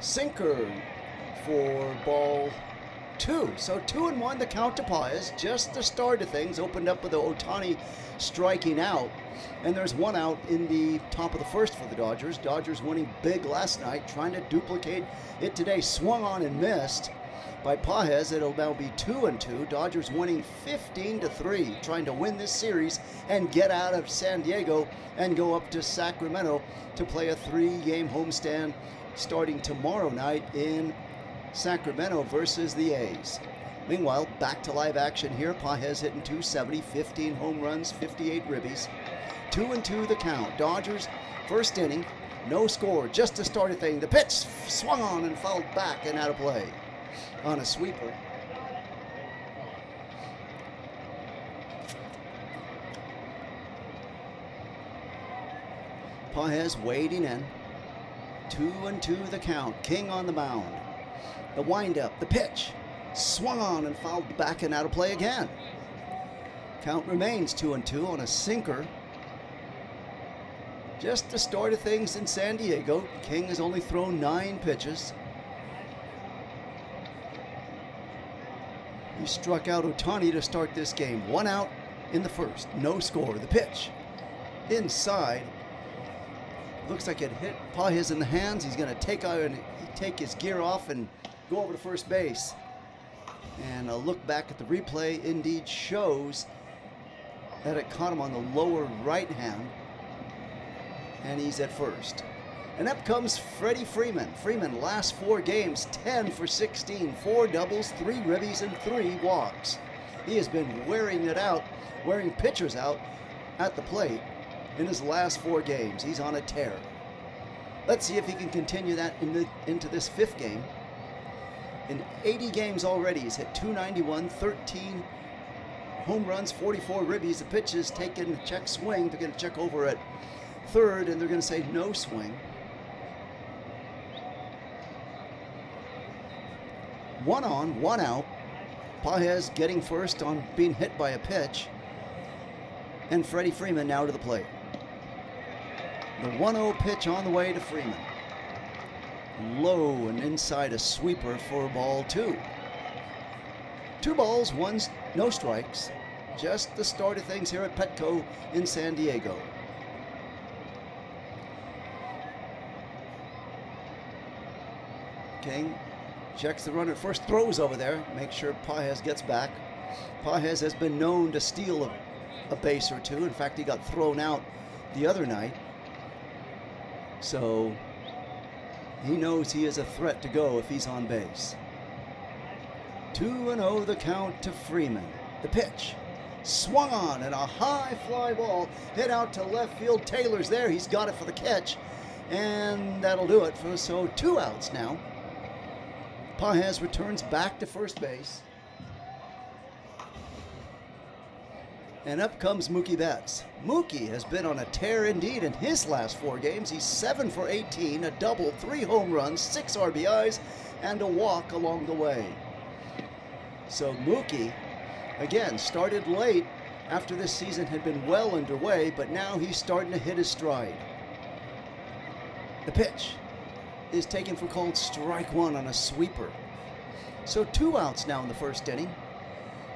Sinker for ball 2. So 2-1 the count to Padres. Just the start of things. Opened up with the Ohtani striking out. And there's one out in the top of the first for the Dodgers. Dodgers winning big last night, trying to duplicate it today. Swung on and missed by Padres. It'll now be 2-2. Dodgers winning 15-3, trying to win this series and get out of San Diego and go up to Sacramento to play a 3-game homestand starting tomorrow night in Sacramento versus the A's. Meanwhile, back to live action here. Padres hitting .270, 15 home runs, 58 ribbies. 2-2 the count. Dodgers, first inning, no score, just the start of thing. The pitch swung on and fouled back and out of play on a sweeper. Padres wading in. 2-2 the count. King on the mound. The windup, the pitch, swung on and fouled back and out of play again. Count remains 2-2 on a sinker. Just the start of things in San Diego. King has only thrown 9 pitches. He struck out Ohtani to start this game. 1 out in the first, no score. The pitch inside. Looks like it hit Padres in the hands. He's going to take his gear off and go over to first base. And a look back at the replay indeed shows that it caught him on the lower right hand. And he's at first. And up comes Freddie Freeman. Freeman, last 4 games, 10 for 16, 4 doubles, 3 ribbies, and 3 walks. He has been wearing pitchers out at the plate in his last 4 games. He's on a tear. Let's see if he can continue that into this 5th game. In 80 games already, he's hit .291, 13 home runs, 44 ribbies. The pitch is taken check swing. They're going to check over at third, and they're going to say no swing. 1 on, 1 out. Padres getting first on being hit by a pitch. And Freddie Freeman now to the plate. The 1-0 pitch on the way to Freeman. Low and inside a sweeper for ball 2. 2 balls, 1 no strikes. Just the start of things here at Petco in San Diego. King checks the runner, first throws over there, make sure Padres gets back. Padres has been known to steal a base or 2. In fact, he got thrown out the other night. So he knows he is a threat to go if he's on base. 2-0 the count to Freeman. The pitch swung on and a high fly ball hit out to left field. Taylor's there. He's got it for the catch. And that'll do it. So 2 outs now. Padres returns back to first base. And up comes Mookie Betts. Mookie has been on a tear indeed in his last 4 games. He's 7 for 18, a double, 3 home runs, 6 RBIs, and a walk along the way. So Mookie, again, started late after this season had been well underway, but now he's starting to hit his stride. The pitch is taken for called strike 1 on a sweeper. So 2 outs now in the first inning.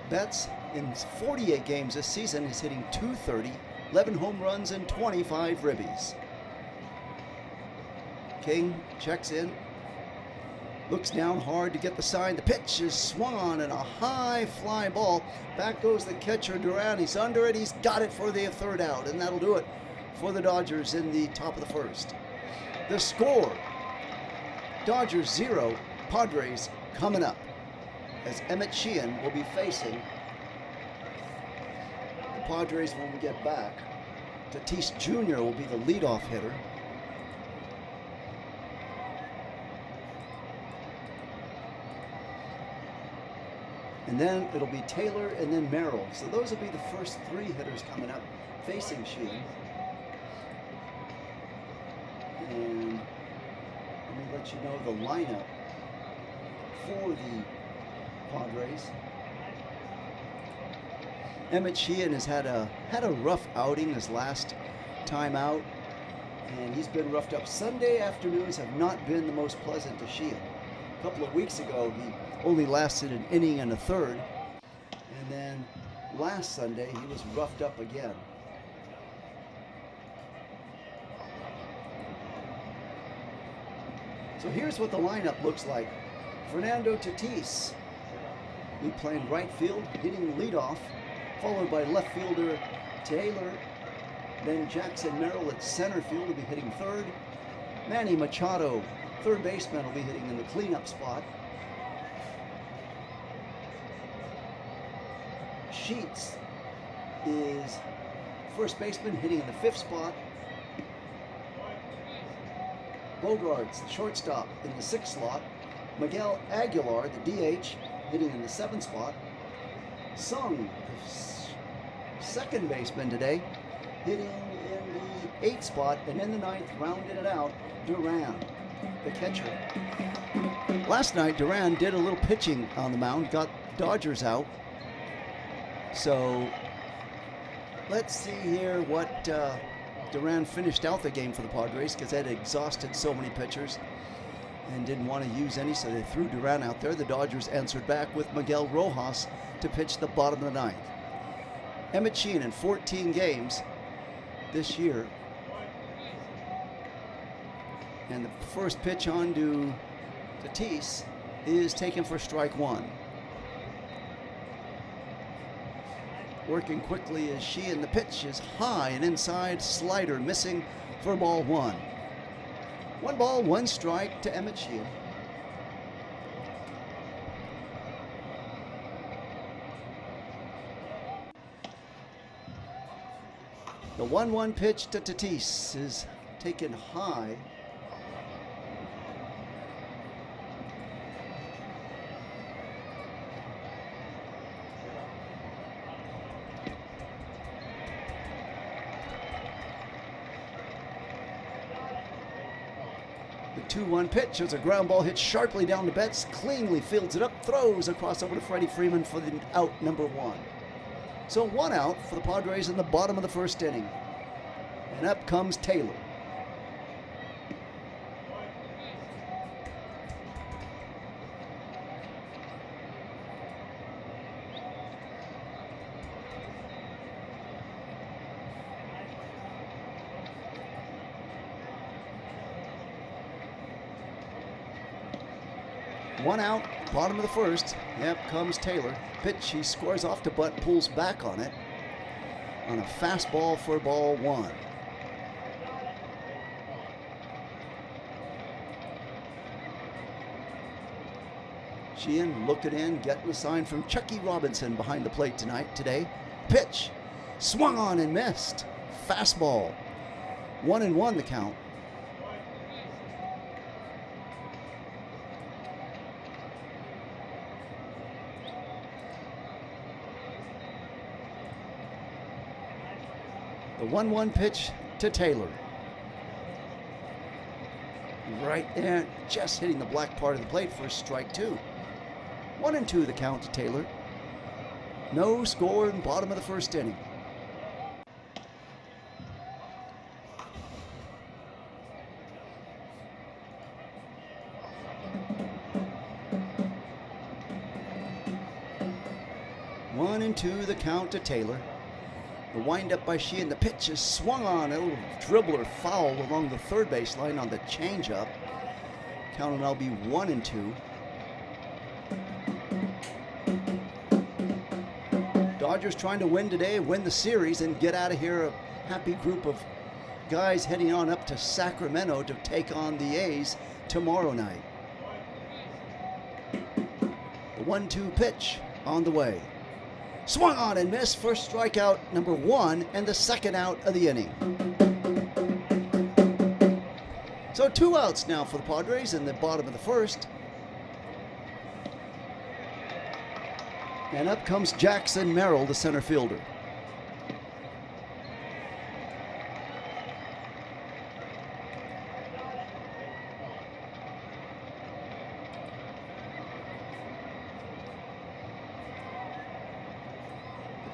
Betts, in 48 games this season, is hitting .230, 11 home runs, and 25 ribbies. King checks in, looks down hard to get the sign. The pitch is swung on and a high fly ball. Back goes the catcher, Duran. He's under it. He's got it for the 3rd out, and that'll do it for the Dodgers in the top of the first. The score, Dodgers 0, Padres coming up, as Emmett Sheehan will be facing the Padres when we get back. Tatis Jr. will be the leadoff hitter. And then it'll be Taylor and then Merrill. So those will be the first 3 hitters coming up facing Sheehan. And let me let you know the lineup for the Padres. Emmett Sheehan has had a rough outing his last time out. and he's been roughed up. Sunday afternoons have not been the most pleasant to Sheehan. A couple of weeks ago, he only lasted an inning and a third, and then last Sunday, he was roughed up again. So here's what the lineup looks like. Fernando Tatis will be playing right field, hitting leadoff, followed by left fielder Taylor. Then Jackson Merrill at center field will be hitting third. Manny Machado, third baseman, will be hitting in the cleanup spot. Sheets is first baseman, hitting in the fifth spot. Bogarts, the shortstop, in the sixth slot. Miguel Aguilar, the DH, hitting in the seventh spot. Sung, the second baseman today, hitting in the eighth spot. And in the ninth, rounded it out, Duran, the catcher. Last night, Duran did a little pitching on the mound, got Dodgers out. So let's see here what Duran finished out the game for the Padres, because they had exhausted so many pitchers and didn't want to use any, so they threw Duran out there. The Dodgers answered back with Miguel Rojas to pitch the bottom of the ninth. Emmett Sheehan in 14 games this year. And the first pitch on to Tatis is taken for strike one. Working quickly is Sheehan. The pitch is high and inside, slider missing for ball one. 1 ball, 1 strike to Emmett Sheehan. The 1-1 pitch to Tatis is taken high. The 2-1 pitch is a ground ball hit sharply down to Betts, cleanly fields it up, throws across over to Freddie Freeman for the out number 1. So 1 out for the Padres in the bottom of the first inning. And up comes Taylor. One out, bottom of the first. Yep, comes Taylor. Pitch, he scores off to butt, pulls back on it. On a fastball for ball 1. Sheehan looking in, getting a sign from Chucky Robinson behind the plate today. Pitch, swung on and missed. Fastball. 1-1 the count. The 1-1 pitch to Taylor. Right there, just hitting the black part of the plate for strike 2. 1-2 the count to Taylor. No score in bottom of the first inning. One and two the count to Taylor. The windup by Sheehan. The pitch is swung on. A little dribbler foul along the third base line on the changeup. Count will now be 1-2. Dodgers trying to win today, win the series, and get out of here. A happy group of guys heading on up to Sacramento to take on the A's tomorrow night. The 1-2 pitch on the way. Swung on and missed for strikeout number 1 and the second out of the inning. So 2 outs now for the Padres in the bottom of the first. And up comes Jackson Merrill, the center fielder.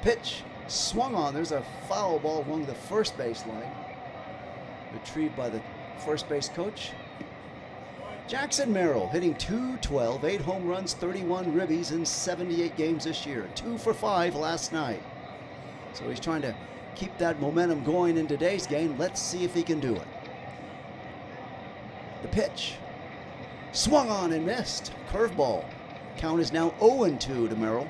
Pitch swung on. There's a foul ball along the first base line. Retrieved by the first base coach. Jackson Merrill hitting .212, 8 home runs, 31 ribbies in 78 games this year. 2 for 5 last night. So he's trying to keep that momentum going in today's game. Let's see if he can do it. The pitch. Swung on and missed. Curveball. Count is now 0-2 to Merrill.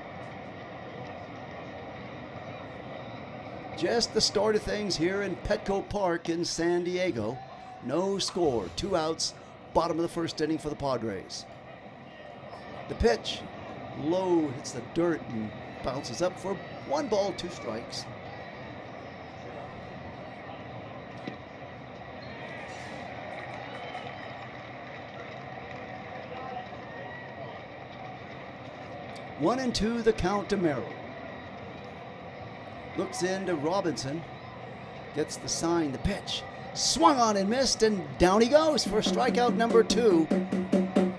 Just the start of things here in Petco Park in San Diego. No score, 2 outs, bottom of the first inning for the Padres. The pitch, low, hits the dirt and bounces up for 1 ball, 2 strikes. One and 2, the count to Merrill. Looks into Robinson, gets the sign, the pitch. Swung on and missed, and down he goes for strikeout number 2.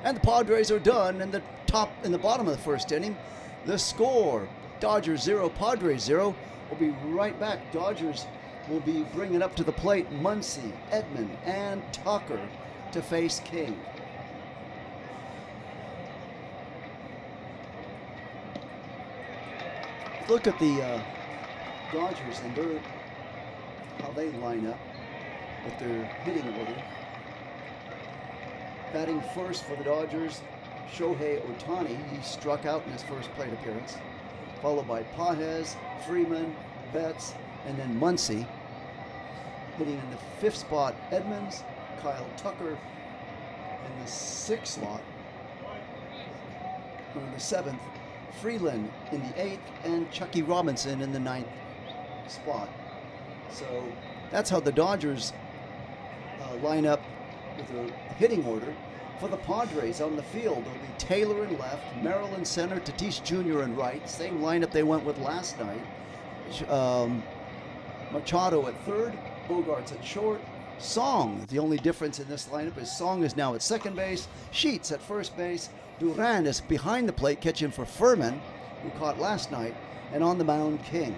And the Padres are done in the bottom of the first inning. The score, Dodgers 0, Padres 0. We'll be right back. Dodgers will be bringing up to the plate Muncy, Edman, and Tucker to face King. Look at the Dodgers and how they line up with their hitting order. Batting first for the Dodgers, Shohei Ohtani. He struck out in his first plate appearance. Followed by Padres, Freeman, Betts, and then Muncy. Hitting in the 5th spot, Edmonds, Kyle Tucker in the 6th slot. Or in the 7th, Freeland in the 8th, and Chucky Robinson in the 9th spot. So that's how the Dodgers line up with a hitting order. For the Padres on the field, it'll be Taylor in left, Merrill in center, Tatis Jr. in right. Same lineup they went with last night. Machado at third, Bogarts at short. Song, the only difference in this lineup is Song is now at second base, Sheets at first base, Duran is behind the plate catching for Furman, who caught last night, and on the mound, King.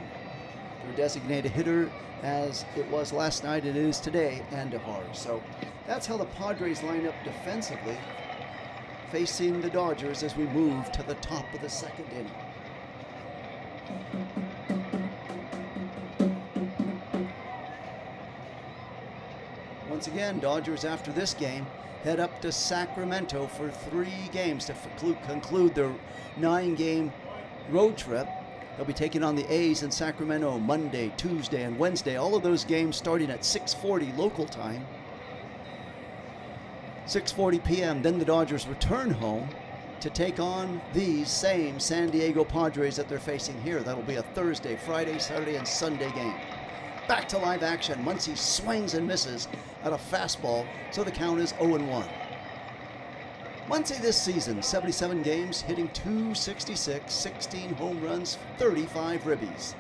Their designated hitter, as it was last night, it is today, Andahar. So that's how the Padres line up defensively, facing the Dodgers as we move to the top of the second inning. Once again, Dodgers after this game head up to Sacramento for 3 games to conclude their 9-game road trip. They'll be taking on the A's in Sacramento Monday, Tuesday, and Wednesday. All of those games starting at 6:40 local time. 6:40 p.m. Then the Dodgers return home to take on these same San Diego Padres that they're facing here. That'll be a Thursday, Friday, Saturday, and Sunday game. Back to live action. Muncy swings and misses at a fastball, so the count is 0-1. Muncy this season, 77 games, hitting .266, 16 home runs, 35 ribbies.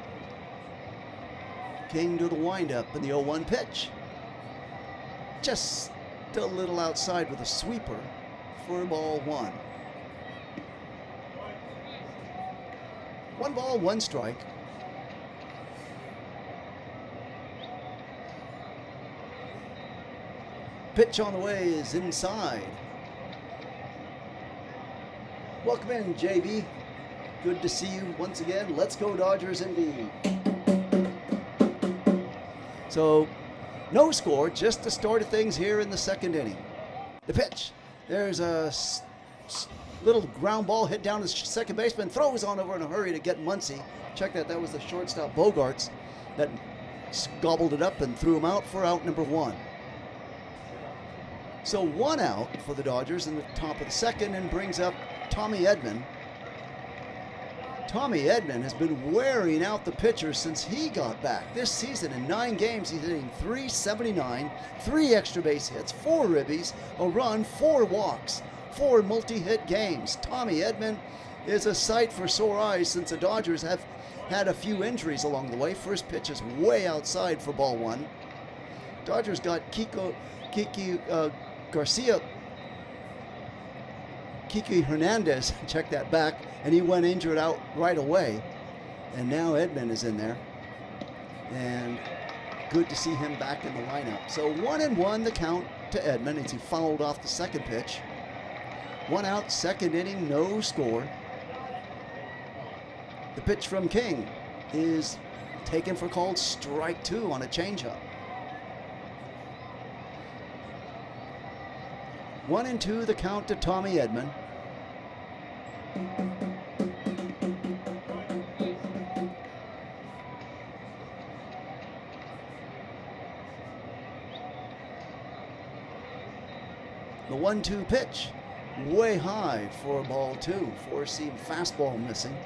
King to the windup in the 0-1 pitch. Just a little outside with a sweeper for ball 1. 1 ball, 1 strike. Pitch on the way is inside. Welcome in, JB. Good to see you once again. Let's go Dodgers indeed. So, no score, just the start of things here in the second inning. The pitch. There's a little ground ball hit down to second baseman. Throws on over in a hurry to get Muncy. Check that. That was the shortstop Bogarts that gobbled it up and threw him out for out number 1. So 1 out for the Dodgers in the top of the second, and brings up Tommy Edman. Tommy Edman has been wearing out the pitcher since he got back. This season in 9 games, he's hitting .379, 3 extra base hits, 4 ribbies, a run, 4 walks, 4 multi-hit games. Tommy Edman is a sight for sore eyes since the Dodgers have had a few injuries along the way. First pitch is way outside for ball 1. Dodgers got Kiki Hernandez, check that back, and he went injured out right away. And now Edman is in there. And good to see him back in the lineup. So 1-1 the count to Edman as he fouled off the second pitch. 1 out, second inning, no score. The pitch from King is taken for called strike 2 on a changeup. 1-2 the count to Tommy Edman. The 1-2 pitch, way high for ball 2. 4-seam fastball missing.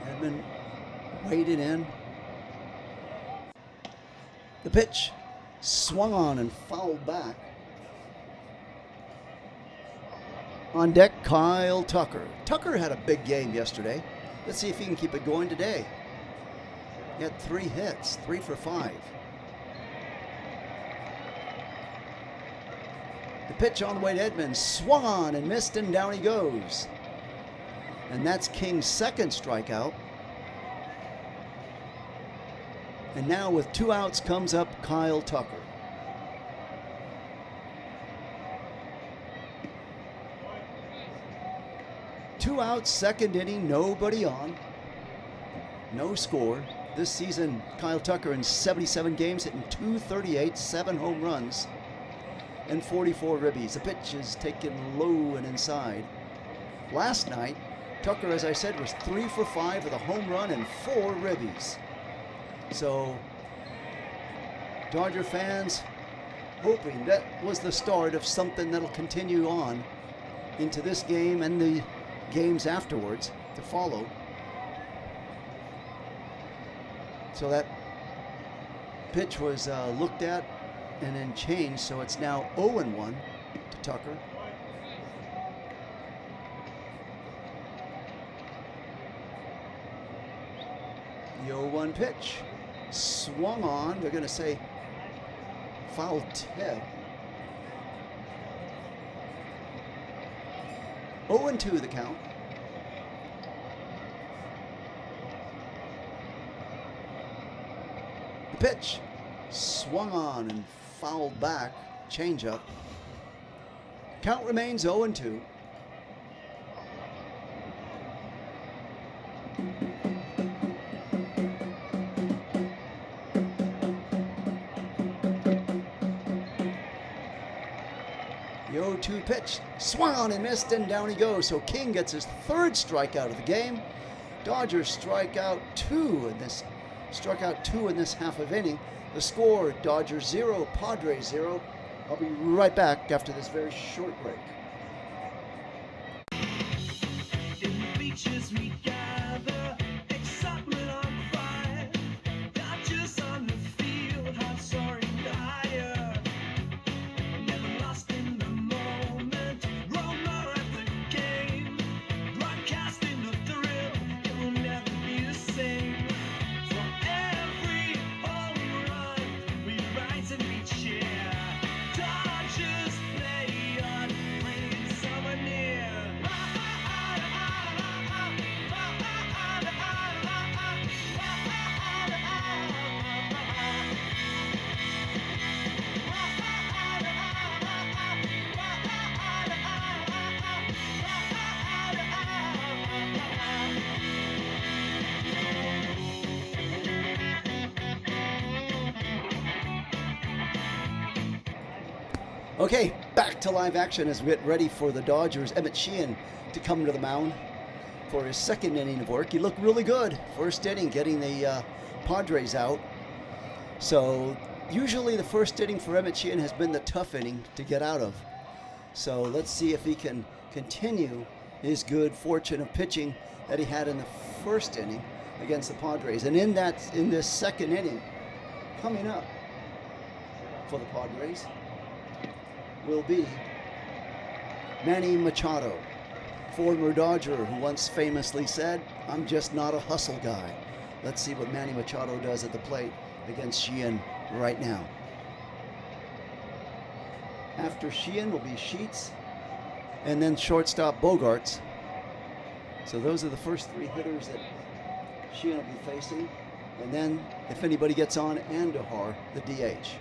Edman waded in. The pitch swung on and fouled back. On deck, Kyle Tucker. Tucker had a big game yesterday. Let's see if he can keep it going today. He had 3 hits, 3 for 5. The pitch on the way to Edman swung on and missed, and down he goes. And that's King's second strikeout. And now with 2 outs comes up Kyle Tucker. Two outs, second inning, nobody on. No score. This season, Kyle Tucker in 77 games hitting .238, 7 home runs, and 44 ribbies. The pitch is taken low and inside. Last night, Tucker, as I said, was 3 for 5 with a home run and 4 ribbies. So, Dodger fans hoping that was the start of something that'll continue on into this game and the games afterwards to follow. So that pitch was looked at and then changed, so it's now 0-1 to Tucker. The 0-1 pitch swung on. They're going to say foul tip. 0-2 the count. The pitch swung on and fouled back. Changeup. Count remains 0-2. The 0-2 pitch swung on and missed, and down he goes. So King gets his 3rd strikeout of the game. Dodgers strike out 2 in this. Struck out 2 in this half of inning. The score: Dodgers 0, Padres 0. I'll be right back after this very short break. In the beaches we gather, excitement on fire. Dodgers on the field, hearts soaring higher. Never lost in the moment, roller at the game. Broadcasting the thrill, it will never be the same. For every home run, we rise and we cheer. Dodgers play on, bringing summer near. Okay, back to live action as we get ready for the Dodgers. Emmett Sheehan to come to the mound for his 2nd inning of work. He looked really good. 1st inning, getting the Padres out. So usually the 1st inning for Emmett Sheehan has been the tough inning to get out of. So let's see if he can continue his good fortune of pitching that he had in the 1st inning against the Padres. And in this 2nd inning, coming up for the Padres will be Manny Machado, former Dodger who once famously said, "I'm just not a hustle guy." Let's see what Manny Machado does at the plate against Sheehan right now. After Sheehan will be Sheets, and then shortstop Bogarts. So those are the first three hitters that Sheehan will be facing. And then if anybody gets on, Andahar, the DH.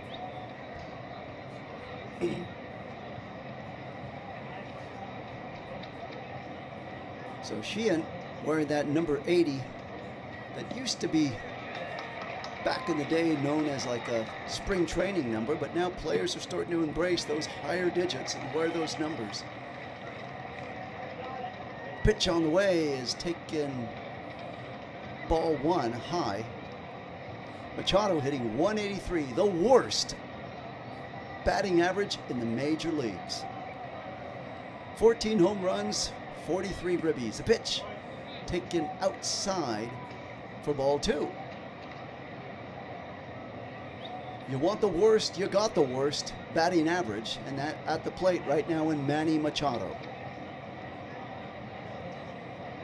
So Sheehan wearing that number 80 that used to be back in the day known as like a spring training number, but now players are starting to embrace those higher digits and wear those numbers. Pitch on the way is taken ball one high. Machado hitting 183, the worst batting average in the major leagues. 14 home runs, 43 ribbies. The pitch taken outside for ball two. You want the worst, you got the worst batting average, and that at the plate right now in Manny Machado.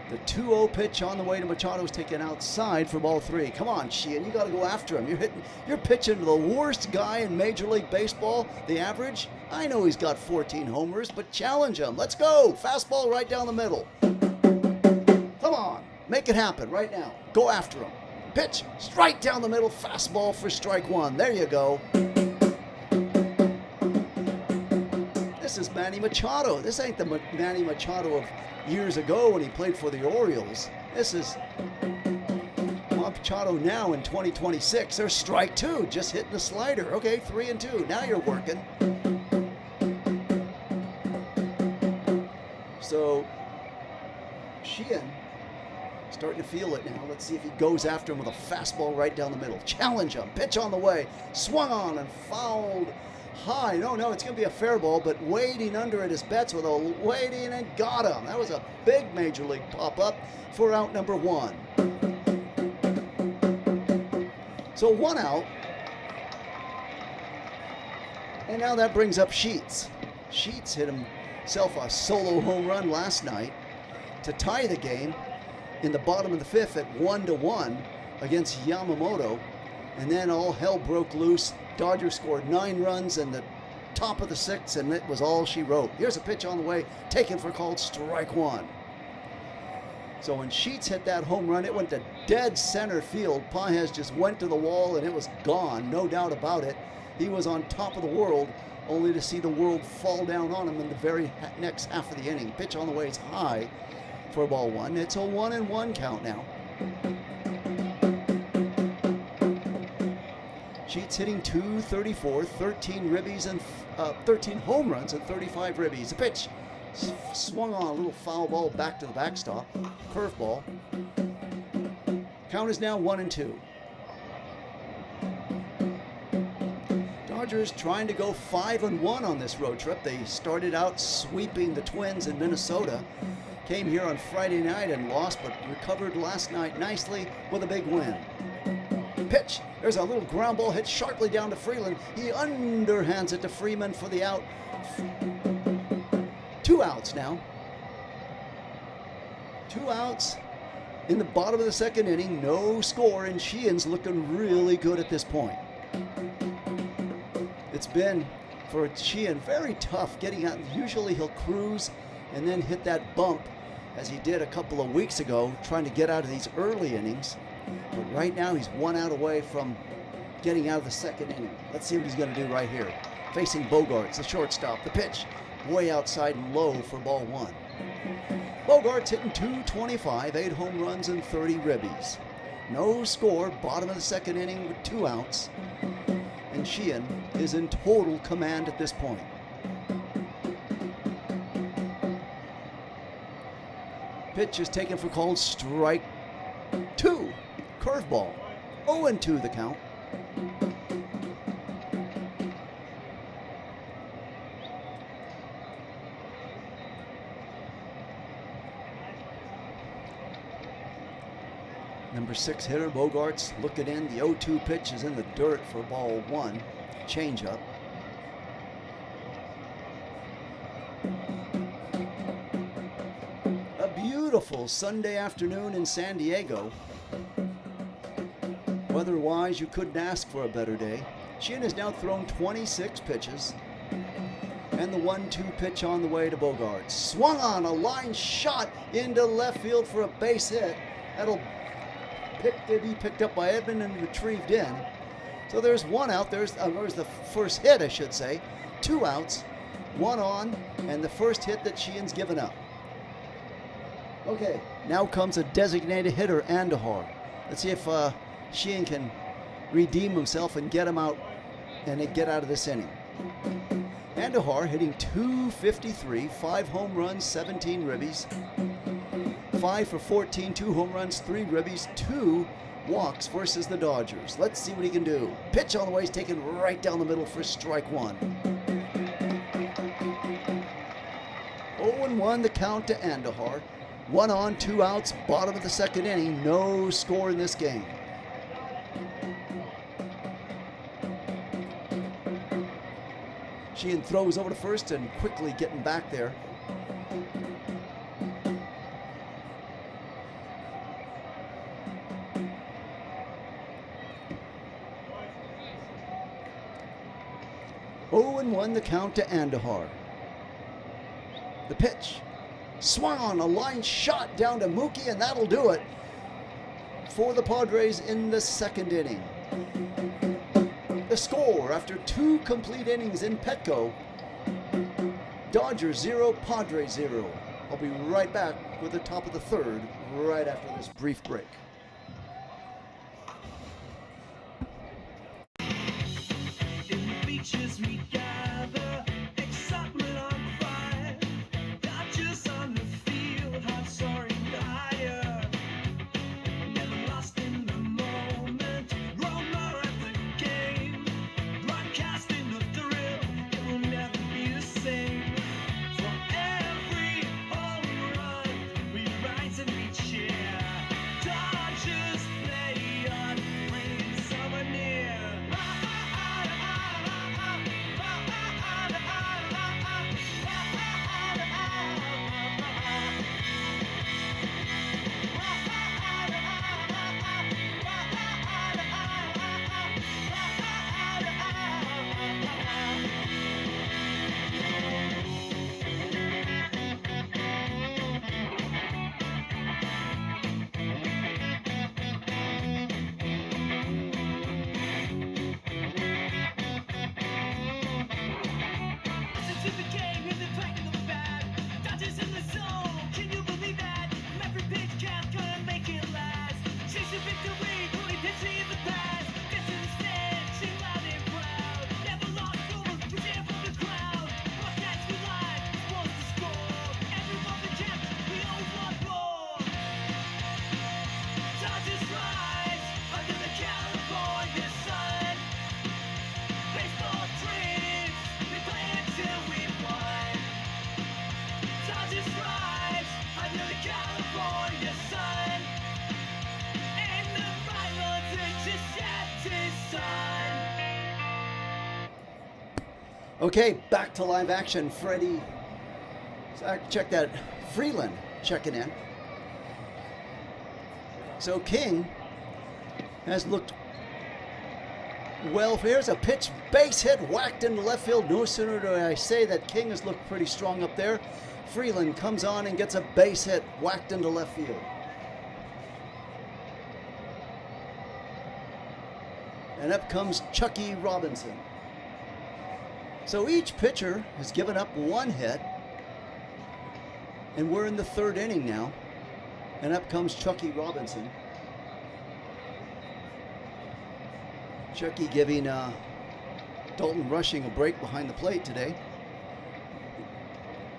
The 2-0 pitch on the way to Machado is taken outside for ball three. Come on, Sheehan, you got to go after him. You're pitching to the worst guy in Major League Baseball, the average. I know he's got 14 homers, but challenge him. Let's go. Fastball right down the middle. Come on, make it happen right now. Go after him. Pitch straight down the middle, fastball for strike one. There you go. This is Manny Machado. This ain't the Manny Machado of years ago when he played for the Orioles. This is Machado now in 2026. There's strike two, just hitting the slider. Okay, 3-2. Now you're working. So Sheehan starting to feel it now. Let's see if he goes after him with a fastball right down the middle. Challenge him. Pitch on the way. Swung on and fouled high. No, it's going to be a fair ball, but waiting under it is Betts with a waiting and got him. That was a big major league pop-up for out number one. So one out. And now that brings up Sheets. Sheets hit himself a solo home run last night to tie the game in the bottom of the fifth at 1-1 against Yamamoto. And then all hell broke loose. Dodgers scored 9 runs in the top of the sixth, and it was all she wrote. Here's a pitch on the way, taken for called strike one. So when Sheets hit that home run, it went to dead center field. Pages just went to the wall, and it was gone, no doubt about it. He was on top of the world, only to see the world fall down on him in the very next half of the inning. Pitch on the way is high for ball one. It's a 1-1 count now. Sheets hitting .234, 13 ribbies and 13 home runs and 35 ribbies. The pitch swung on, a little foul ball back to the backstop, curveball. Count is now 1-2. Dodgers trying to go 5-1 on this road trip. They started out sweeping the Twins in Minnesota. Came here on Friday night and lost, but recovered last night nicely with a big win. Pitch. There's a little ground ball hit sharply down to Freeland. He underhands it to Freeman for the out. 2 outs now. 2 outs in the bottom of the second inning. No score, and Sheehan's looking really good at this point. It's been, for Sheehan, very tough getting out. Usually he'll cruise and then hit that bump, as he did a couple of weeks ago, trying to get out of these early innings. But right now he's 1 out away from getting out of the second inning. Let's see what he's going to do right here. Facing Bogaerts, the shortstop. The pitch way outside and low for ball one. Bogaerts hitting .225, 8 home runs and 30 ribbies. No score, bottom of the second inning with 2 outs. And Sheehan is in total command at this point. Pitch is taken for called strike 2. Curveball. 0-2 the count. Number 6 hitter Bogaerts looking in. The 0-2 pitch is in the dirt for ball one. Changeup. A beautiful Sunday afternoon in San Diego. Weather-wise, you couldn't ask for a better day. Sheehan has now thrown 26 pitches And the 1-2 pitch on the way to Bogart. Swung on, a line shot into left field for a base hit. That'll be picked up by Edmund and retrieved in. So there's one out. There's the first hit, I should say. 2 outs, 1 on, and the first hit that Sheehan's given up. Okay, now comes a designated hitter, Andahar. Let's see if Sheehan can redeem himself and get him out and get out of this inning. Andahar hitting .253, 5 home runs, 17 ribbies, 5 for 14, 2 home runs, 3 ribbies, 2 walks versus the Dodgers. Let's see what he can do. Pitch on the way is taken right down the middle for strike 1. 0-1 the count to Andahar. 1 on, 2 outs, bottom of the second inning. No score in this game. Sheehan throws over to first and quickly getting back there. Oh, and 1 the count to Andahar. The pitch. Swung on, a line shot down to Mookie, and that'll do it for the Padres in the second inning. The score after 2 complete innings in Petco: Dodgers 0, Padres 0. I'll be right back with the top of the third right after this brief break. In the beaches we gather, excitement on fire, Dodgers on the field, hearts soaring higher, never lost in the moment, roller at the game, broadcasting the thrill, it will never be the same. For every home run, we rise and we cheer, Dodgers play on, bringing summer near. Listen to the game and the twanging of the bat. Dodgers in the zone, can you believe that? Every pitch count, gonna make it last. Chase a victory, only pitching in the past. Get to the stand, sing loud and proud. Never lost over, we stand for the crowd. Broadcast we live, wants to score. Everyone the champ, we always want more. Dodgers rise under the California sun. Baseball dreams, we play until we won. Dodgers rise under the California sun, and the violence is just set his sun. Okay, back to live action. Freddie, check that. Freeland checking in. So King has looked well. Here's a pitch, base hit, whacked into left field. No sooner do I say that King has looked pretty strong up there. Freeland comes on and gets a base hit, whacked into left field. And up comes Chucky Robinson. So each pitcher has given up 1 hit. And we're in the third inning now. And up comes Chucky Robinson. Chucky giving Dalton Rushing a break behind the plate today.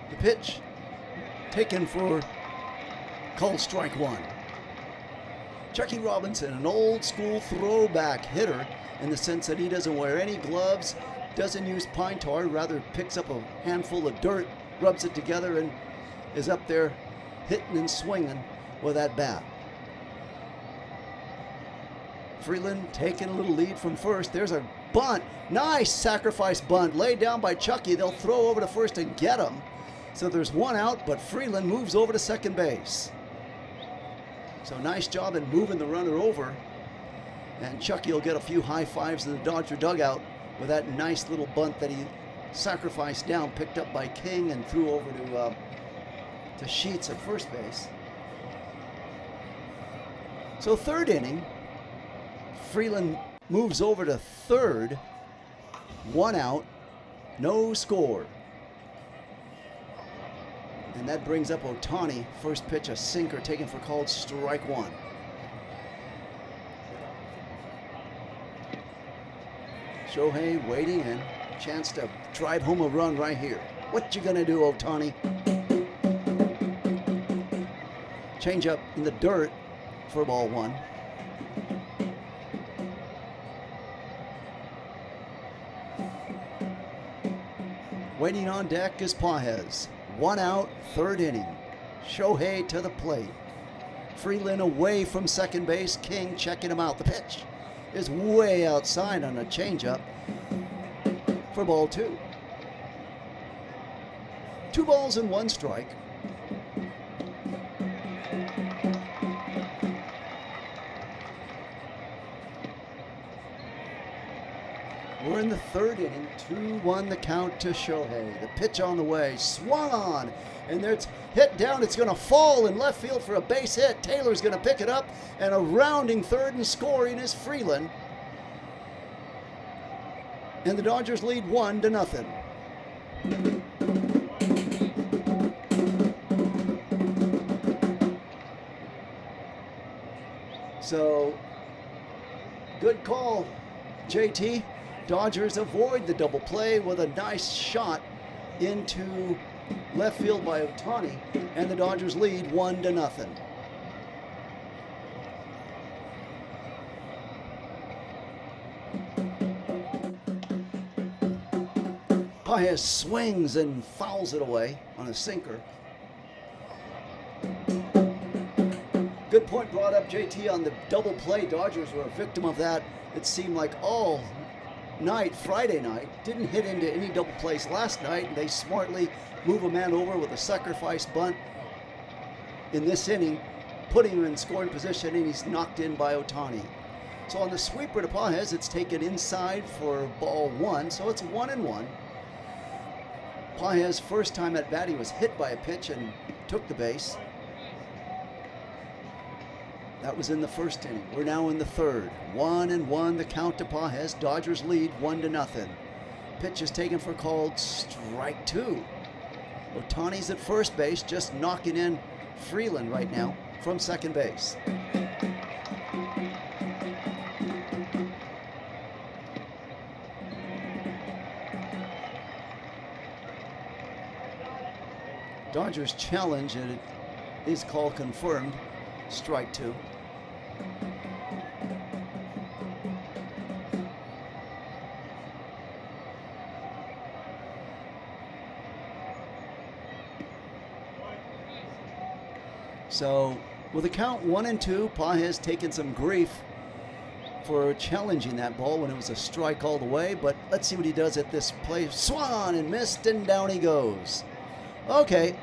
The pitch taken for called strike 1. Chucky Robinson, an old school throwback hitter in the sense that he doesn't wear any gloves, doesn't use pine tar, rather picks up a handful of dirt, rubs it together, and is up there hitting and swinging with that bat. Freeland taking a little lead from first. There's a bunt. Nice sacrifice bunt laid down by Chucky. They'll throw over to first and get him. So there's 1 out, but Freeland moves over to second base. So nice job in moving the runner over. And Chucky will get a few high fives in the Dodger dugout with that nice little bunt that he sacrifice down, picked up by King and threw over to Sheets at first base. So third inning, Freeland moves over to third, 1 out, no score. And that brings up Ohtani. First pitch, a sinker taken for called strike 1. Shohei waiting in. Chance to drive home a run right here. What you gonna do, Ohtani? Change up in the dirt for ball 1. Waiting on deck is Pages. 1 out, third inning. Shohei to the plate. Freeland away from second base. King checking him out. The pitch is way outside on a changeup for ball 2. 2 balls and 1 strike. We're in the third inning, 2-1 the count to Shohei. The pitch on the way, swung on, and it's hit down. It's going to fall in left field for a base hit. Taylor's going to pick it up, and a rounding third and scoring is Freeland. And the Dodgers lead 1-0. So, good call, JT. Dodgers avoid the double play with a nice shot into left field by Ohtani, and the Dodgers lead 1-0. Pages swings and fouls it away on a sinker. Good point brought up, JT, on the double play. Dodgers were a victim of that. It seemed like all night, Friday night, didn't hit into any double plays last night, and they smartly move a man over with a sacrifice bunt in this inning, putting him in scoring position, and he's knocked in by Ohtani. So on the sweeper to Pages, it's taken inside for ball 1, so it's 1-1. Pages' first time at bat, he was hit by a pitch and took the base. That was in the first inning. We're now in the third. 1-1 the count to Pages. Dodgers lead 1-0. Pitch is taken for called strike 2. Ohtani's at first base, just knocking in Freeland right now from second base. Dodgers challenge, and it is call confirmed. Strike 2. So with a count 1-2, Pages taken some grief for challenging that ball when it was a strike all the way, but let's see what he does at this play. Swung on and missed, and down he goes. Okay.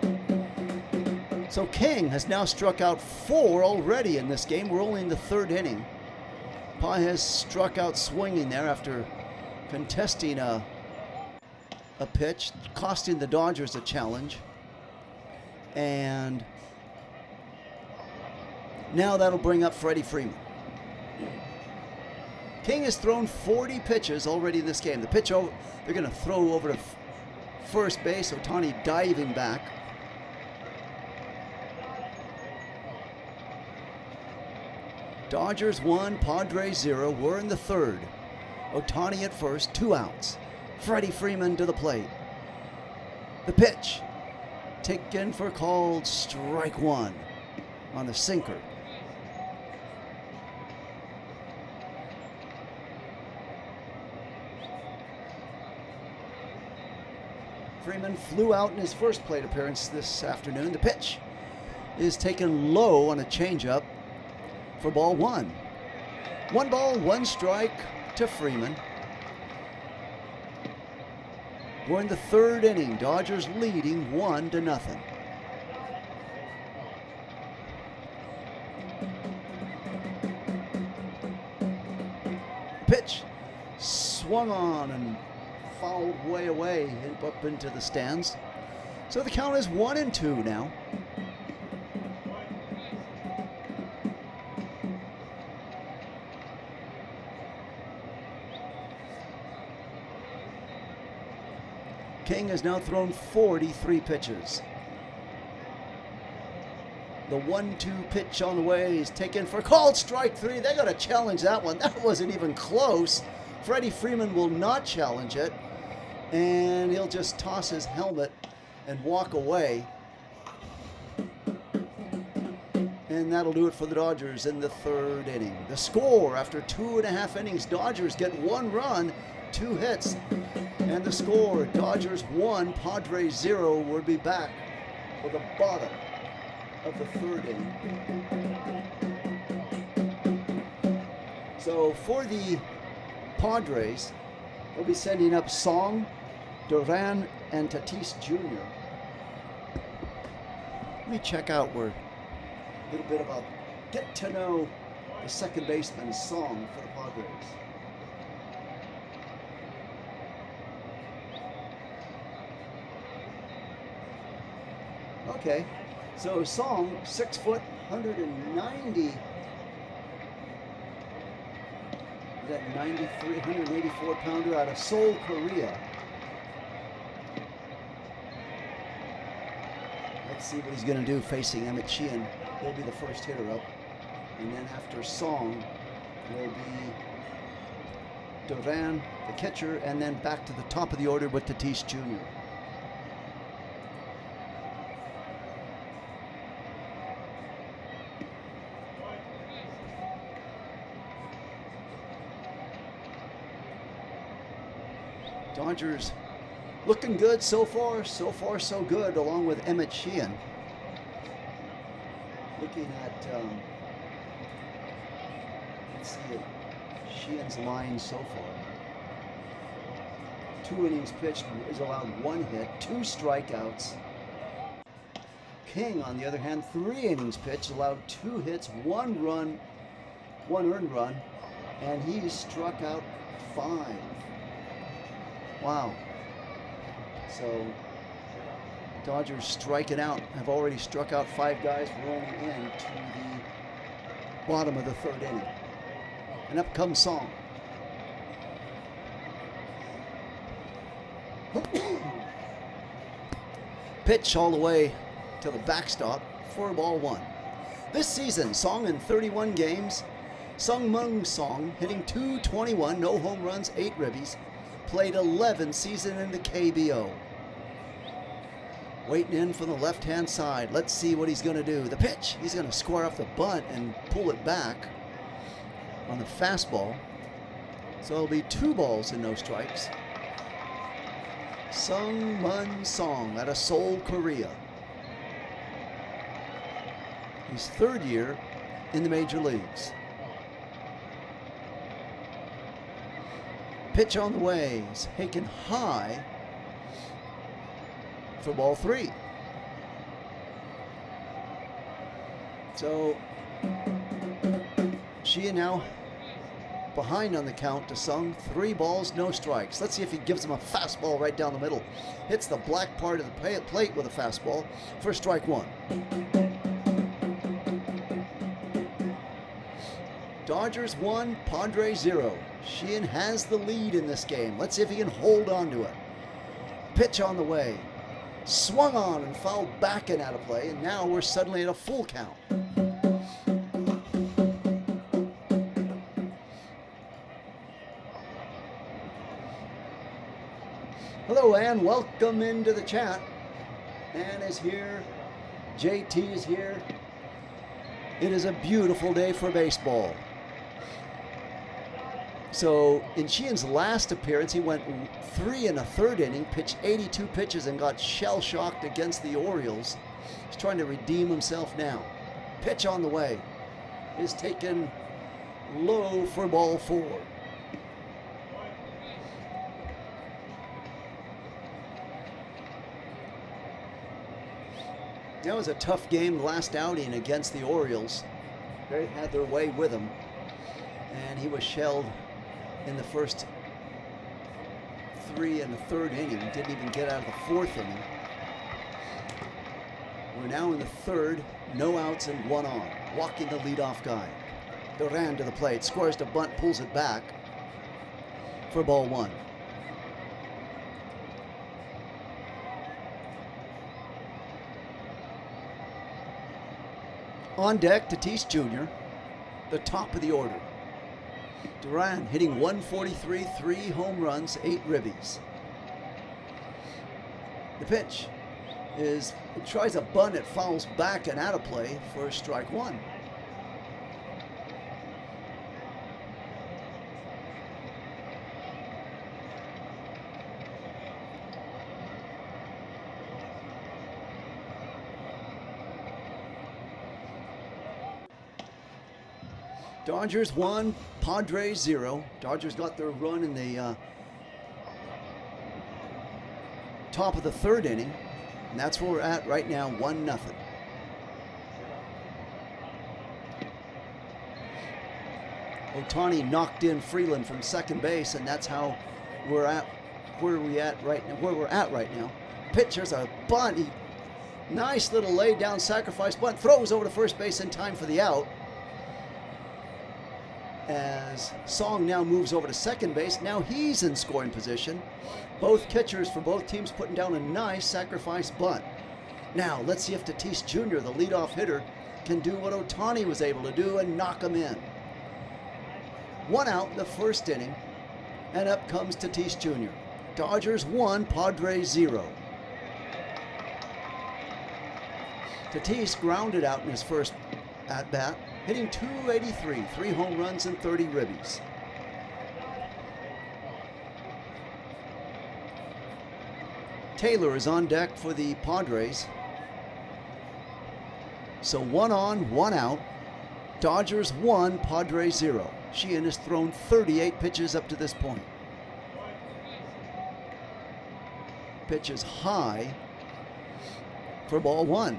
So King has now struck out 4 already in this game. We're only in the third inning. Pages struck out swinging there after contesting a pitch, costing the Dodgers a challenge. And now that'll bring up Freddie Freeman. King has thrown 40 pitches already in this game. The pitch over, they're going to throw over to first base. Ohtani diving back. Dodgers 1, Padres 0. We're in the third. Ohtani at first, 2 outs. Freddie Freeman to the plate. The pitch taken for called strike 1 on a sinker. Freeman flew out in his first plate appearance this afternoon. The pitch is taken low on a changeup for ball 1. 1 ball, 1 strike to Freeman. We're in the third inning. Dodgers leading 1-0. Pitch swung on and fouled way away and up into the stands. So the count is 1-2 now. King has now thrown 43 pitches. The 1-2 pitch on the way is taken for called strike 3. They got to challenge that one. That wasn't even close. Freddie Freeman will not challenge it. And he'll just toss his helmet and walk away. And that'll do it for the Dodgers in the 3rd inning. The score after 2.5 innings, Dodgers get 1 run, 2 hits. And the score, Dodgers 1, Padres 0. We'll be back for the bottom of the 3rd inning. So for the Padres, they'll be sending up Song, Duran, and Tatis Jr. Let me check out where a little bit about get to know the second baseman Song for the Padres. Okay, so Song, 6 foot, 190. Is that 93, 184 pounder out of Seoul, Korea. Let's see what he's going to do facing Emmett Sheehan. He'll be the first hitter up. And then after Song will be Duran, the catcher, and then back to the top of the order with Tatis Jr. Dodgers looking good so far so good, along with Emmett Sheehan. Looking at, let's see it, Sheehan's line so far. 2 innings pitched, is allowed 1 hit, 2 strikeouts. King, on the other hand, 3 innings pitched, allowed 2 hits, 1 run, 1 earned run, and he struck out 5. Wow. So, Dodgers striking out, have already struck out 5 guys, rolling into the bottom of the 3rd inning. And up comes Song. Pitch all the way to the backstop for ball 1. This season, Song in 31 games. Sung Mung Song hitting .221, no home runs, 8 ribbies. Played 11 season in the KBO. Waiting in from the left-hand side. Let's see what he's going to do. The pitch. He's going to square off the bunt and pull it back on the fastball. So it'll be 2 balls and no strikes. Sung Mun Song out of Seoul, Korea. His 3rd year in the major leagues. Pitch on the way is taken high for ball 3. So Sheehan now behind on the count to Sung. 3 balls, no strikes. Let's see if he gives him a fastball right down the middle. Hits the black part of the plate with a fastball for strike 1. Dodgers 1, Padres 0. Sheehan has the lead in this game. Let's see if he can hold on to it. Pitch on the way. Swung on and fouled back and out of play, and now we're suddenly at a full count. Hello, Ann. Welcome into the chat. Ann is here. JT is here. It is a beautiful day for baseball. So in Sheehan's last appearance, he went 3 1/3 inning, pitched 82 pitches, and got shell-shocked against the Orioles. He's trying to redeem himself now. Pitch on the way is taken low for ball 4. That was a tough game last outing against the Orioles. They had their way with him, and he was shelled in the first 3 in the third inning. Didn't even get out of the fourth inning. We're now in the third, no outs and 1 on. Walking the leadoff guy. Duran to the plate, scores to bunt, pulls it back for ball 1. On deck, Tatis Jr., the top of the order. Duran hitting 143, 3 home runs, 8 ribbies. The pitch is, it tries a bunt, it fouls back and out of play for strike 1. Dodgers 1, Padres 0. Dodgers got their run in the top of the third inning, and that's where we're at right now, 1-0. Ohtani knocked in Freeland from second base, and that's how we're at where we're at right now. Pitcher's a bunt. Nice little lay down sacrifice bunt, throws over to first base in time for the out. As Song now moves over to second base, now he's in scoring position. Both catchers for both teams putting down a nice sacrifice bunt. Now let's see if Tatis Jr., the leadoff hitter, can do what Ohtani was able to do and knock him in. 1 out in the first inning, and up comes Tatis Jr. Dodgers 1, Padres 0. Tatis grounded out in his first at-bat, hitting .283, 3 home runs and 30 ribbies. Taylor is on deck for the Padres. So 1 on, 1 out. Dodgers 1, Padres 0. Sheehan has thrown 38 pitches up to this point. Pitch is high for ball 1.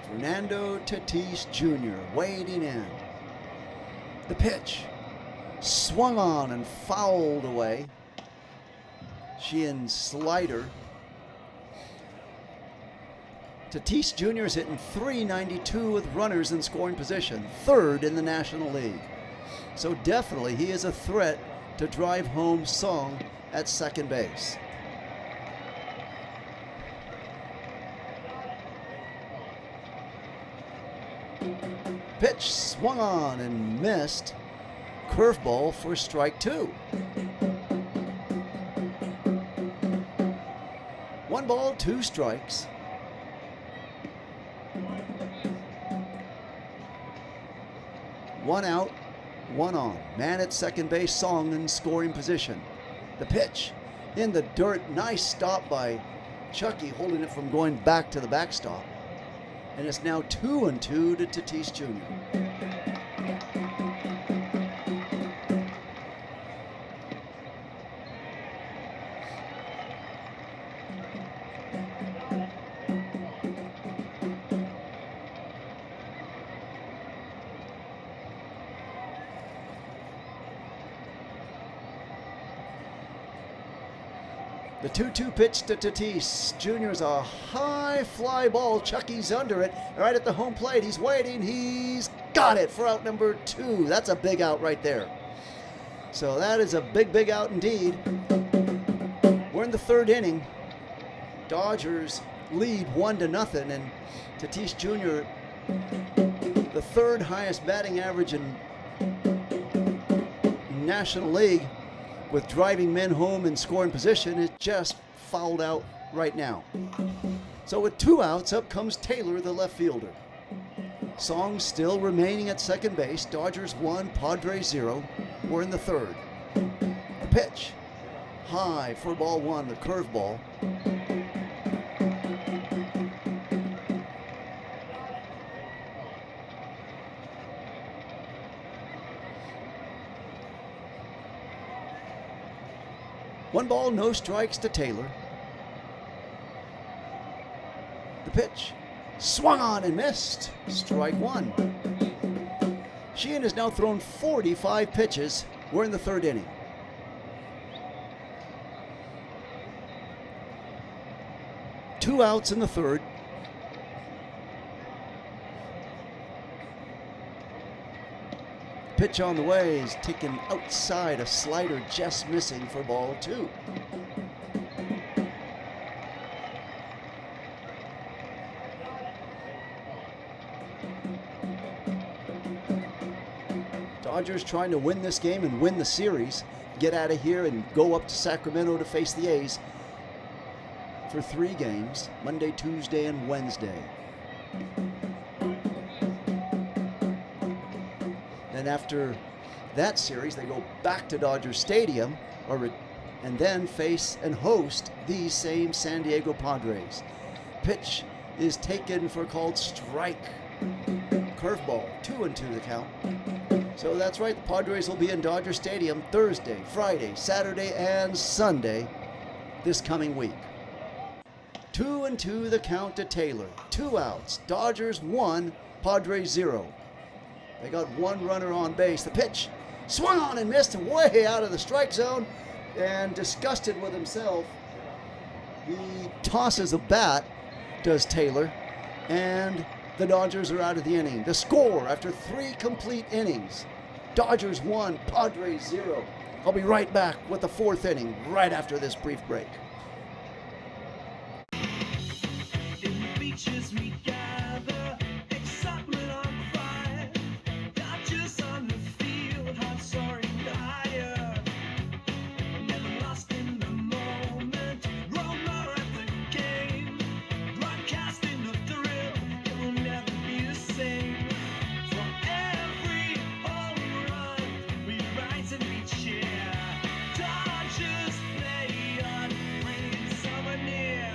Fernando Tatis Jr. wading in. The pitch swung on and fouled away. Sheehan's slider. Tatis Jr. is hitting .392 with runners in scoring position, 3rd in the National League. So definitely he is a threat to drive home Song at second base. Pitch swung on and missed. Curveball for strike 2. 1 ball, 2 strikes. One out, 1 on. Man at second base, Song in scoring position. The pitch in the dirt. Nice stop by Chucky, holding it from going back to the backstop. And it's now 2-2 to Tatis Jr. The 2-2 pitch to Tatis Jr. is a high fly ball. Chucky's under it, right at the home plate. He's waiting. He's got it for out number 2. That's a big out right there. So that is a big, big out indeed. We're in the 3rd inning. Dodgers lead 1-0, and Tatis Jr., the 3rd highest batting average in National League, with driving men home in scoring position, is just fouled out right now. So with 2 outs, up comes Taylor, the left fielder. Song still remaining at second base. Dodgers 1, Padres 0. We're in the 3rd. The pitch, high for ball 1, the curveball. One ball, no strikes to Taylor. The pitch. Swung on and missed. Strike one. Sheehan has now thrown 45 pitches. We're in the third inning. Two outs in the third. Pitch on the way is taken outside, a slider just missing for ball two. Dodgers trying to win this game and win the series, get out of here and go up to Sacramento to face the A's for 3 games, Monday, Tuesday, and Wednesday. And after that series, they go back to Dodger Stadium and then face and host these same San Diego Padres. Pitch is taken for a called strike. Curveball, 2-2 the count. So that's right, the Padres will be in Dodger Stadium Thursday, Friday, Saturday, and Sunday this coming week. 2-2 the count to Taylor. 2 outs. Dodgers 1, Padres 0. They got 1 runner on base. The pitch swung on and missed way out of the strike zone, and disgusted with himself, he tosses a bat, does Taylor, and the Dodgers are out of the inning. The score after 3 complete innings, Dodgers 1, Padres 0. I'll be right back with the 4th inning right after this brief break. In the beaches we gather, excitement on fire, Dodgers on the field, hearts soaring higher, never lost in the moment, roamer at the game, broadcasting the thrill, it will never be the same. For every home run, we rise and we cheer, Dodgers play on, bringing summer near.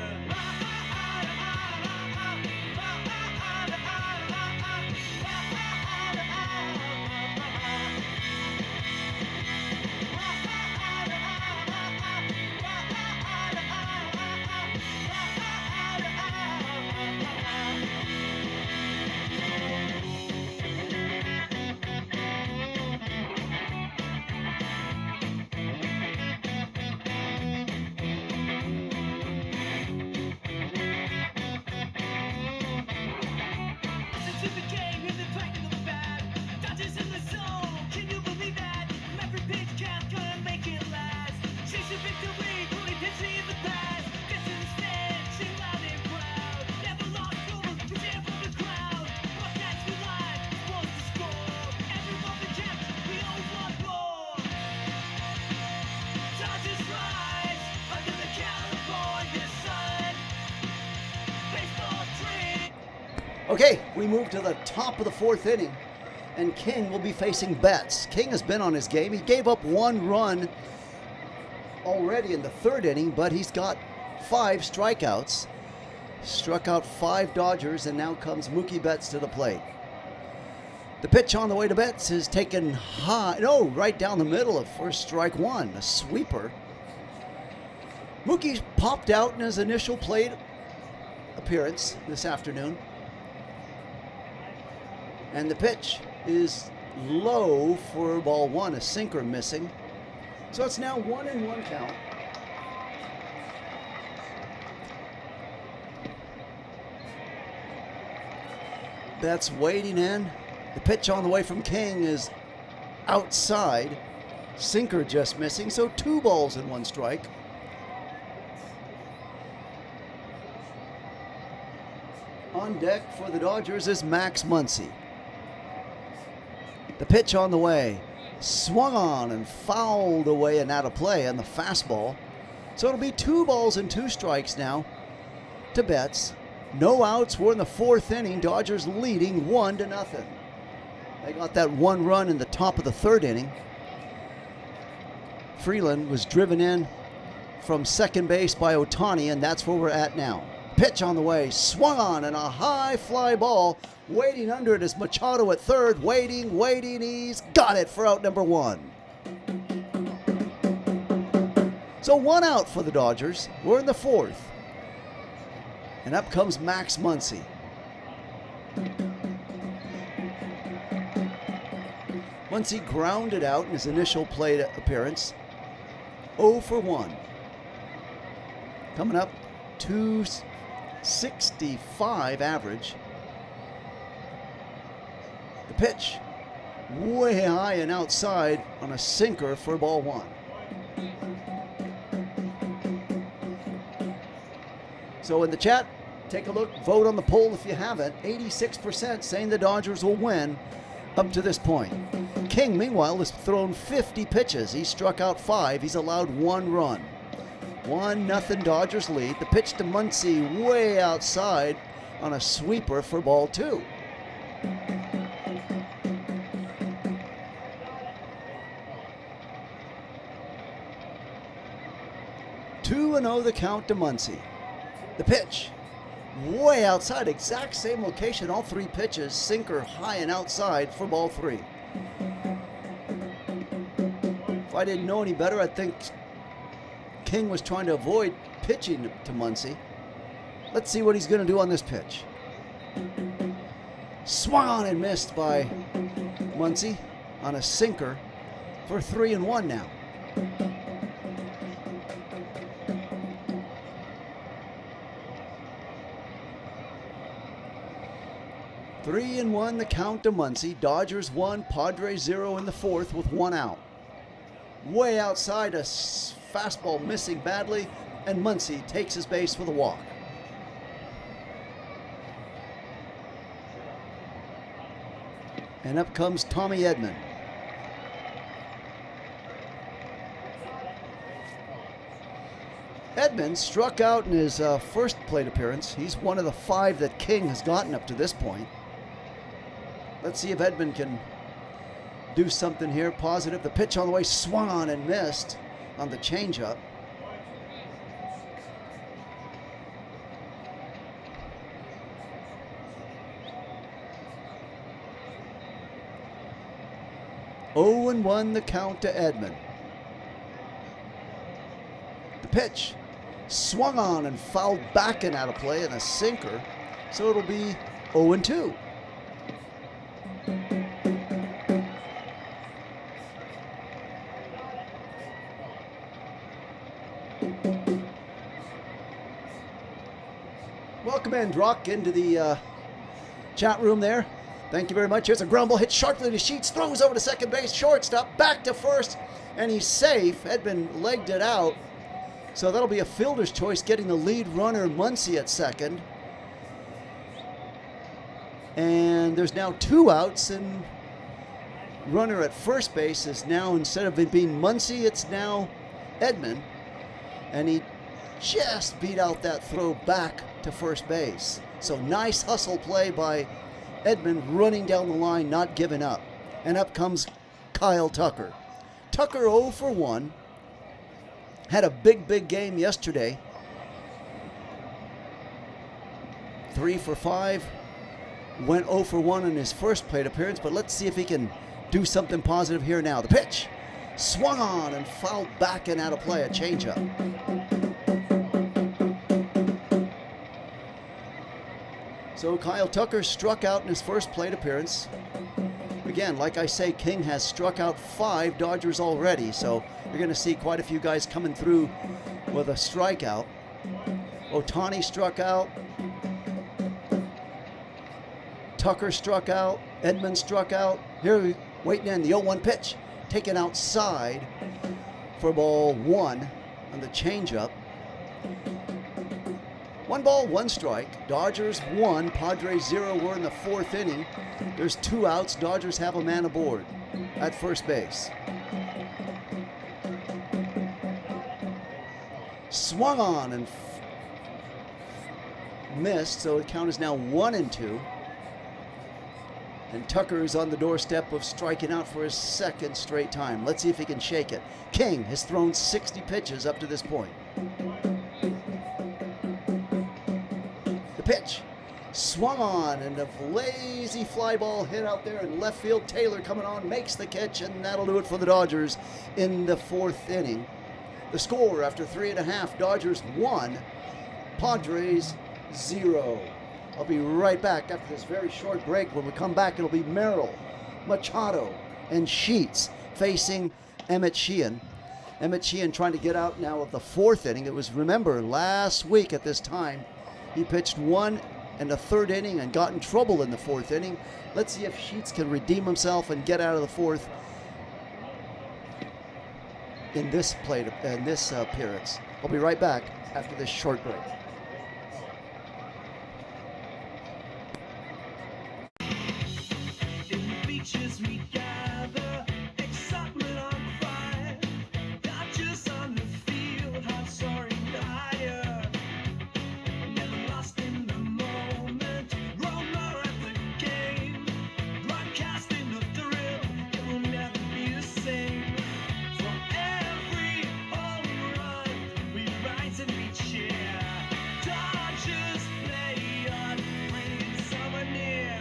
To the game, in the fight in the bad. Dodgers in the zone, can you believe that? Every pitch count, gonna make it last. Chasing victory, only pitching in the past. Gets in the stand, sing loud and proud. Never lost over, we cheer for the crowd. Broadcast we live, supposed to score. Everyone the champ, we always want more. Dodgers rise under the California sun. Baseball dream. Okay, we move to the top of the 4th inning, and King will be facing Betts. King has been on his game. He gave up 1 run already in the 3rd inning, but he's got 5 strikeouts. Struck out 5 Dodgers, and now comes Mookie Betts to the plate. The pitch on the way to Betts is taken high, right down the middle for strike 1, a sweeper. Mookie's popped out in his initial plate appearance this afternoon. And the pitch is low for ball 1, a sinker missing. So it's now 1-1 count. Betts waiting in. The pitch on the way from King is outside. Sinker just missing, so 2 balls and 1 strike. On deck for the Dodgers is Max Muncy. The pitch on the way, swung on and fouled away and out of play on the fastball. So it'll be 2 balls and 2 strikes now to Betts. No outs. We're in the 4th inning. Dodgers leading 1-0. They got that 1 run in the top of the 3rd inning. Freeland was driven in from second base by Ohtani, and that's where we're at now. Pitch on the way, swung on, and a high fly ball. Waiting under it is Machado at 3rd. Waiting. He's got it for out number 1. So 1 out for the Dodgers. We're in the 4th. And up comes Max Muncy. Muncy grounded out in his initial plate appearance. 0 for 1. Coming up, 265 average. The pitch, way high and outside on a sinker for ball 1. So in the chat, take a look, vote on the poll if you haven't. 86% saying the Dodgers will win up to this point. King, meanwhile, has thrown 50 pitches. He struck out 5. He's allowed 1 run. 1-0 Dodgers lead. The pitch to Muncy way outside on a sweeper for ball 2. Two and 0 the count to Muncy. The pitch, way outside, exact same location, all 3 pitches, sinker high and outside for ball 3. If I didn't know any better, I'd think King was trying to avoid pitching to Muncy. Let's see what he's going to do on this pitch. Swung on and missed by Muncy on a sinker for 3-1 now. Three and 1 the count to Muncy. Dodgers 1, Padres 0 in the 4th with 1 out. Way outside, a fastball missing badly, and Muncy takes his base with a walk. And up comes Tommy Edman. Edman struck out in his first plate appearance. He's one of the 5 that King has gotten up to this point. Let's see if Edman can do something here positive. The pitch on the way, swung on and missed on the changeup. Oh and 1 the count to Edman. The pitch, swung on and fouled back and out of play in a sinker, so it'll be 0 and 2. Welcome in, Drock, into the chat room there. Thank you very much. Here's a ground ball hit sharply to Sheets, throws over to second base, shortstop, back to first, and he's safe. Edman legged it out, so that'll be a fielder's choice, getting the lead runner Muncy at second. And there's now 2 outs, and runner at first base is now, instead of it being Muncy, it's now Edman, and he just beat out that throw back to first base. So nice hustle play by Edman, running down the line, not giving up. And up comes Kyle Tucker. Tucker 0 for 1. Had a big game yesterday. 3 for 5. Went 0 for 1 in his first plate appearance, but let's see if he can do something positive here now. The pitch, swung on and fouled back and out of play, a changeup. So Kyle Tucker struck out in his first plate appearance. Again, like I say, King has struck out 5 Dodgers already, so you're going to see quite a few guys coming through with a strikeout. Ohtani struck out. Tucker struck out. Edman struck out. Here, waiting in the 0-1 pitch, taken outside for ball 1 on the changeup. 1 ball, 1 strike. Dodgers 1, Padres 0. We're in the 4th inning. There's 2 outs. Dodgers have a man aboard at first base. Swung on and missed, so the count is now 1 and 2. And Tucker is on the doorstep of striking out for his 2nd straight time. Let's see if he can shake it. King has thrown 60 pitches up to this point. The pitch, swung on, and a lazy fly ball hit out there in left field. Taylor coming on, makes the catch, and that'll do it for the Dodgers in the 4th inning. The score after 3.5, Dodgers 1, Padres 0. I'll be right back after this very short break. When we come back, it'll be Merrill, Machado, and Sheets facing Emmett Sheehan. Emmett Sheehan trying to get out now of the 4th inning. It was, remember, last week at this time, he pitched 1 and a 3rd inning and got in trouble in the 4th inning. Let's see if Sheets can redeem himself and get out of the 4th in this appearance. I'll be right back after this short break. In the beaches we gather, excitement on fire, dodgers on the field, hearts soaring higher, never lost in the moment, roller at the game, broadcasting the thrill, it will never be the same. For every home run, we rise and we cheer, Dodgers play on, bringing summer near.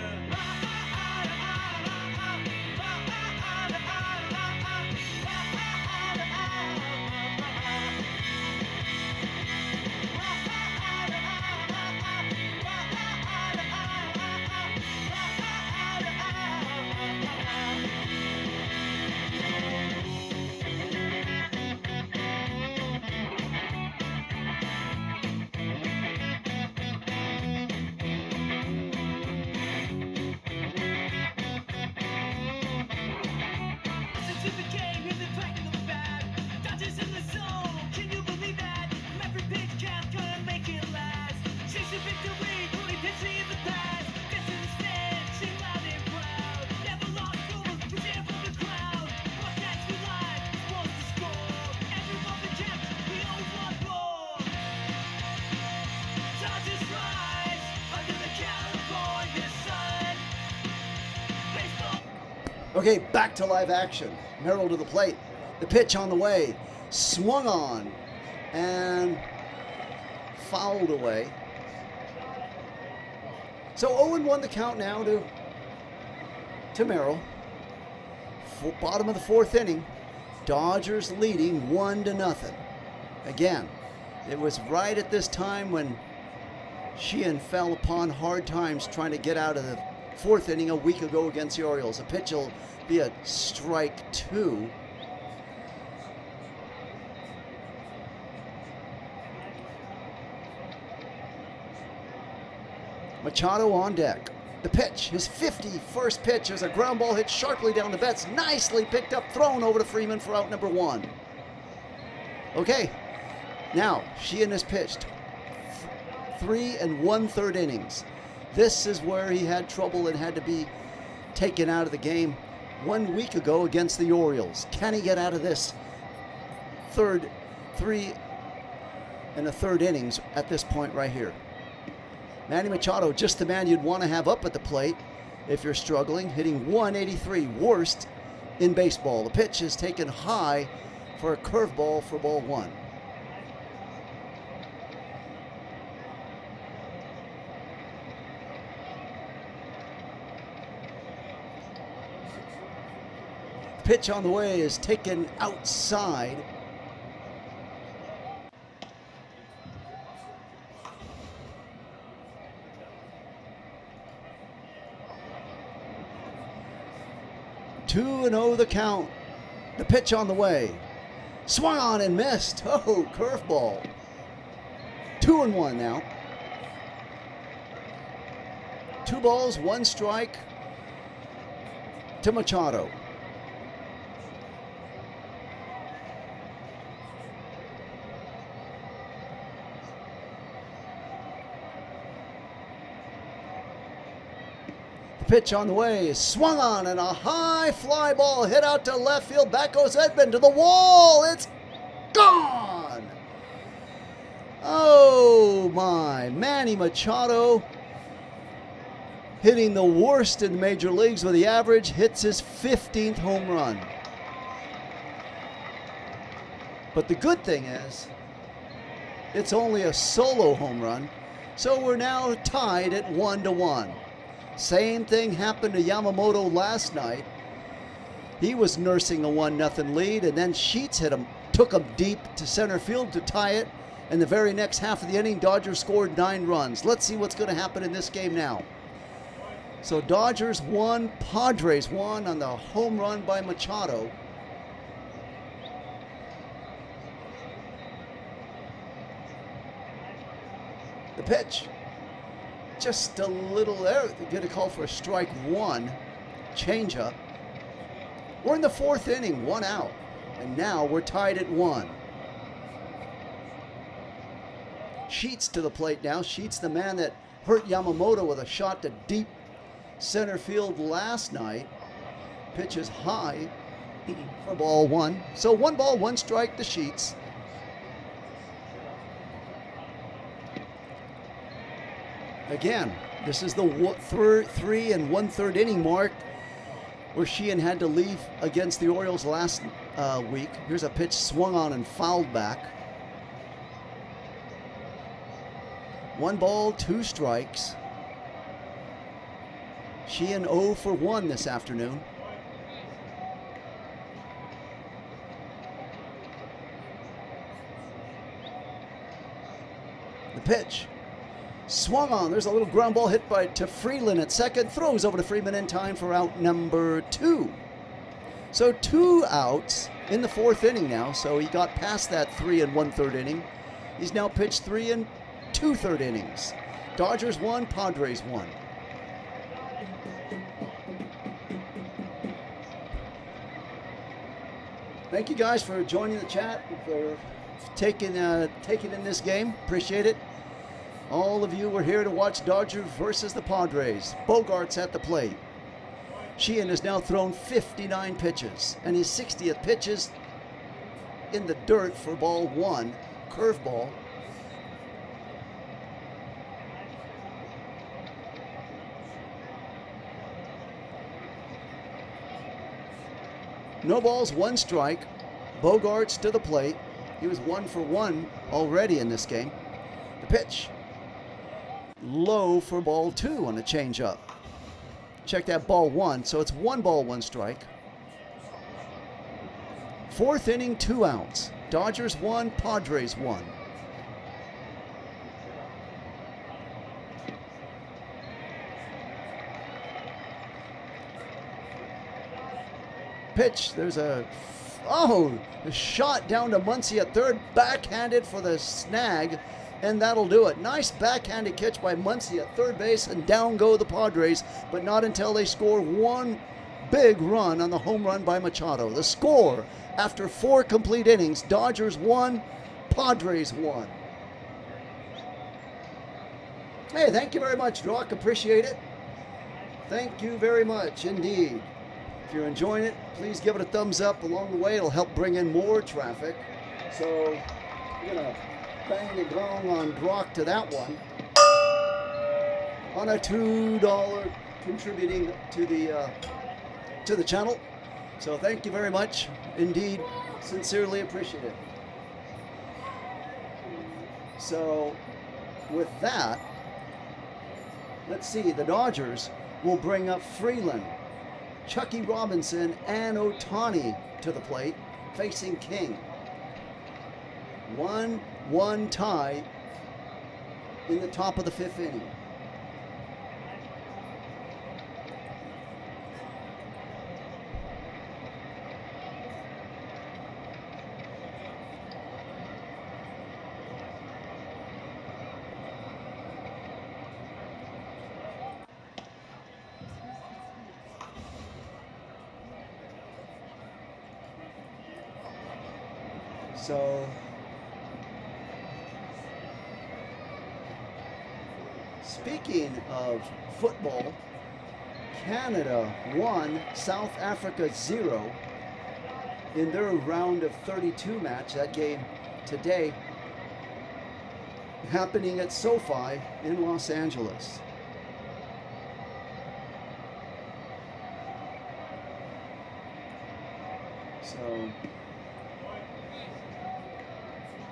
To the game, here's the tracking of the bat. Dodgers in the zone, can you believe that? Every pitch count, gonna make it last. Chase the victory, only pitching in the past. Get to the stand, sing loud and proud. Never lost over, we stand for the crowd. Broadcast we live, supposed to score. Everyone the champ, we always want more. Dodgers rise, under the California sun. Baseball. Okay, back to live action. Merrill to the plate. The pitch on the way. Swung on and fouled away. So 0-1 the count now to Merrill. Bottom of the 4th inning. Dodgers leading 1-0. Again, it was right at this time when Sheehan fell upon hard times trying to get out of the 4th inning a week ago against the Orioles. The pitch will be a strike 2. Machado on deck. The pitch, his 51st pitch, is a ground ball hit sharply down the Betts. Nicely picked up, thrown over to Freeman for out number 1. Okay, now Sheehan has pitched 3 1/3 innings. This is where he had trouble and had to be taken out of the game 1 week ago against the Orioles. Can he get out of this 3 1/3 innings at this point right here? Manny Machado, just the man you'd want to have up at the plate if you're struggling, hitting 183, worst in baseball. The pitch is taken high for a curveball for ball 1. Pitch on the way is taken outside. Two and 0 the count. The pitch on the way. Swung on and missed. Oh, curveball. 2-1 now. 2 balls, 1 strike to Machado. Pitch on the way is swung on and a high fly ball hit out to left field. Back goes Edman to the wall. It's gone. Oh my, Manny Machado hitting the worst in the major leagues with the average, hits his 15th home run. But the good thing is it's only a solo home run, so we're now tied at 1-1. Same thing happened to Yamamoto last night. He was nursing a 1-0 lead, and then Sheets hit him, took him deep to center field to tie it, In the very next half of the inning, Dodgers scored 9 runs. Let's see what's going to happen in this game now. So Dodgers won, Padres won on the home run by Machado. The pitch, just a little there. They get a call for a strike 1, changeup. We're in the 4th inning, 1 out, and now we're tied at 1. Sheets to the plate now. Sheets, the man that hurt Yamamoto with a shot to deep center field last night. Pitches high for ball 1. So 1 ball, 1 strike to Sheets. Again, this is the 3 1/3 inning mark where Sheehan had to leave against the Orioles last week. Here's a pitch swung on and fouled back. 1 ball, 2 strikes. Sheehan 0 for 1 this afternoon. The pitch. Swung on. There's a little ground ball hit to Freeland at second. Throws over to Freeman in time for out number 2. So 2 outs in the 4th inning now. So he got past that 3 1/3 inning. He's now pitched 3 2/3 innings. Dodgers won, Padres won. Thank you guys for joining the chat, for taking in this game. Appreciate it. All of you were here to watch Dodgers versus the Padres. Bogart's at the plate. Sheehan has now thrown 59 pitches, and his 60th pitch is in the dirt for ball 1, curveball. No balls, 1 strike. Bogart's to the plate. He was 1 for 1 already in this game. The pitch. Low for ball 2 on a changeup. Check that, ball 1. So it's 1 ball, 1 strike. 4th inning, 2 outs. Dodgers won, Padres won. Pitch. There's a shot down to Muncy at third, backhanded for the snag, and that'll do it. Nice backhanded catch by Muncy at third base, and down go the Padres, but not until they score 1 big run on the home run by Machado. The score after 4 complete innings: Dodgers won, Padres won. Hey, thank you very much, Rock. Appreciate it. Thank you very much indeed. If you're enjoying it, please give it a thumbs up along the way. It'll help bring in more traffic. So I'm gonna bang the gong on Brock to that one on a $2 contributing to the channel. So thank you very much indeed. Sincerely appreciate it. So with that, let's see, the Dodgers will bring up Freeland, Chucky Robinson, and Ohtani to the plate, facing King. 1-1 tie in the top of the 5th inning. So speaking of football, Canada 1, South Africa 0 in their round of 32 match. That game today happening at SoFi in Los Angeles. So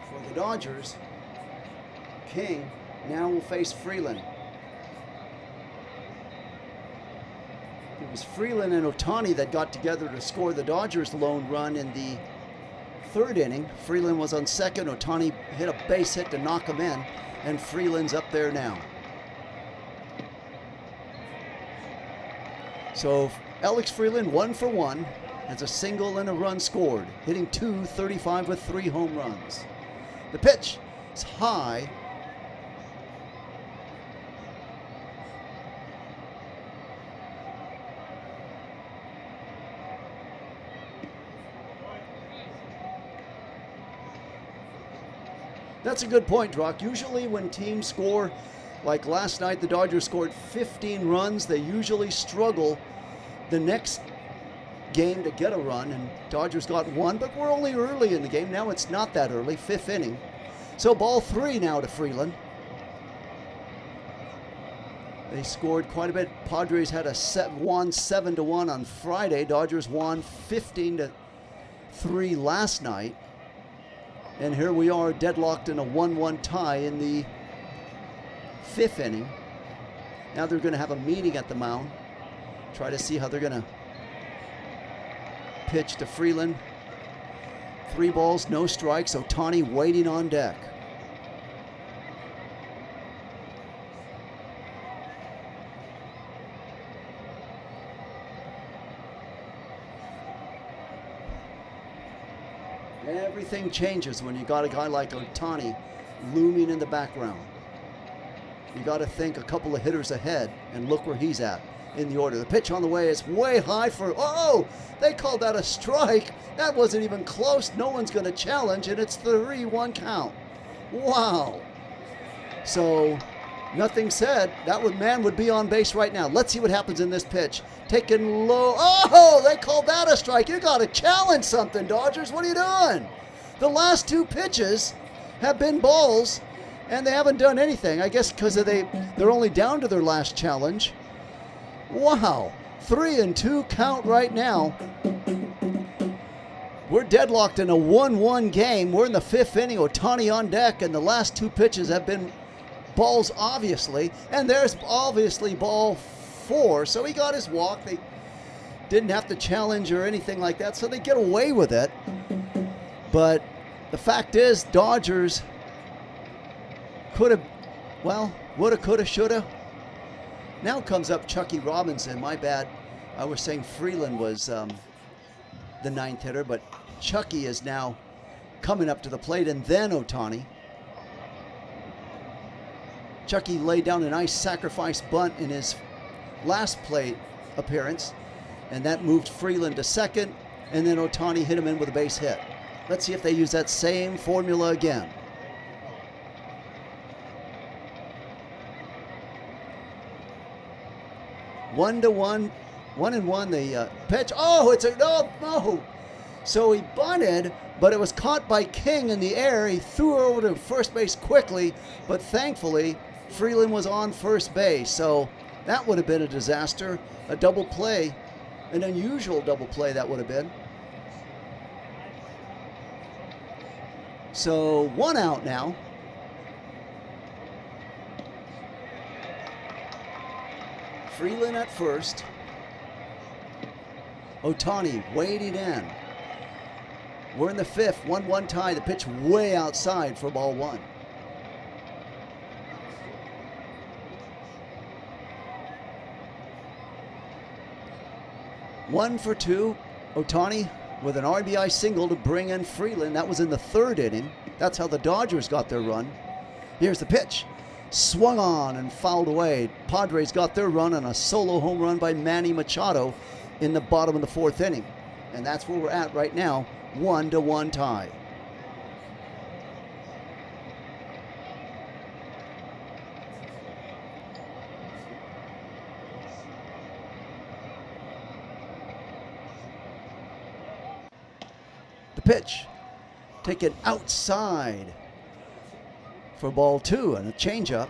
for the Dodgers, King now will face Freeland. It was Freeland and Ohtani that got together to score the Dodgers' lone run in the third inning. Freeland was on second. Ohtani hit a base hit to knock him in, and Freeland's up there now. So Alex Freeland 1 for 1, has a single and a run scored, hitting .235 with 3 home runs. The pitch is high. That's a good point, Drock. Usually when teams score, like last night, the Dodgers scored 15 runs. They usually struggle the next game to get a run, and Dodgers got 1, but we're only early in the game. Now it's not that early, 5th inning. So ball 3 now to Freeland. They scored quite a bit. Padres had won 7-1 on Friday. Dodgers won 15-3 last night. And here we are deadlocked in a 1-1 tie in the 5th inning. Now they're going to have a meeting at the mound. Try to see how they're going to pitch to Freeland. 3 balls, no strikes. Ohtani waiting on deck. Everything changes when you got a guy like Ohtani looming in the background. You got to think a couple of hitters ahead, and look where he's at in the order. The pitch on the way is way high for, oh, they called that a strike. That wasn't even close. No one's going to challenge, and it's 3-1 count. Wow. So nothing said. That man would be on base right now. Let's see what happens in this pitch. Taken low. Oh, they called that a strike. You got to challenge something, Dodgers. What are you doing? The last 2 pitches have been balls, and they haven't done anything. I guess because they're only down to their last challenge. Wow. 3-2 count right now. We're deadlocked in a 1-1 game. We're in the 5th inning. Ohtani on deck, and the last 2 pitches have been balls, obviously. And there's obviously ball 4. So he got his walk. They didn't have to challenge or anything like that, so they get away with it. But the fact is, Dodgers could have, well, woulda, coulda, shoulda. Now comes up Chucky Robinson. My bad. I was saying Freeland was the 9th hitter, but Chucky is now coming up to the plate, and then Ohtani. Chucky laid down a nice sacrifice bunt in his last plate appearance, and that moved Freeland to second, and then Ohtani hit him in with a base hit. Let's see if they use that same formula again. One to one, 1-1. The pitch. Oh, it's a no. So he bunted, but it was caught by King in the air. He threw it over to first base quickly, but thankfully Freeland was on first base. So that would have been a disaster. A double play, an unusual double play that would have been. So 1 out now. Freeland at first. Ohtani waiting in. We're in the 5th, 1-1 tie. The pitch way outside for ball 1. One for 2. Ohtani with an RBI single to bring in Freeland. That was in the 3rd inning. That's how the Dodgers got their run. Here's the pitch. Swung on and fouled away. Padres got their run on a solo home run by Manny Machado in the bottom of the 4th inning. And that's where we're at right now, 1-1 tie. The pitch taken outside for ball 2 and a changeup.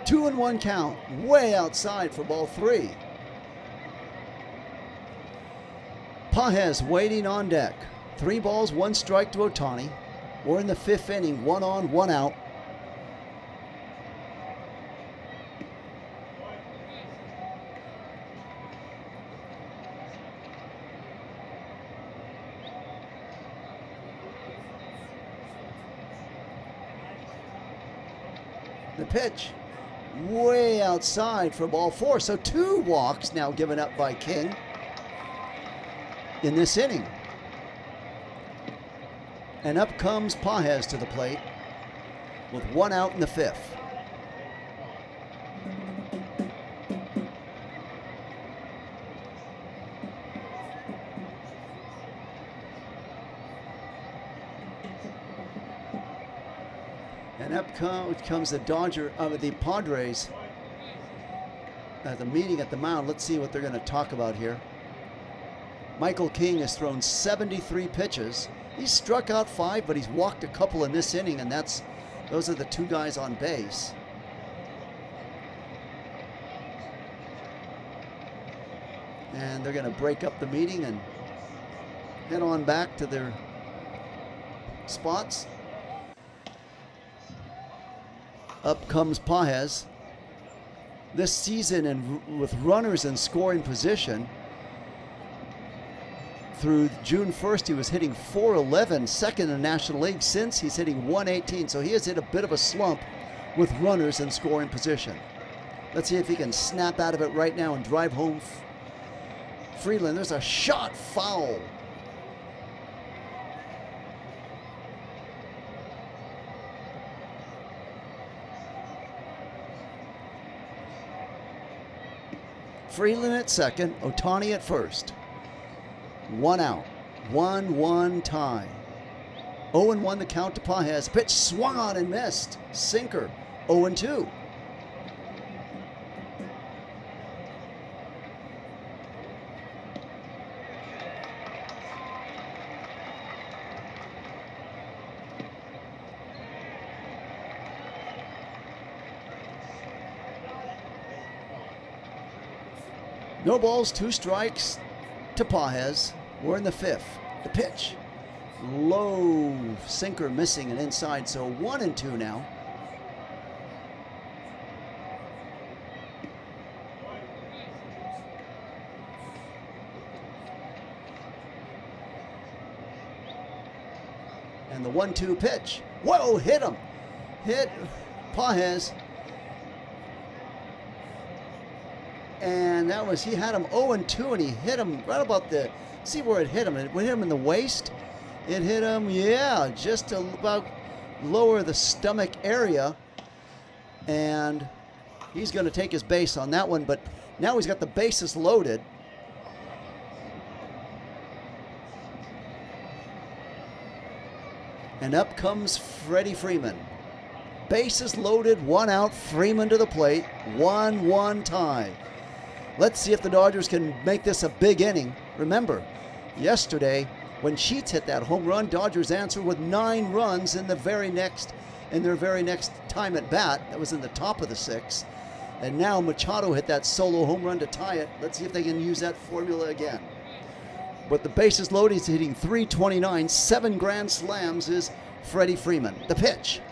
Two and 1 count, way outside for ball 3. Pages waiting on deck. 3 balls, 1 strike to Ohtani. We're in the 5th inning, 1 on, 1 out. The pitch way outside for ball 4. So 2 walks now given up by King in this inning. And up comes Pages to the plate with 1 out in the 5th. And up comes the the Padres at the meeting at the mound. Let's see what they're going to talk about here. Michael King has thrown 73 pitches. He's struck out 5, but he's walked a couple in this inning, and those are the 2 guys on base. And they're going to break up the meeting and head on back to their spots. Up comes Pages. This season, and with runners in scoring position, through June 1st, he was hitting .411, second in the National League. Since, he's hitting .118, so he has hit a bit of a slump with runners in scoring position. Let's see if he can snap out of it right now and drive home Freeland. There's a shot foul. Freeland at second, Ohtani at first. 1 out, 1-1 tie. 0-1 the count to Pages. Pitch swung on and missed. Sinker, 0-2. No balls, 2 strikes to Pages. We're in the 5th. The pitch. Low sinker missing and inside, so 1-2 now. And the 1-2 pitch. Whoa, hit him. Hit Pages. And that was, he had him 0-2, and he hit him right about see where it hit him. It hit him in the waist. It hit him, yeah, just about lower the stomach area. And he's going to take his base on that one, but now he's got the bases loaded. And up comes Freddie Freeman. Bases loaded, 1 out, Freeman to the plate, 1-1 tie. Let's see if the Dodgers can make this a big inning. Remember, yesterday, when Sheets hit that home run, Dodgers answered with 9 runs in their very next time at bat. That was in the top of the 6th. And now Machado hit that solo home run to tie it. Let's see if they can use that formula again. But the bases loaded, he's hitting .329, 7 grand slams is Freddie Freeman. The pitch,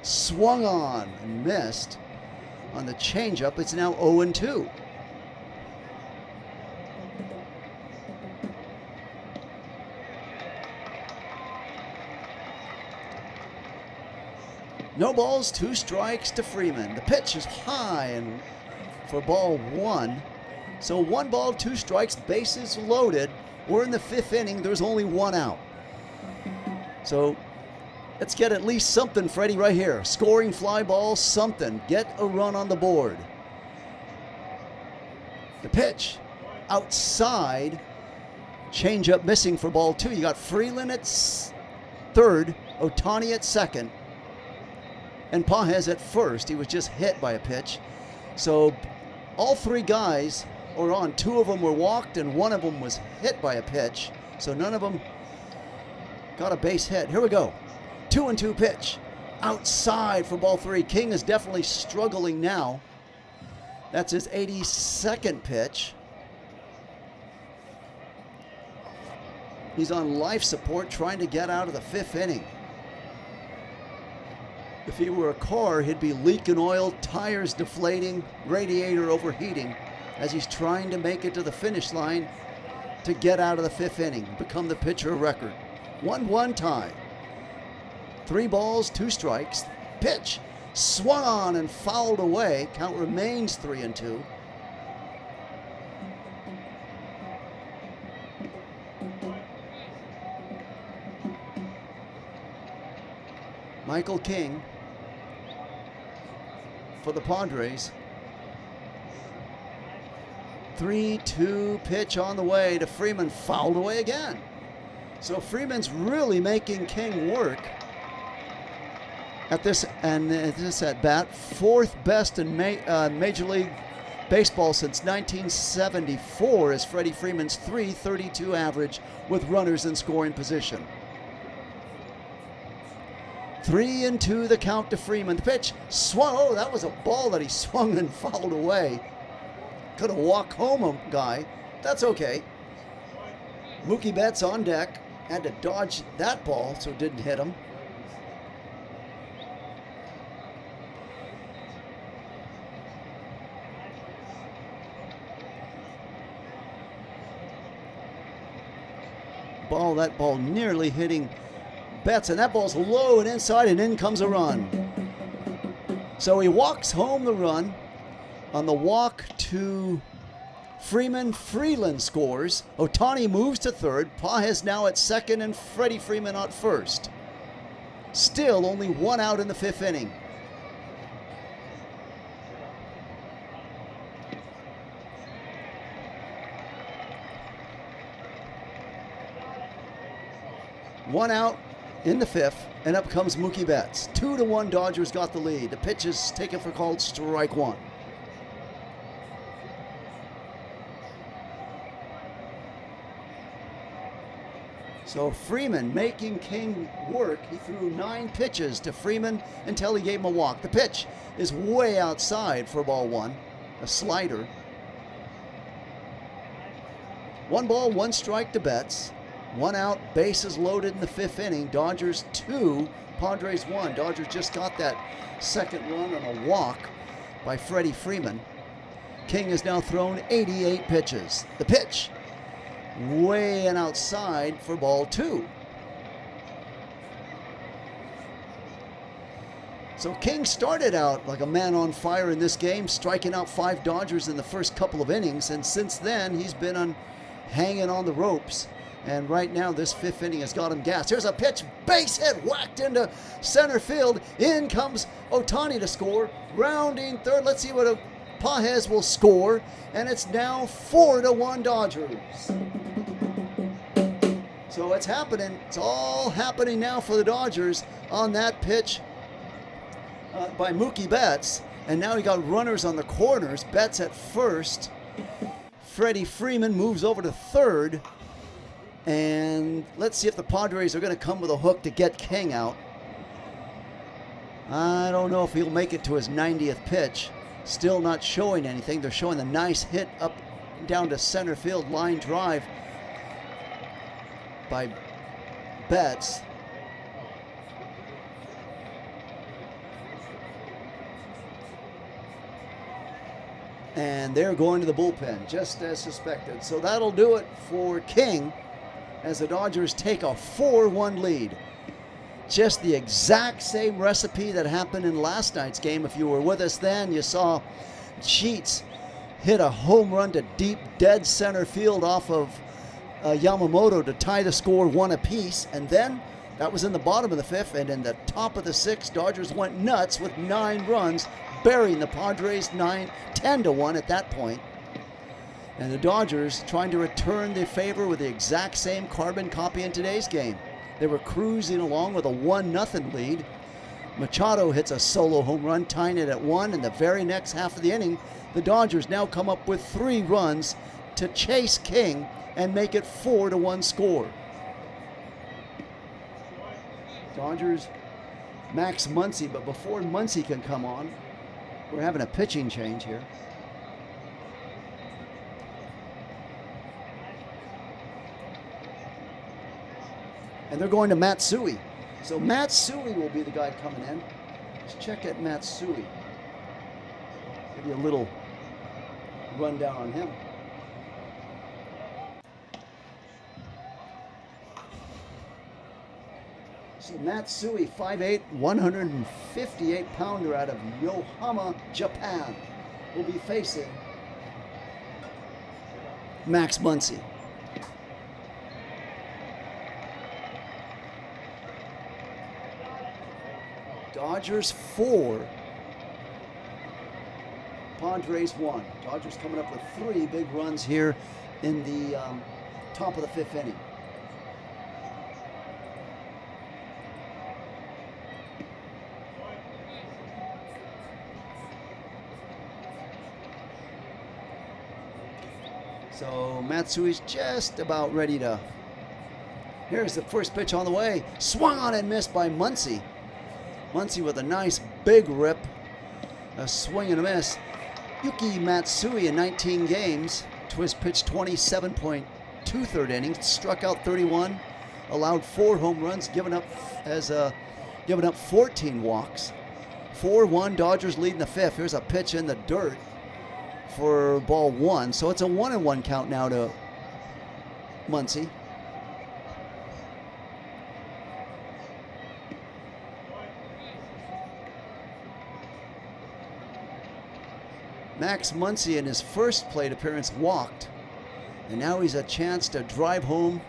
swung on and missed on the changeup. It's now 0-2. No balls, 2 strikes to Freeman. The pitch is high and for ball 1. So 1 ball, 2 strikes, bases loaded. We're in the 5th inning. There's only 1 out. So let's get at least something, Freddie, right here. Scoring fly ball, something. Get a run on the board. The pitch outside. Changeup missing for ball 2. You got Freeland at third, Ohtani at second, and Pages at first. He was just hit by a pitch. So all 3 guys are on. 2 of them were walked and 1 of them was hit by a pitch. So none of them got a base hit. Here we go. 2-2 pitch. Outside for ball 3. King is definitely struggling now. That's his 82nd pitch. He's on life support trying to get out of the 5th inning. If he were a car, he'd be leaking oil, tires deflating, radiator overheating as he's trying to make it to the finish line to get out of the 5th inning, become the pitcher of record. 1-1 tie. 3 balls, 2 strikes. Pitch swung on and fouled away. Count remains 3-2. Michael King for the Padres. 3-2 pitch on the way to Freeman, fouled away again. So Freeman's really making King work at this at bat. 4th best in Major League Baseball since 1974 is Freddie Freeman's .332 average with runners in scoring position. 3-2 the count to Freeman. The pitch swung. Oh, that was a ball that he swung and fouled away. Could have walked home a guy. That's okay. Mookie Betts on deck. Had to dodge that ball so it didn't hit him. That ball nearly hitting Betts, and that ball's low and inside, and in comes a run. So he walks home the run. On the walk to Freeman, Freeland scores. Ohtani moves to 3rd. Pages now at 2nd, and Freddie Freeman at 1st. Still only 1 out in the 5th inning. One out in the 5th, and up comes Mookie Betts. 2-1 Dodgers got the lead. The pitch is taken for called strike 1. So Freeman making King work. He threw 9 pitches to Freeman until he gave him a walk. The pitch is way outside for ball 1, a slider. 1 ball, 1 strike to Betts. 1 out, bases loaded in the 5th inning. Dodgers 2, Padres 1. Dodgers just got that 2nd run on a walk by Freddie Freeman. King has now thrown 88 pitches. The pitch way and outside for ball 2. So King started out like a man on fire in this game, striking out 5 Dodgers in the first couple of innings, and since then he's been hanging on the ropes. And right now this 5th inning has got him gassed. Here's a pitch, base hit, whacked into center field. In comes Ohtani to score, rounding 3rd. Let's see what Pages will score, and it's now 4-1 Dodgers. So it's happening. It's all happening now for the Dodgers on that pitch by Mookie Betts. And now he got runners on the corners. Betts at 1st. Freddie Freeman moves over to 3rd. And let's see if the Padres are going to come with a hook to get King out. I don't know if he'll make it to his 90th pitch. Still not showing anything. They're showing the nice hit up down to center field, line drive by Betts. And they're going to the bullpen, just as suspected. So that'll do it for King as the Dodgers take a 4-1 lead. Just the exact same recipe that happened in last night's game. If you were with us then, you saw Sheets hit a home run to deep dead center field off of Yamamoto to tie the score 1 apiece. And then that was in the bottom of the 5th, and in the top of the 6th, Dodgers went nuts with 9 runs, burying the Padres 10-1 at that point. And the Dodgers trying to return the favor with the exact same carbon copy in today's game. They were cruising along with a 1-0 lead. Machado hits a solo home run, tying it at 1. In the very next half of the inning, the Dodgers now come up with 3 runs to chase King and make it 4-1 score. Dodgers, Max Muncy, but before Muncy can come on, we're having a pitching change here. And they're going to Matsui. So Matsui will be the guy coming in. Let's check at Matsui. Give you a little rundown on him. So Matsui, 5'8", 158-pounder out of Yokohama, Japan, will be facing Max Muncy. Dodgers 4, Padres 1. Dodgers coming up with 3 big runs here in the top of the 5th inning. So Matsui's just about ready to. Here's the first pitch on the way. Swung on and missed by Muncy. Muncy with a nice big rip. A swing and a miss. Yuki Matsui in 19 games. To his pitch 27.2 third innings. Struck out 31. Allowed 4 home runs. Given up 14 walks. 4-1. Dodgers lead in the 5th. Here's a pitch in the dirt for ball 1. So it's a 1-1 count now to Muncy. Max Muncy in his first plate appearance walked, and now he's a chance to drive home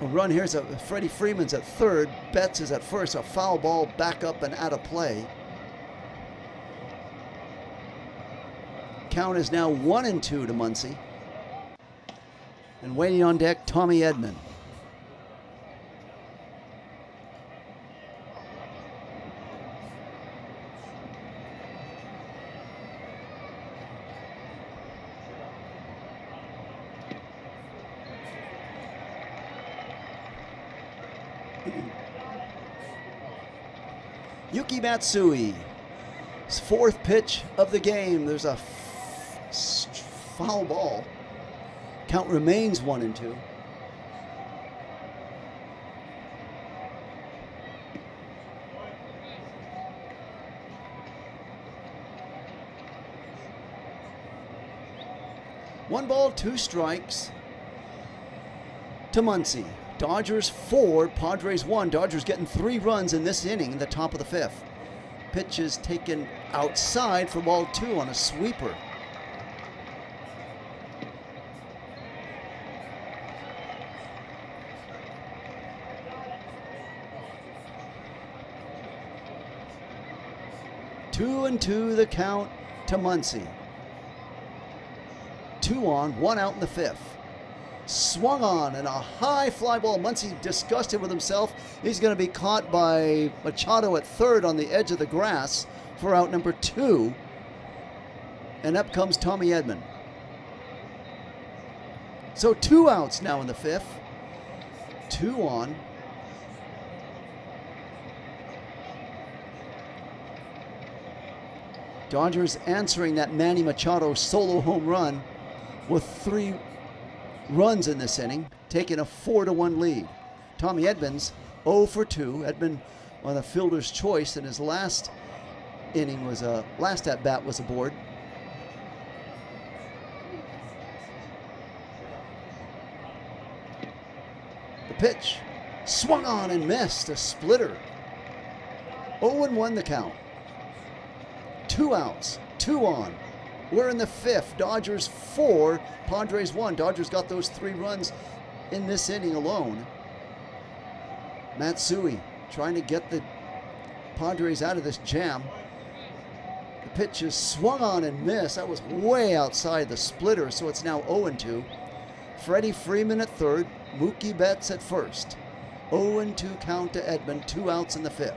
a run. Here's Freddie Freeman's at third, Betts is at first, a foul ball back up and out of play. Count is now 1-2 to Muncy. And waiting on deck, Tommy Edman. Yuki Matsui, his 4th pitch of the game. There's a foul ball. Count remains 1-2. One ball, 2 strikes to Muncy. Dodgers 4, Padres 1. Dodgers getting 3 runs in this inning in the top of the 5th. Pitch is taken outside for ball 2 on a sweeper. Two and 2 the count to Muncy. 2 on, 1 out in the 5th. Swung on and a high fly ball. Muncy disgusted with himself. He's going to be caught by Machado at third on the edge of the grass for out number 2. And up comes Tommy Edman. So 2 outs now in the 5th. 2 on. Dodgers answering that Manny Machado solo home run with 3 runs in this inning, taking a 4-1 lead. Tommy Edmonds 0 for 2. Edmond on a fielder's choice, and his last inning was last at bat was aboard. The pitch swung on and missed, a splitter. 0-1 the count. 2 outs, 2 on. We're in the 5th. Dodgers 4, Padres 1. Dodgers got those 3 runs in this inning alone. Matsui trying to get the Padres out of this jam. The pitch is swung on and missed. That was way outside the splitter, so it's now 0-2. Freddie Freeman at third, Mookie Betts at first. 0-2 count to Edman, 2 outs in the 5th.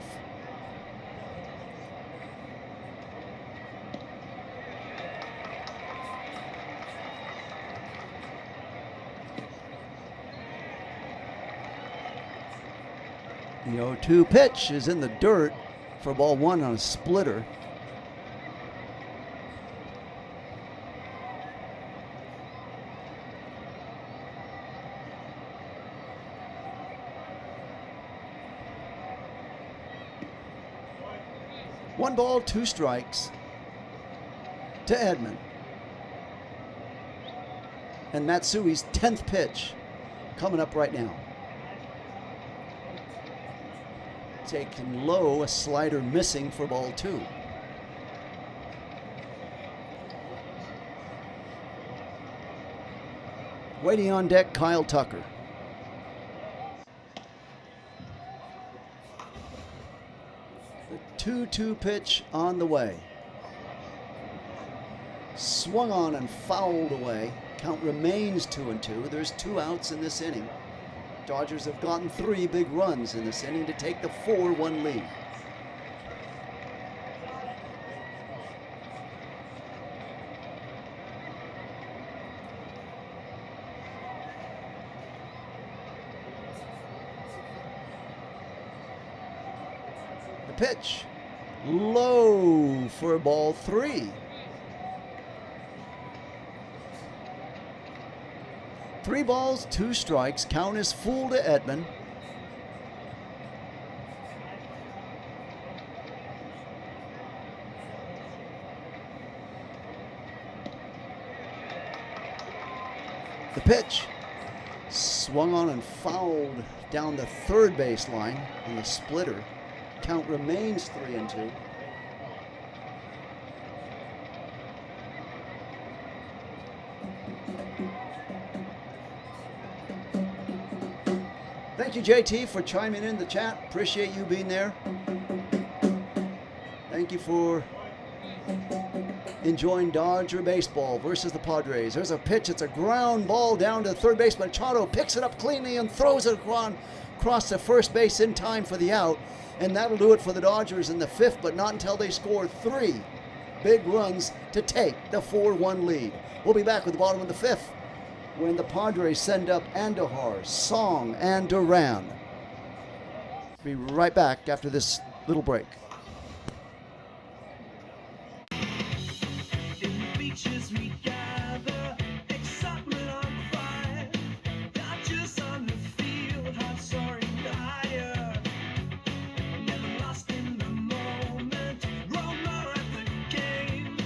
The 0-2 pitch is in the dirt for ball 1 on a splitter. 1 ball, 2 strikes to Edman. And Matsui's 10th pitch coming up right now. Taken low, a slider missing for ball 2. Waiting on deck, Kyle Tucker. The 2-2 pitch on the way. Swung on and fouled away. Count remains 2-2. There's 2 outs in this inning. Dodgers have gotten 3 big runs in this inning to take the 4-1 lead. The pitch, low for ball 3. 3 balls, 2 strikes. Count is full to Edman. The pitch, swung on and fouled down the third base line on the splitter. Count remains 3-2. Thank you, JT, for chiming in the chat. Appreciate you being there. Thank you for enjoying Dodger baseball versus the Padres. There's a pitch. It's a ground ball down to third base. Machado picks it up cleanly and throws it across the first base in time for the out. And that'll do it for the Dodgers in the 5th, but not until they score 3 big runs to take the 4-1 lead. We'll be back with the bottom of the 5th when the Padres send up Andujar, Song, and Duran. Be right back after this little break. In the beaches we gather, excitement on fire, Dodgers on the field, hearts soaring higher, never lost in the moment, roller at the game,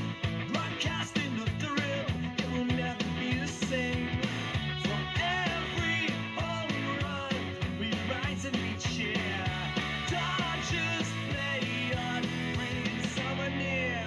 broadcasting the thrill, it will never be the same. For every home run, we rise and we cheer, Dodgers play on, bring summer near.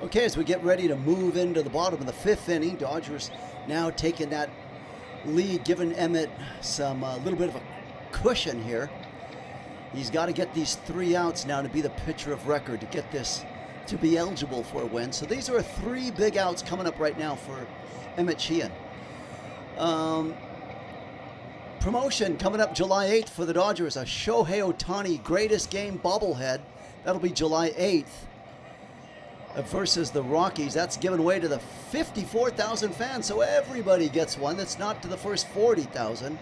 Okay, as we get ready to move into the bottom of the 5th inning, Dodgers now taking that lead, giving Emmett some little bit of a cushion here. He's got to get these 3 outs now to be the pitcher of record to get this to be eligible for a win. So these are 3 big outs coming up right now for Emmett Sheehan. Promotion coming up July 8th for the Dodgers, a Shohei Ohtani greatest game bobblehead. That'll be July 8th. Versus the Rockies. That's given away to the 54,000 fans, so everybody gets one. That's not to the first 40,000.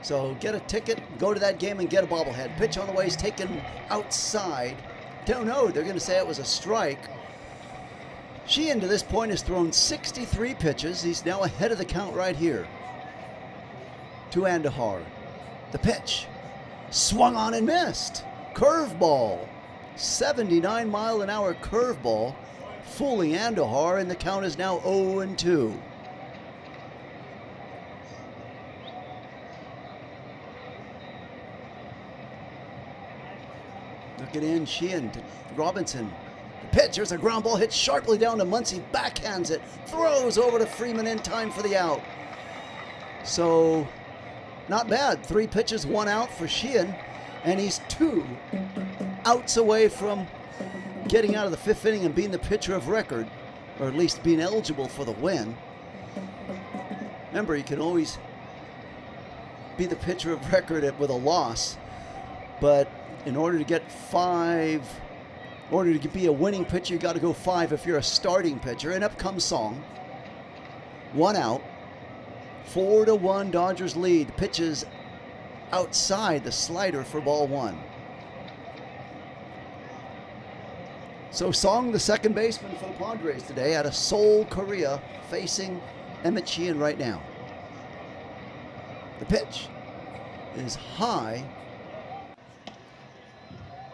So get a ticket, go to that game, and get a bobblehead. Pitch on the way is taken outside. Don't know, they're going to say it was a strike. Sheehan to this point has thrown 63 pitches. He's now ahead of the count right here. To Andujar. The pitch. Swung on and missed. Curveball. 79-mile-an-hour curveball, fooling Andujar, and the count is now 0-2. Looking in, Sheehan to Robinson. The pitch, there's a ground ball hit sharply down to Muncy, backhands it, throws over to Freeman in time for the out. So, not bad. 3 pitches, 1 out for Sheehan. And he's 2 outs away from getting out of the 5th inning and being the pitcher of record, or at least being eligible for the win. Remember, you can always be the pitcher of record with a loss, but in order to get 5, in order to be a winning pitcher, you got to go 5 if you're a starting pitcher. And up comes Song. 1 out. 4-1 Dodgers lead. Pitches outside the slider for ball 1. So Song, the second baseman for the Padres today, out of Seoul, Korea, facing Emmett Sheehan right now. The pitch is high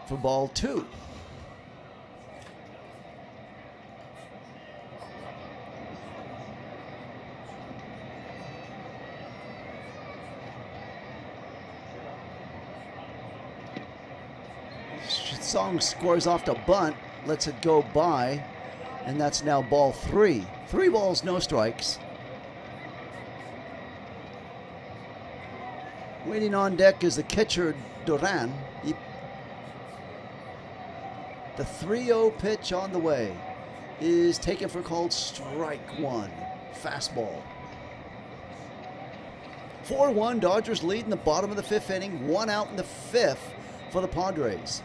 for ball 2. Song scores off the bunt, lets it go by, and that's now ball 3. 3 balls, no strikes. Waiting on deck is the catcher, Duran. The 3-0 pitch on the way is taken for called strike 1. Fastball. 4-1 Dodgers lead in the bottom of the 5th inning. 1 out in the 5th for the Padres.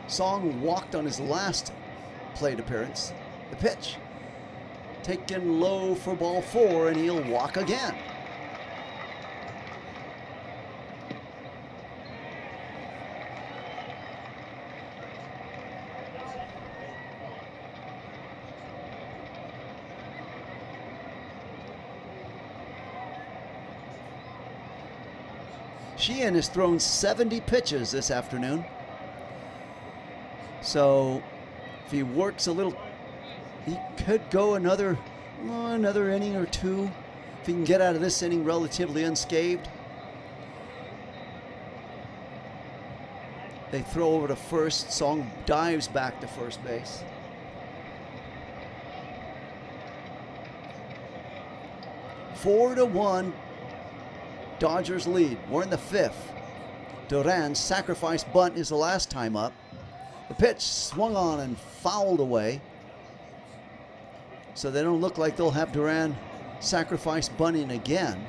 Song walked on his last plate appearance. The pitch taken low for ball 4, and he'll walk again. Sheehan has thrown 70 pitches this afternoon. So if he works a little, he could go another inning or 2 if he can get out of this inning relatively unscathed. They throw over to first. Song dives back to first base. Four to 1 Dodgers lead. We're in the 5th. Duran's sacrifice bunt is the last time up. The pitch swung on and fouled away. So they don't look like they'll have Duran sacrifice bunting again.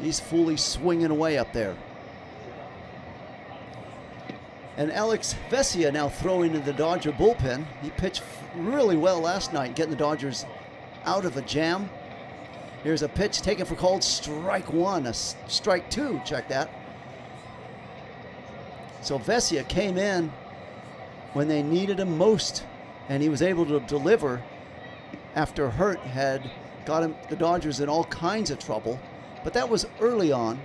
He's fully swinging away up there. And Alex Vesia now throwing in the Dodger bullpen. He pitched really well last night, getting the Dodgers out of a jam. Here's a pitch taken for called strike 1, a strike 2, check that. So Vesia came in when they needed him most, and he was able to deliver after Hurt had got the Dodgers in all kinds of trouble. But that was early on.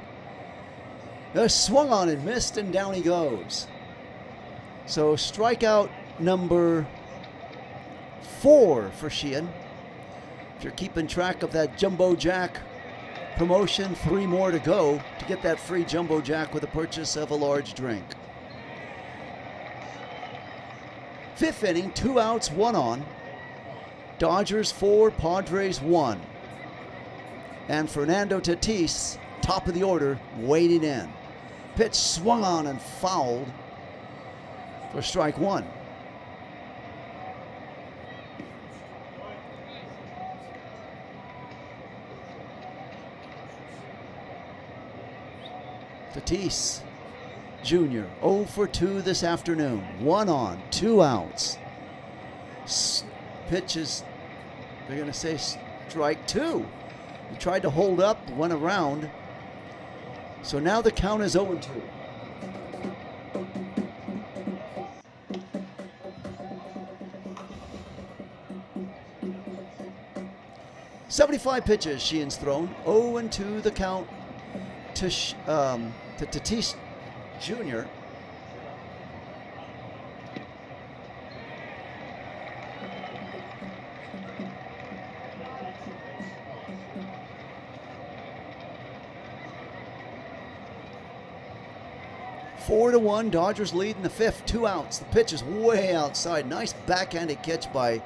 Swung on and missed, and down he goes. So strikeout number 4 for Sheehan. If you're keeping track of that Jumbo Jack promotion, 3 more to go to get that free Jumbo Jack with the purchase of a large drink. 5th inning, 2 outs, 1 on. Dodgers 4, Padres 1. And Fernando Tatis, top of the order, waiting in. Pitch swung on and fouled for strike 1. Tatis Jr. 0 for 2 this afternoon. 1 on, 2 outs. Pitches, they're going to say strike 2. He tried to hold up, went around. So now the count is 0-2. .75 pitches Sheehan's thrown. 0-2 the count to Tatis Jr. Four to 1, Dodgers lead in the 5th, 2 outs. The pitch is way outside. Nice backhanded catch by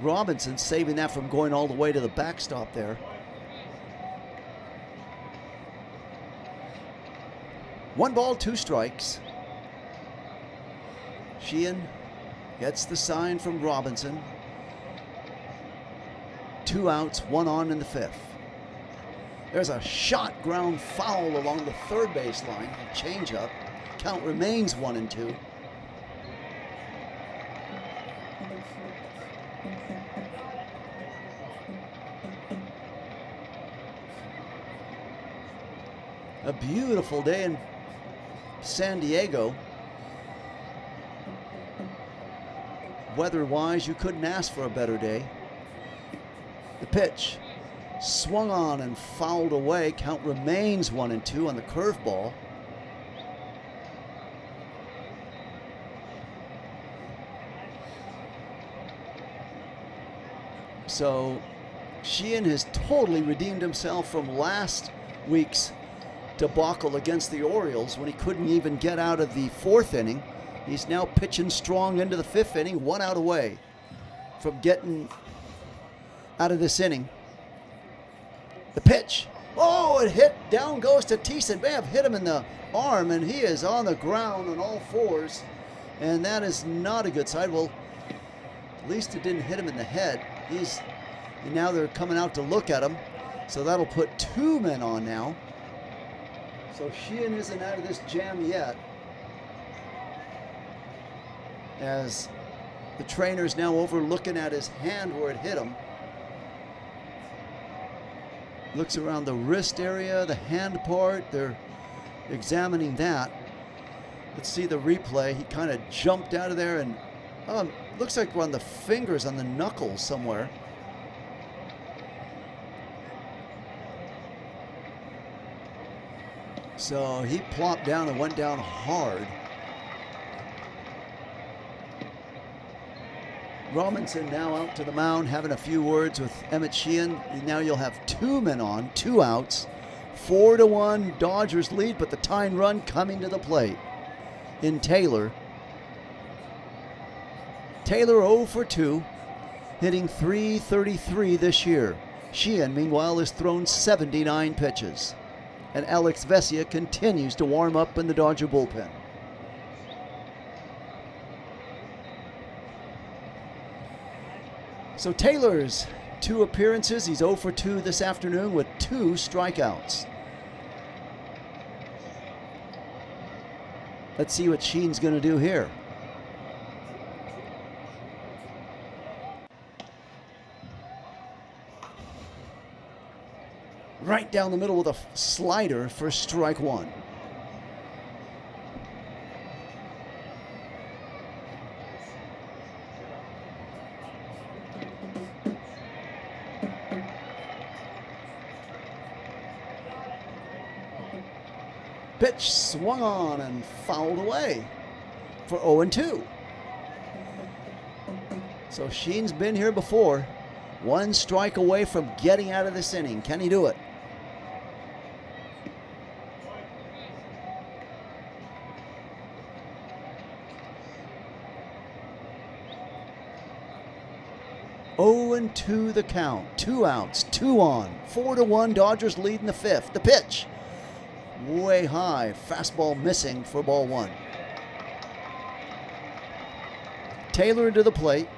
Robinson, saving that from going all the way to the backstop there. 1 ball, 2 strikes. Sheehan gets the sign from Robinson. 2 outs, 1 on in the 5th. There's a shot ground foul along the third baseline. Change up. Count remains 1-2. A beautiful day in San Diego. Weather-wise, you couldn't ask for a better day. The pitch swung on and fouled away. Count remains 1-2 on the curveball. So Sheehan has totally redeemed himself from last week's debacle against the Orioles when he couldn't even get out of the 4th inning. He's now pitching strong into the 5th inning, 1 out away from getting out of this inning. The pitch. Oh, it hit. Down goes to Thiessen. May have hit him in the arm, and he is on the ground on all 4s. And that is not a good sign. Well, at least it didn't hit him in the head. And now they're coming out to look at him. So that'll put 2 men on now. So Sheehan isn't out of this jam yet, as the trainer's now over looking at his hand where it hit him. Looks around the wrist area, the hand part. They're examining that. Let's see the replay. He kind of jumped out of there and looks like on the fingers, on the knuckles somewhere. So he plopped down and went down hard. Robinson now out to the mound, having a few words with Emmett Sheehan. Now you'll have 2 men on, 2 outs. 4-1 Dodgers lead, but the tying run coming to the plate in Taylor. Taylor 0 for 2, hitting .333 this year. Sheehan, meanwhile, has thrown 79 pitches. And Alex Vesia continues to warm up in the Dodger bullpen. So Taylor's 2 appearances. He's 0 for 2 this afternoon with 2 strikeouts. Let's see what Sheehan's going to do here. Right down the middle with a slider for strike 1. Pitch swung on and fouled away for 0-2. So Sheehan's been here before. 1 strike away from getting out of this inning. Can he do it? Oh, 2 the count. 2 outs, 2 on. 4-1 Dodgers lead in the 5th. The pitch. Way high. Fastball missing for ball 1. Taylor to the plate.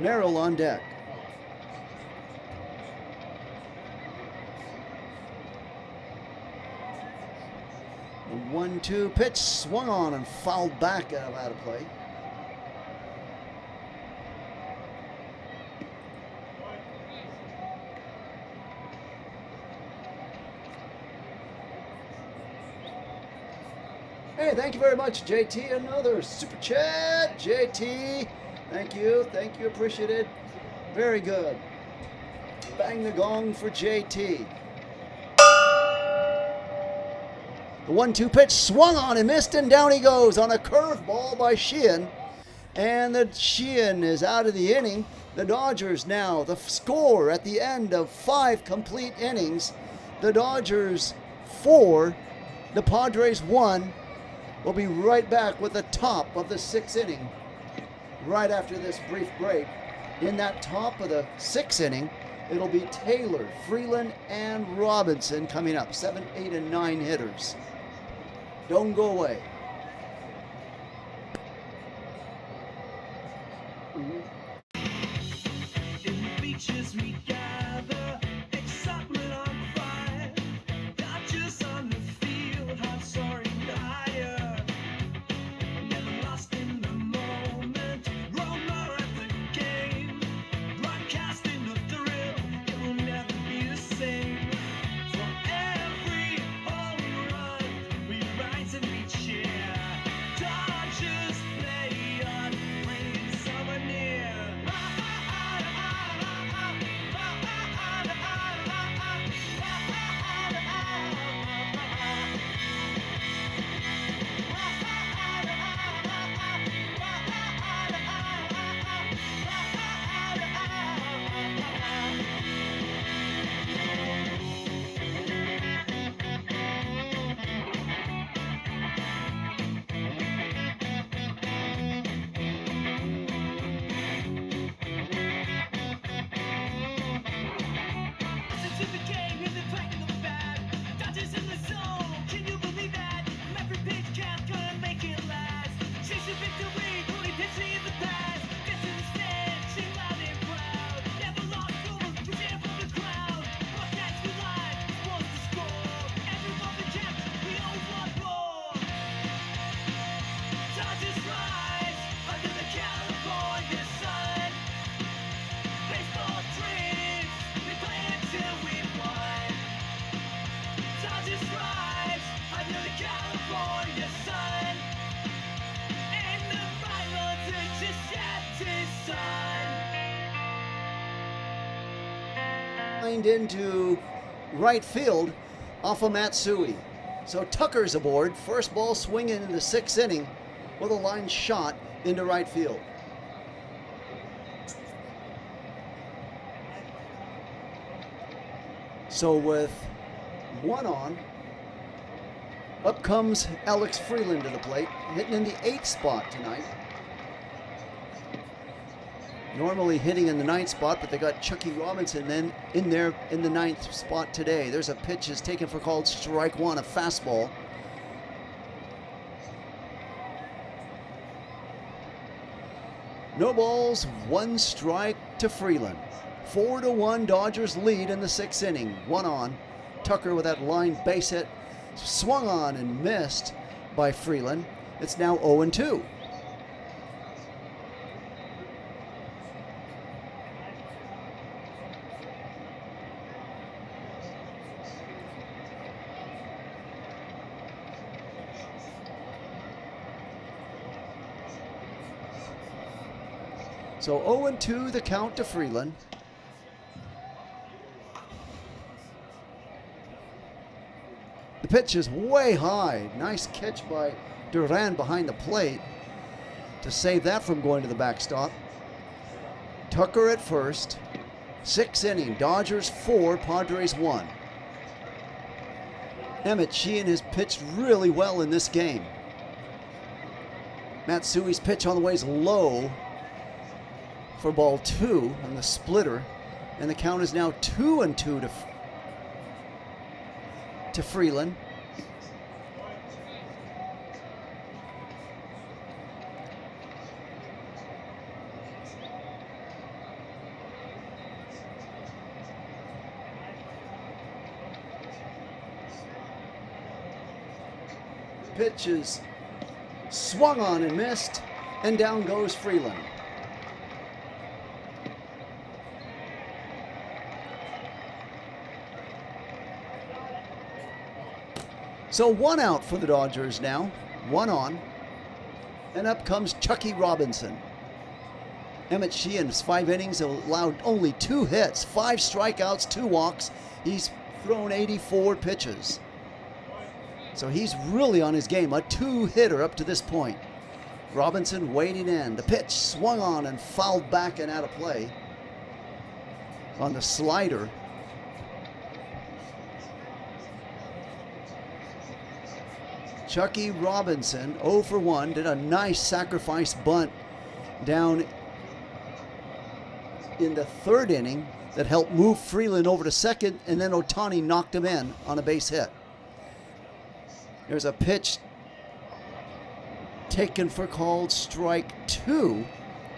Merrill on deck. The 1-2 pitch swung on and fouled back out of play. Hey, thank you very much, JT. Another super chat, JT. Thank you, appreciate it. Very good. Bang the gong for JT. The 1-2 pitch swung on and missed, and down he goes on a curveball by Sheehan. And the Sheehan is out of the inning. The Dodgers now, the score at the end of 5 complete innings. The Dodgers 4, the Padres 1. We'll be right back with the top of the 6th inning right after this brief break. In that top of the 6th inning, It'll be Taylor, Freeland, and Robinson coming up. 7, 8, and 9 hitters. Don't go away. In the beaches we gather, excitement on fire. Dodgers on the field, hearts soaring higher. Never lost in the moment, roamer at the game. Broadcasting the thrill, it will never be the same. For every home run, we rise and we cheer. Dodgers play on, bringing summer near. Listen to the game, hear the crack of the bat. Dodgers in the zone, can you believe that? Every pitch count, gonna make it last. Chasing victory, only pitching in the past. Gets in the stand, sing loud and proud. Never lost over, we cheer for the crowd. Broadcast we live, wants to score. Everyone the champs, we always want more. Dodgers rise under the California sun. Baseball dreams, we play until we won. Dodgers rise under the California sun. And the finals are just yet to sun. Lined into right field off of Matsui. So Tucker's aboard. First ball swinging in the 6th inning with a line shot into right field. So with one on, up comes Alex Freeland to the plate, hitting in the 8th spot tonight. Normally hitting in the 9th spot, but they got Chucky Robinson then in there in the 9th spot today. There's a pitch is taken for called strike one, a fastball. No balls, 1 strike to Freeland. 4-1 Dodgers lead in the 6th inning. 1 on. Tucker with that line base hit, swung on and missed by Freeland. It's now 0-2. So 0-2 the count to Freeland. The pitch is way high. Nice catch by Duran behind the plate to save that from going to the backstop. Tucker at first. 6th inning. Dodgers 4, Padres 1. Emmett Sheehan has pitched really well in this game. Matsui's pitch on the way is low for ball 2 on the splitter, and the count is now 2-2 to Freeland. Pitch is swung on and missed, and down goes Freeland. So 1 out for the Dodgers now, 1 on, and up comes Chucky Robinson. Emmett Sheehan's 5 innings allowed only 2 hits, 5 strikeouts, 2 walks. He's thrown 84 pitches. So he's really on his game, a 2-hitter up to this point. Robinson waiting in. The pitch swung on and fouled back and out of play on the slider. Chucky Robinson, 0 for 1, did a nice sacrifice bunt down in the third inning that helped move Freeland over to second, and then Ohtani knocked him in on a base hit. There's a pitch taken for called strike 2,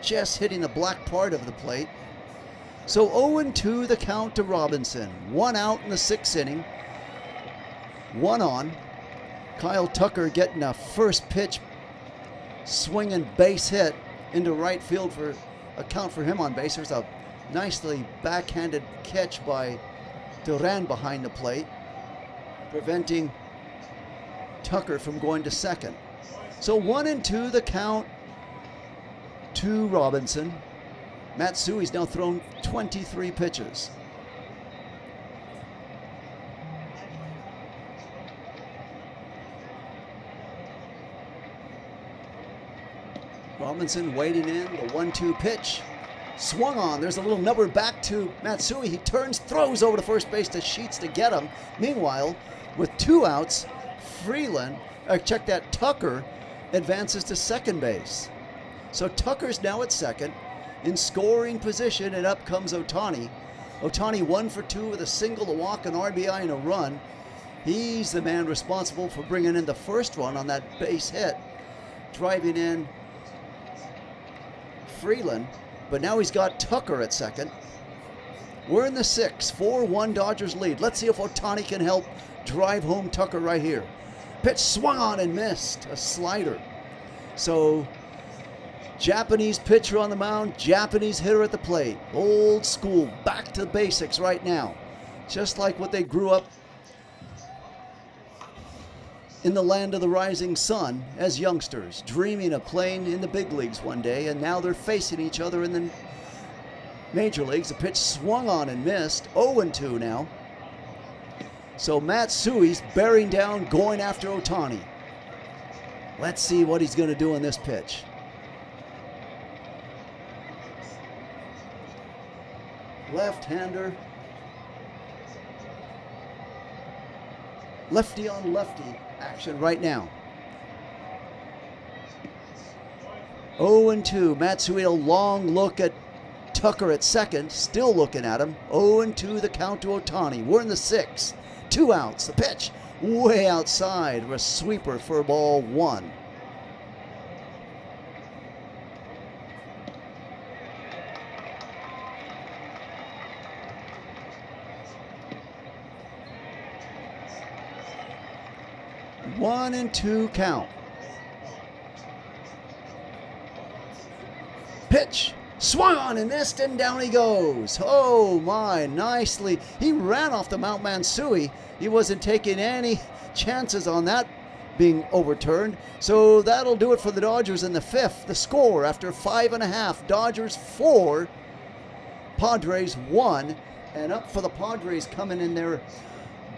just hitting the black part of the plate. So 0-2 the count to Robinson. 1 out in the 6th inning. 1 on. Kyle Tucker getting a first pitch swinging base hit into right field for a count for him on base. There's a nicely backhanded catch by Duran behind the plate, preventing Tucker from going to second. So 1-2 the count to Robinson. Matsui's now thrown 23 pitches. Robinson waiting in the 1-2 pitch. Swung on. There's a little number back to Matsui. He turns, throws over to first base to Sheets to get him. Meanwhile, with 2 outs, Tucker advances to second base. So Tucker's now at second in scoring position, and up comes Ohtani. Ohtani 1 for 2 with a single, a walk, an RBI, and a run. He's the man responsible for bringing in the first run on that base hit, driving in Freeland. But now he's got Tucker at second. We're in the 6th, 4-1 Dodgers lead. Let's see if Ohtani can help drive home Tucker right here. Pitch swung on and missed, a slider. So Japanese pitcher on the mound, Japanese hitter at the plate. Old school, back to the basics right now. Just like what they grew up in the land of the rising sun as youngsters, dreaming of playing in the big leagues one day, and now they're facing each other in the major leagues. The pitch swung on and missed, 0-2 now. So Matsui's bearing down, going after Ohtani. Let's see what he's going to do on this pitch. Left-hander. Lefty on lefty action right now. 0-2. Matsui, a long look at Tucker at second, still looking at him. 0-2 the count to Ohtani. We're in the 6th. 2 outs. The pitch way outside. A sweeper for ball 1. One and 2 count. Pitch swung on and missed, and down he goes. Oh my, nicely. He ran off the Mount Matsui. He wasn't taking any chances on that being overturned. So that'll do it for the Dodgers in the 5th. The score after 5.5, Dodgers 4, Padres 1. And up for the Padres coming in their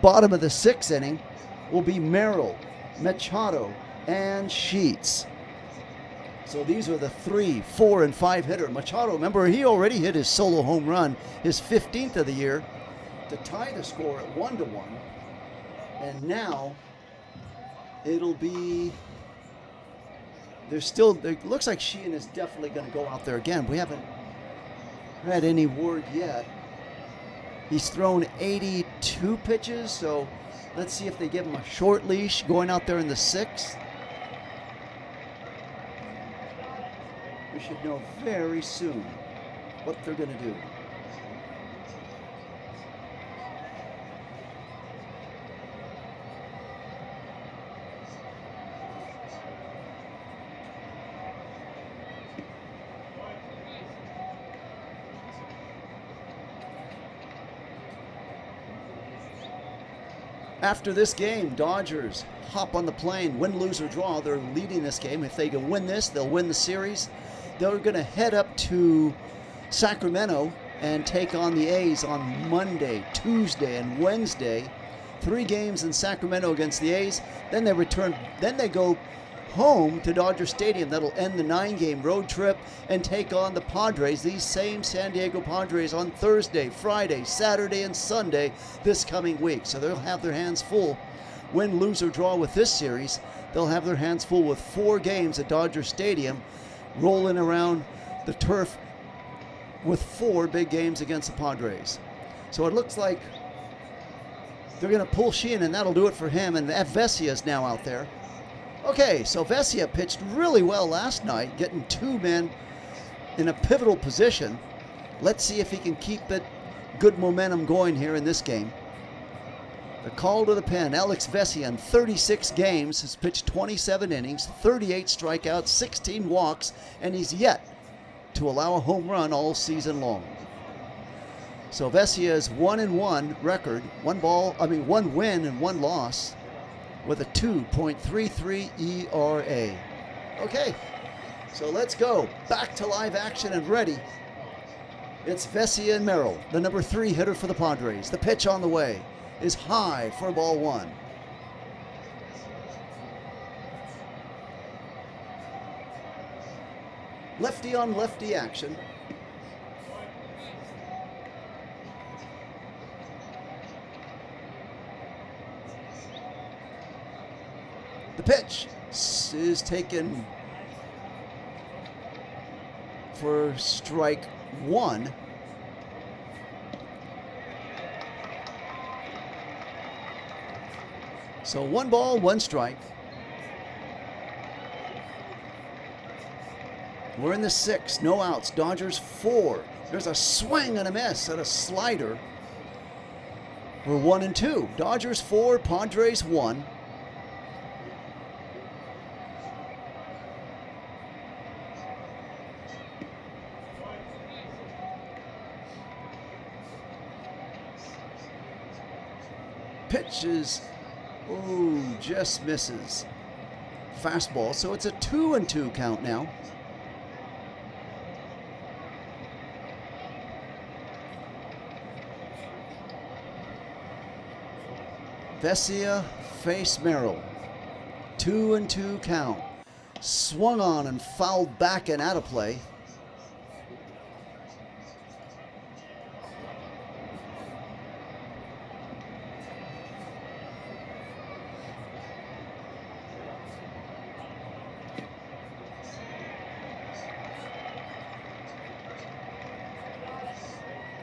bottom of the 6th inning will be Merrill, Machado, and Sheets. So these are the 3, 4, and 5 hitter. Machado, remember, he already hit his solo home run, his 15th of the year, to tie the score at 1-1. And now it'll be, it looks like Sheehan is definitely going to go out there again. We haven't had any word yet. He's thrown 82 pitches, so let's see if they give him a short leash going out there in the 6th. We should know very soon what they're going to do. After this game, Dodgers hop on the plane, win, lose, or draw. They're leading this game. If they can win this, they'll win the series. They're going to head up to Sacramento and take on the A's on Monday, Tuesday, and Wednesday. 3 games in Sacramento against the A's. Then they return. Then they go home to Dodger Stadium. That'll end the 9-game road trip and take on the Padres, these same San Diego Padres, on Thursday, Friday, Saturday, and Sunday this coming week. So they'll have their hands full. Win, lose, or draw with this series, they'll have their hands full with 4 games at Dodger Stadium, rolling around the turf with 4 big games against the Padres. So it looks like they're going to pull Sheehan, and that'll do it for him. And Vesia is now out there. Okay, so Vesia pitched really well last night, getting 2 men in a pivotal position. Let's see if he can keep it good momentum going here in this game. The call to the pen, Alex Vesia in 36 games has pitched 27 innings, 38 strikeouts, 16 walks, and he's yet to allow a home run all season long. So Vesia's 1-1 record, 1 win and 1 loss, with a 2.33 ERA. Okay, so let's go back to live action and ready. It's Vesia and Merrill, the number 3 hitter for the Padres. The pitch on the way is high for ball 1. Lefty on lefty action. The pitch is taken for strike 1. So 1 ball, 1 strike. We're in the 6th, no outs. Dodgers 4. There's a swing and a miss at a slider. We're 1-2. Dodgers 4, Padres 1. Pitches, just misses. Fastball, so it's a 2-2 count now. Vesia face Merrill. 2-2 count. Swung on and fouled back and out of play.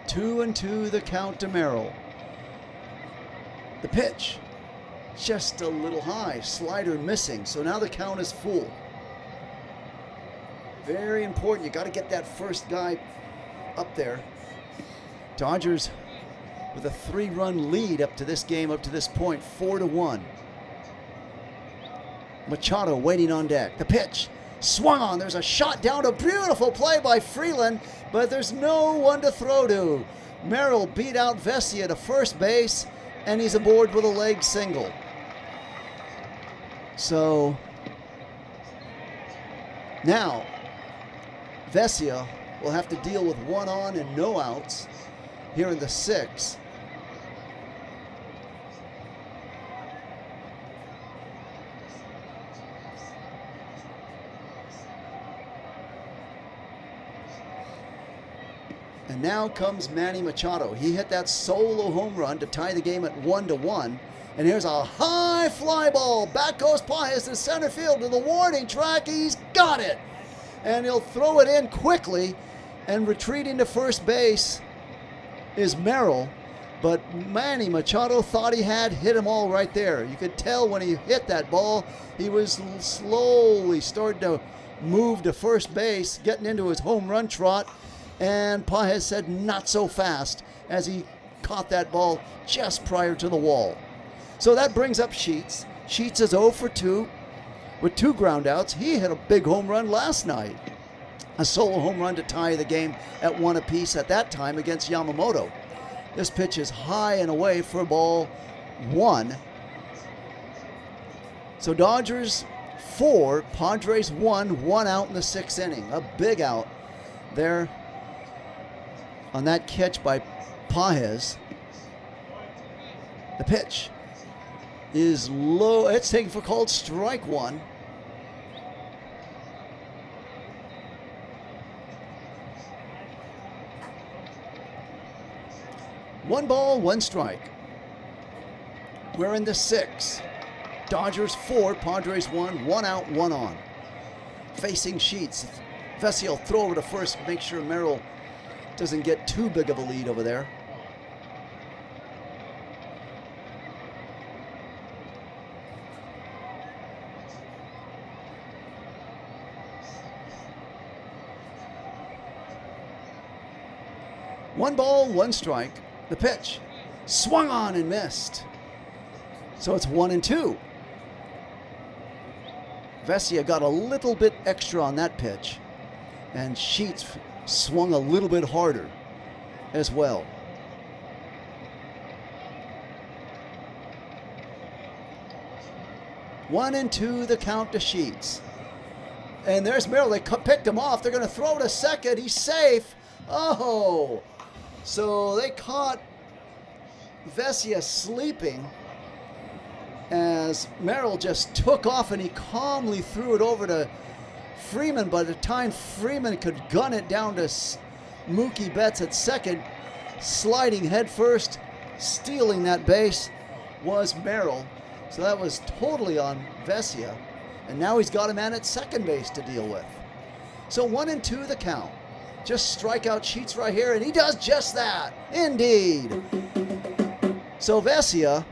Two and two the count to Merrill. The pitch, just a little high, slider missing, so now the count is full. Very important, you got to get that first guy up there. Dodgers with a 3-run lead up to this game, up to this point, 4-1. Machado waiting on deck. The pitch, swung on, there's a shot down, a beautiful play by Freeland, but there's no one to throw to. Merrill beat out Vesia to first base, and he's aboard with a leg single. So now Vesia will have to deal with 1 on and no outs here in the 6th. And now comes Manny Machado. He hit that solo home run to tie the game at 1-1. And here's a high fly ball. Back goes Pajes to center field to the warning track. He's got it. And he'll throw it in quickly. And retreating to first base is Merrill. But Manny Machado thought he had hit them all right there. You could tell when he hit that ball, he was slowly starting to move to first base, getting into his home run trot. And Pajes said not so fast as he caught that ball just prior to the wall. So that brings up Sheets. Sheets is 0 for 2 with 2 groundouts. He hit a big home run last night. A solo home run to tie the game at 1 apiece at that time against Yamamoto. This pitch is high and away for ball 1. So Dodgers 4, Padres 1 out in the 6th inning. A big out there on that catch by Pajes. The pitch is low. It's taken for called strike 1. One ball, 1 strike. We're in the 6th. Dodgers 4, Padres 1 out, 1 on. Facing Sheets. Vesia will throw over to first, make sure Merrill doesn't get too big of a lead over there. One ball, one strike. The pitch swung on and missed. So it's 1-2. Vesia got a little bit extra on that pitch, and Sheets swung a little bit harder as well. One and two, the count to Sheets. And there's Merrill. They picked him off. They're going to throw to second. He's safe. Oh, so they caught Vesia sleeping as Merrill just took off, and he calmly threw it over to Freeman. By the time Freeman could gun it down to Mookie Betts at second, sliding headfirst, stealing that base was Merrill. So that was totally on Vesia. And now he's got a man at second base to deal with. So 1-2 the count. Just strikeout Sheets right here, and he does just that. Indeed. So Vesia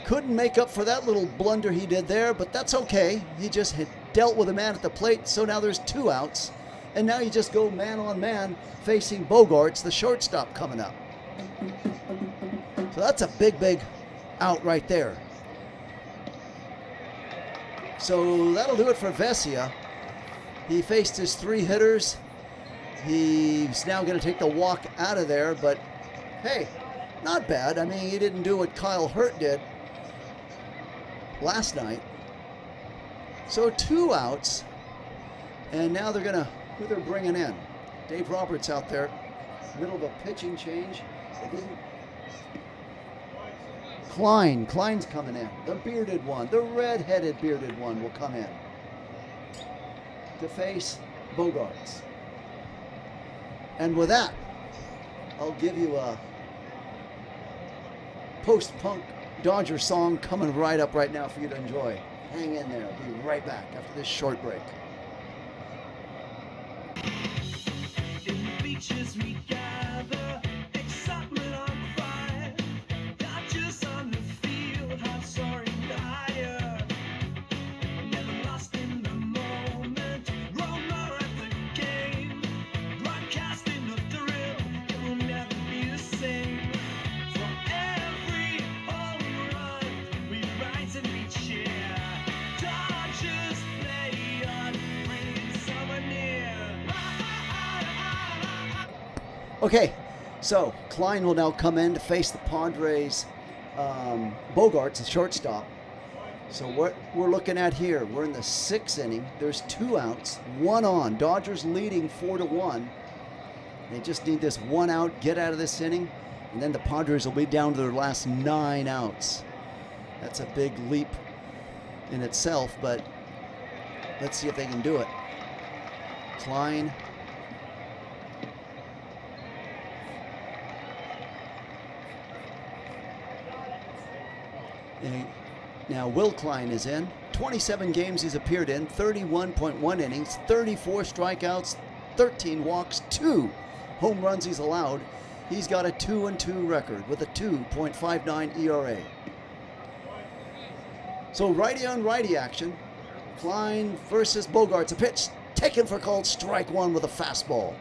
couldn't make up for that little blunder he did there, but that's okay. He just had dealt with a man at the plate, so now there's 2 outs. And now you just go man on man facing Bogaerts, the shortstop, coming up. So that's a big, big out right there. So that'll do it for Vesia. He faced his 3 hitters. He's now going to take the walk out of there, but hey, not bad. I mean, he didn't do what Kyle Hurt did last night. So 2 outs, and now they're gonna, who they're bringing in? Dave Roberts out there, middle of a pitching change. It didn't. Klein's coming in. The bearded one, the red-headed bearded one will come in to face Bogaerts. And with that, I'll give you a post-punk Dodger song coming right up right now for you to enjoy. Hang in there. I'll be right back after this short break. In the beaches we gather, excitement on fire, Dodgers on the field, hearts soaring higher. Never lost in the moment, roller at the game, broadcasting the thrill, it will never be the same. For every home run, we rise and we cheer. Dodgers play on, bringing summer near. Okay, so Klein will now come in to face the Padres. Bogaerts, the shortstop. So what we're looking at here, we're in the 6th inning. There's 2 outs, 1 on. Dodgers leading 4-1. They just need this 1 out, get out of this inning, and then the Padres will be down to their last 9 outs. That's a big leap in itself, but let's see if they can do it. Klein. Now Will Klein is in. 27 games he's appeared in, 31.1 innings, 34 strikeouts, 13 walks, 2 home runs he's allowed. He's got a 2-2 record with a 2.59 ERA. So righty on righty action. Klein versus Bogaerts. A pitch taken for called strike 1 with a fastball.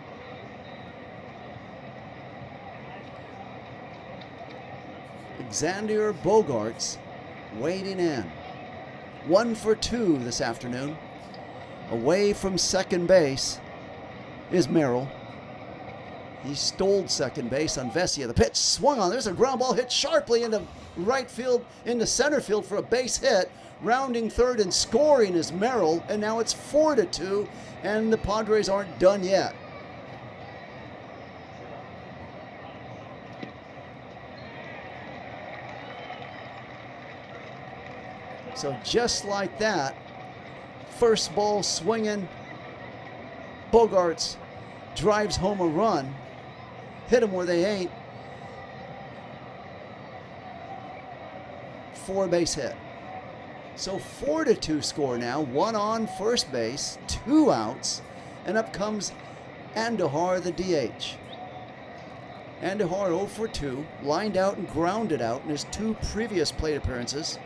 Xander Bogaerts waiting in. 1 for 2 this afternoon. Away from second base is Merrill. He stole second base on Vesia. The pitch swung on. There's a ground ball hit sharply into right field, into center field for a base hit. Rounding third and scoring is Merrill, and now it's 4-2, and the Padres aren't done yet. So just like that, first ball swinging, Bogaerts drives home a run, hit them where they ain't. 4-base hit. So 4-2 score now, 1 on first base, 2 outs, and up comes Andahar, the DH. Andahar 0 for 2, lined out and grounded out in his 2 previous plate appearances.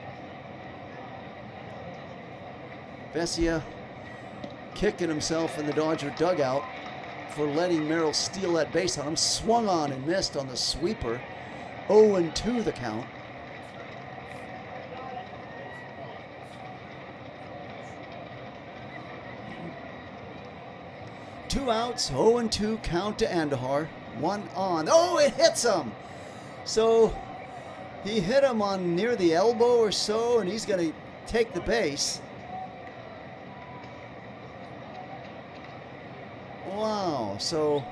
Vesia kicking himself in the Dodger dugout for letting Merrill steal that base on him. Swung on and missed on the sweeper. 0-2 the count. Two outs, 0-2 count to Andahar. 1 on. Oh, it hits him! So he hit him on near the elbow or so, and he's going to take the base. Wow, so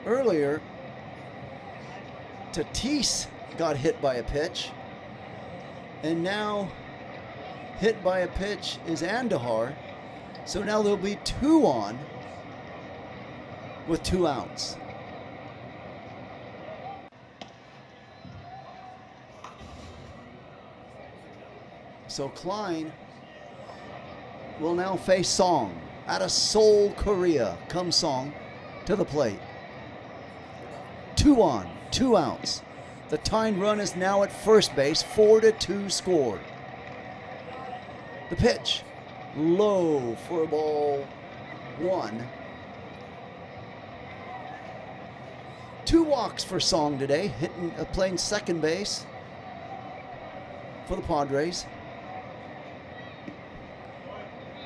earlier Tatis got hit by a pitch, and now hit by a pitch is Andahar. So now there'll be 2 on with 2 outs. So Klein will now face Song. Out of Seoul, Korea, comes Song to the plate. 2 on, 2 outs. The tying run is now at first base, 4-2 score. The pitch, low for ball 1. 2 walks for Song today, playing second base for the Padres.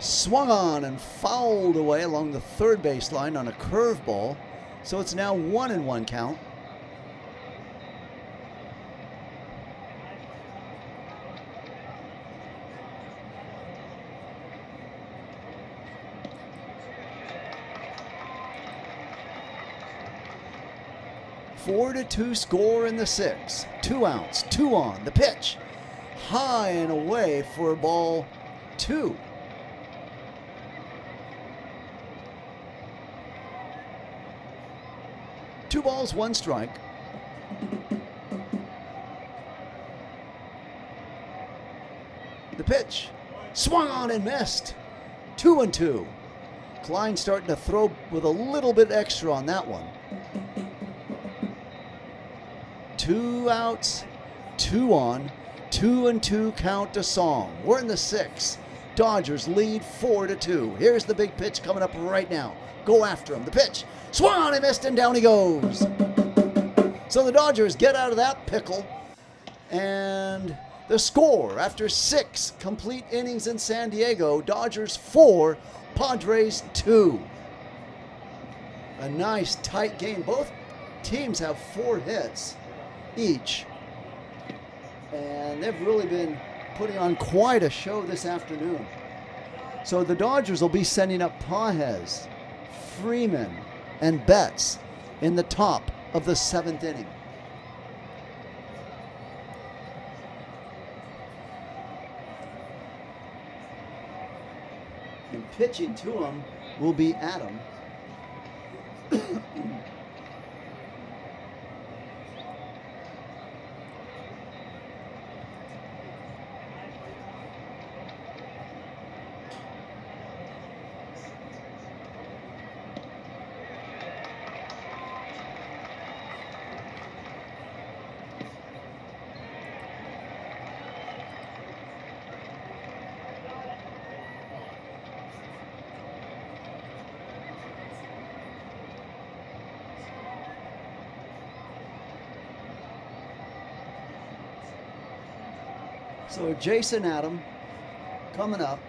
Swung on and fouled away along the third baseline on a curveball. So it's now 1-1 count. Four to 2 score in the 6. 2 outs, 2 on. The pitch, high and away for ball 2. Two balls, 1 strike. The pitch, swung on and missed. 2-2. Klein starting to throw with a little bit extra on that one. 2 outs, 2 on, 2-2 count to Song. We're in the 6th. Dodgers lead 4-2. Here's the big pitch coming up right now. Go after him. The pitch, swung on and missed, and down he goes. So the Dodgers get out of that pickle, and the score after 6 complete innings in San Diego, Dodgers 4, Padres 2. A nice tight game. Both teams have 4 hits each, and they've really been putting on quite a show this afternoon. So the Dodgers will be sending up Pages, Freeman, and Betts in the top of the 7th inning. And pitching to him will be Adam. So Jason Adam coming up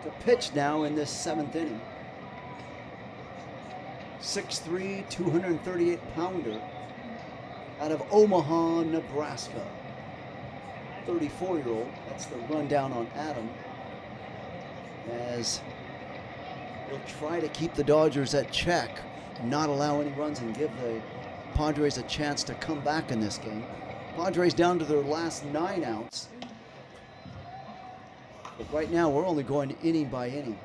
to pitch now in this 7th inning. 6'3", 238-pounder out of Omaha, Nebraska. 34-year-old. That's the rundown on Adam, as he'll try to keep the Dodgers at check, not allow any runs, and give the Padres a chance to come back in this game. Padres down to their last 9 outs. But right now, we're only going inning by inning.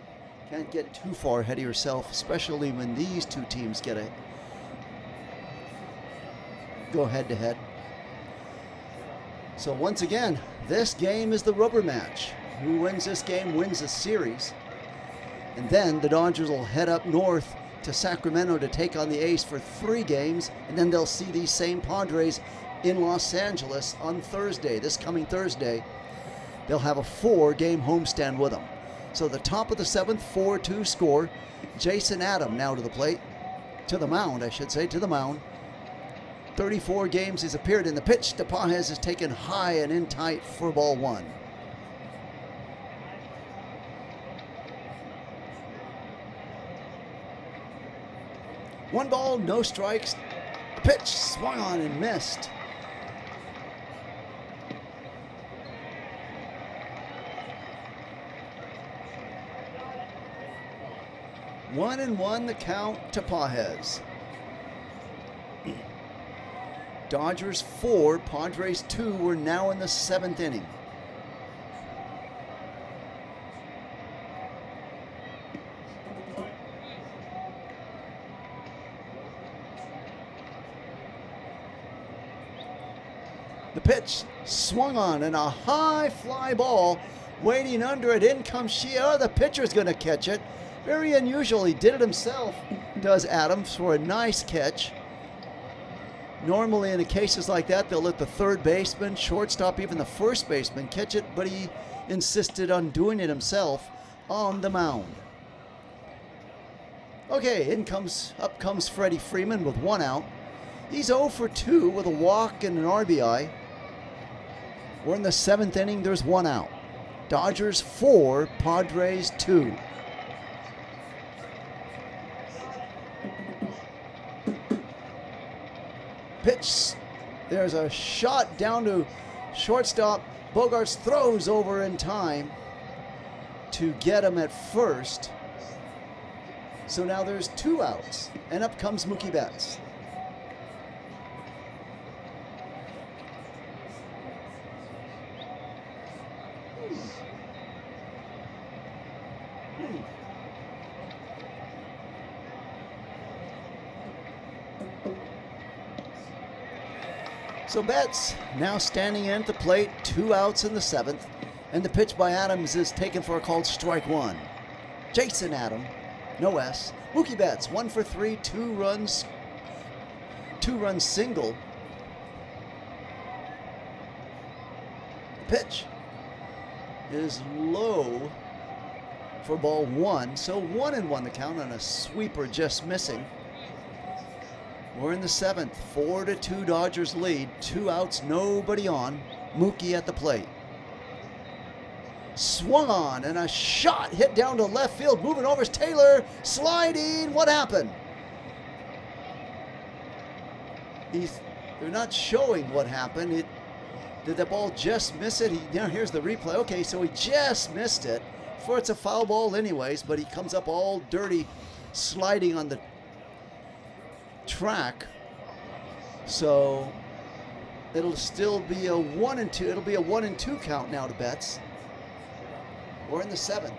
Can't get too far ahead of yourself, especially when these 2 teams go head to head. So once again, this game is the rubber match. Who wins this game wins the series. And then the Dodgers will head up north to Sacramento to take on the A's for 3 games, and then they'll see these same Padres in Los Angeles on Thursday, this coming Thursday. They'll have a 4-game homestand with them. So the top of the 7th, 4-2 score. Jason Adam now to the plate. To the mound, I should say, to the mound. 34 games he's appeared in. The pitch to Pages is taken high and in tight for ball 1. One ball, no strikes. The pitch swung on and missed. One and one the count to Pages. Dodgers 4, Padres 2. We're now in the 7th inning. The pitch swung on and a high fly ball waiting under it. In comes Shea. Oh, the pitcher's going to catch it. Very unusual. He did it himself, does Adams, for a nice catch. Normally in cases like that, they'll let the third baseman, shortstop, even the first baseman catch it, but he insisted on doing it himself on the mound. Okay, up comes Freddie Freeman with 1 out. He's 0 for 2 with a walk and an RBI. We're in the 7th inning. There's 1 out. Dodgers 4, Padres 2. Pitch. There's a shot down to shortstop. Bogarts throws over in time to get him at first. So now there's 2 outs. And up comes Mookie Betts. So Betts now standing in at the plate, 2 outs in the 7th, and the pitch by Adams is taken for a called strike 1. Jason Adam, no S. Mookie Betts, 1 for 3, 2 runs single. The pitch is low for ball 1, so 1 and 1 the count on a sweeper just missing. We're in the 7th, 4-2 Dodgers lead, 2 outs, nobody on. Mookie at the plate. Swung on and a shot hit down to left field. Moving over is Taylor, sliding. What happened? They're not showing what happened. Did the ball just miss it? Now here's the replay. Okay, so he just missed it. For it's a foul ball anyways, but he comes up all dirty, sliding on the track. So it'll still be a 1 and 2. It'll be a 1 and 2 count now to Betts. We're in the 7th.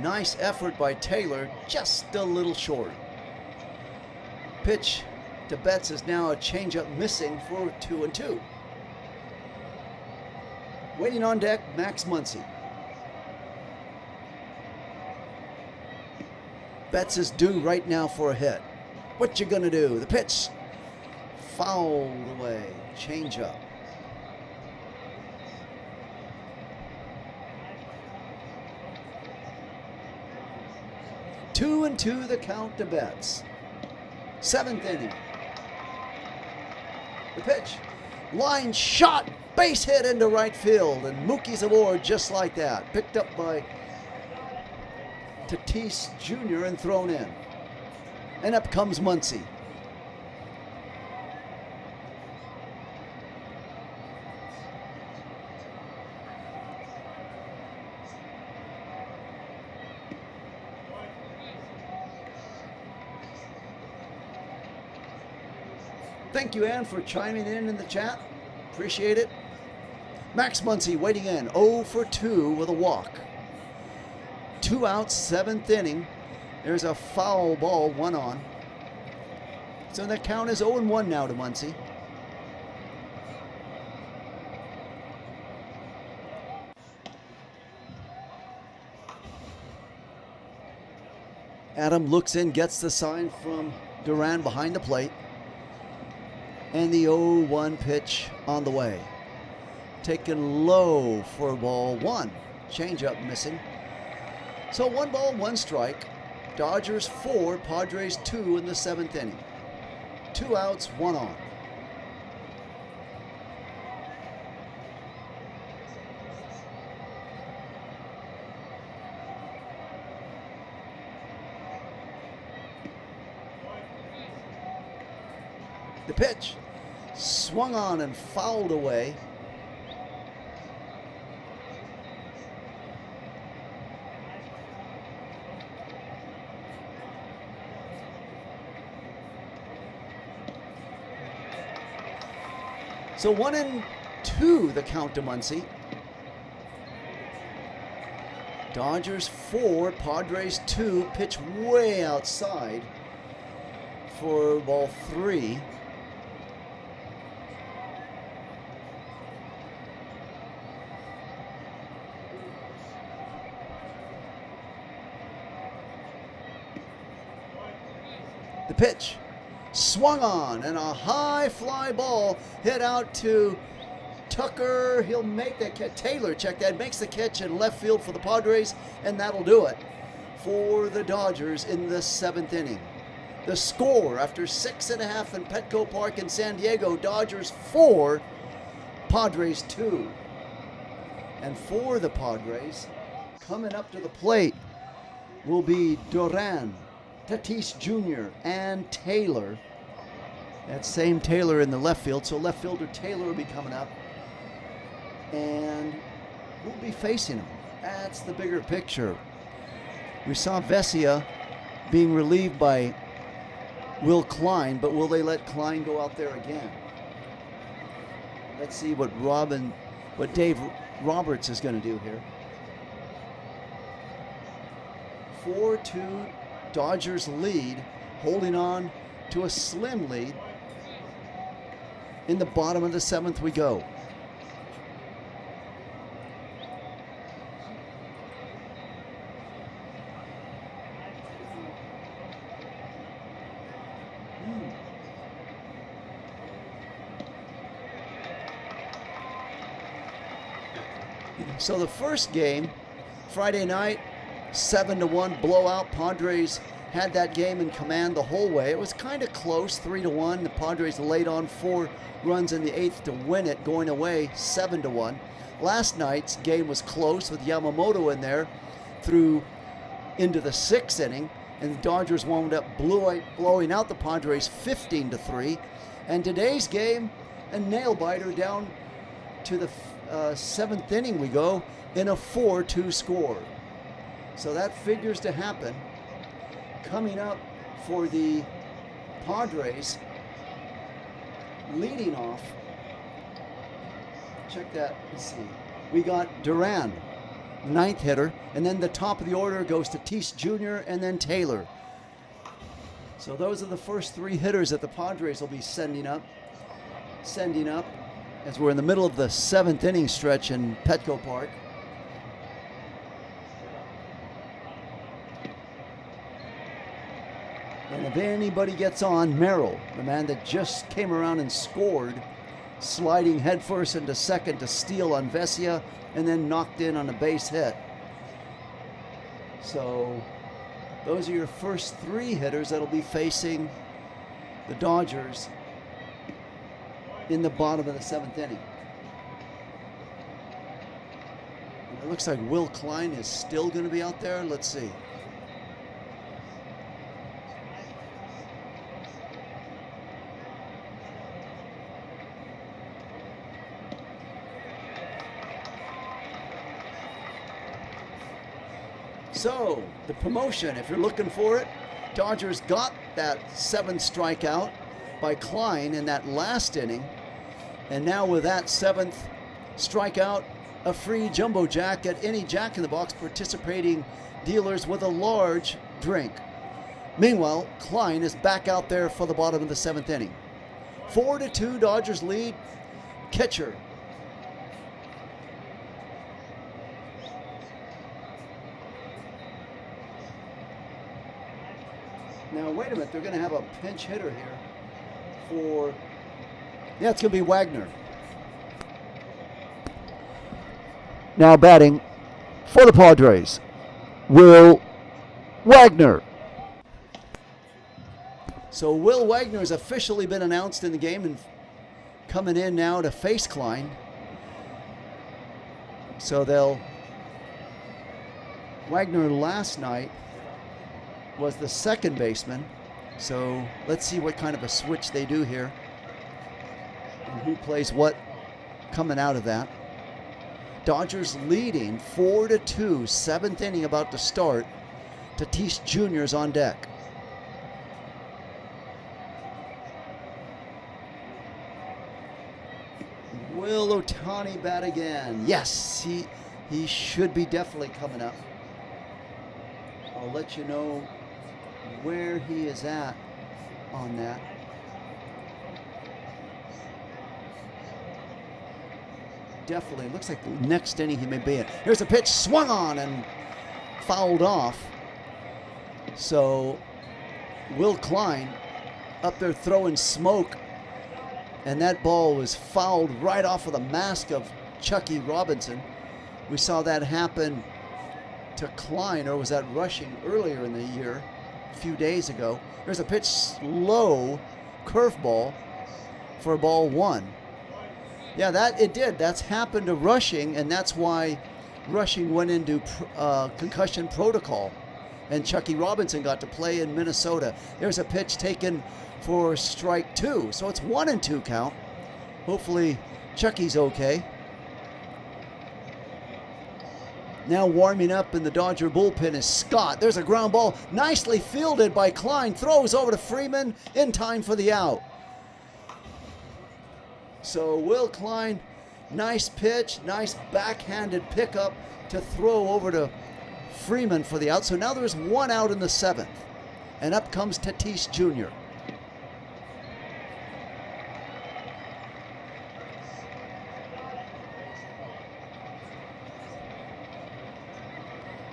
Nice effort by Taylor, just a little short. Pitch to Betts is now a changeup missing for 2 and 2. Waiting on deck, Max Muncy. Betts is due right now for a hit. What you gonna do? The pitch fouled away. Change up. Two and 2 the count to Betts. 7th inning. The pitch. Line shot. Base hit into right field. And Mookie's aboard just like that. Picked up by Tatis Jr. and thrown in. And up comes Muncy. Thank you, Ann, for chiming in the chat. Appreciate it. Max Muncy waiting in, 0 for 2 with a walk. 2 outs, 7th inning. There's a foul ball, 1 on. So the count is 0 and 1 now to Muncy. Adam looks in, gets the sign from Duran behind the plate. And the 0-1 pitch on the way. Taken low for ball one. Changeup missing. So 1 ball, 1 strike. Dodgers 4, Padres 2 in the 7th inning. 2 outs, 1 on. The pitch swung on and fouled away. So 1-2 the count to Muncy. Dodgers 4, Padres 2, pitch way outside for ball 3. The pitch swung on and a high fly ball hit out to Tucker. He'll make the catch. Taylor, check that, makes the catch in left field for the Padres, and that'll do it for the Dodgers in the 7th inning. The score after 6.5 in Petco Park in San Diego, Dodgers 4, Padres 2. And for the Padres, coming up to the plate will be Duran, Tatis Jr., and Taylor. That same Taylor in the left field, so left fielder Taylor will be coming up. And we'll be facing him. That's the bigger picture. We saw Vesia being relieved by Will Klein, but will they let Klein go out there again? Let's see what Dave Roberts is going to do here. 4-2 Dodgers lead, holding on to a slim lead. In the bottom of the 7th we go. So the first game, Friday night, 7-1 blowout. Padres had that game in command the whole way. It was kind of close, 3-1. The Padres laid on 4 runs in the 8th to win it, going away 7-1. Last night's game was close with Yamamoto in there through into the 6th inning, and the Dodgers wound up blowing out the Padres 15-3. And today's game, a nail-biter down to the 7th inning we go in a 4-2 score. So that figures to happen. Coming up for the Padres, leading off, check that, let's see. We got Duran, 9th hitter, and then the top of the order goes to Tatis Jr. and then Taylor. So those are the first 3 hitters that the Padres will be sending up as we're in the middle of the 7th inning stretch in Petco Park. And if anybody gets on, Merrill, the man that just came around and scored, sliding headfirst into second to steal on Vesia, and then knocked in on a base hit. So those are your first 3 hitters that'll be facing the Dodgers in the bottom of the 7th inning. And it looks like Will Klein is still going to be out there. Let's see. So, the promotion, if you're looking for it, Dodgers got that 7th strikeout by Klein in that last inning. And now with that 7th strikeout, a free jumbo jack at any Jack in the Box participating dealers with a large drink. Meanwhile, Klein is back out there for the bottom of the 7th inning. 4-2 Dodgers lead. Catcher Now, wait a minute. They're going to have a pinch hitter here for... Yeah, it's going to be Wagner. Now batting for the Padres, Will Wagner. So Will Wagner has officially been announced in the game and coming in now to face Klein. So Wagner last night was the second baseman. So let's see what kind of a switch they do here and who plays what coming out of that. Dodgers leading 4-2, seventh inning about to start. Tatis Jr.'s on deck. Will Ohtani bat again? Yes, he should be definitely coming up. I'll let you know where he is at on that. Definitely, looks like the next inning he may be in. Here's a pitch, swung on and fouled off. So Will Klein up there throwing smoke, and that ball was fouled right off of the mask of Chucky Robinson. We saw that happen to Klein, or was that Rushing earlier in the year, a few days ago. There's a pitch, slow curveball for ball one. Yeah, that it did. That's happened to Rushing, and that's why Rushing went into concussion protocol, and Chucky Robinson got to play in Minnesota. There's a pitch taken for strike two, so it's 1-2 count. Hopefully Chucky's okay. Now warming up in the Dodger bullpen is Scott. There's a ground ball, nicely fielded by Klein. Throws over to Freeman in time for the out. So Will Klein, nice pitch, nice backhanded pickup to throw over to Freeman for the out. So now there's one out in the seventh. And up comes Tatis Jr.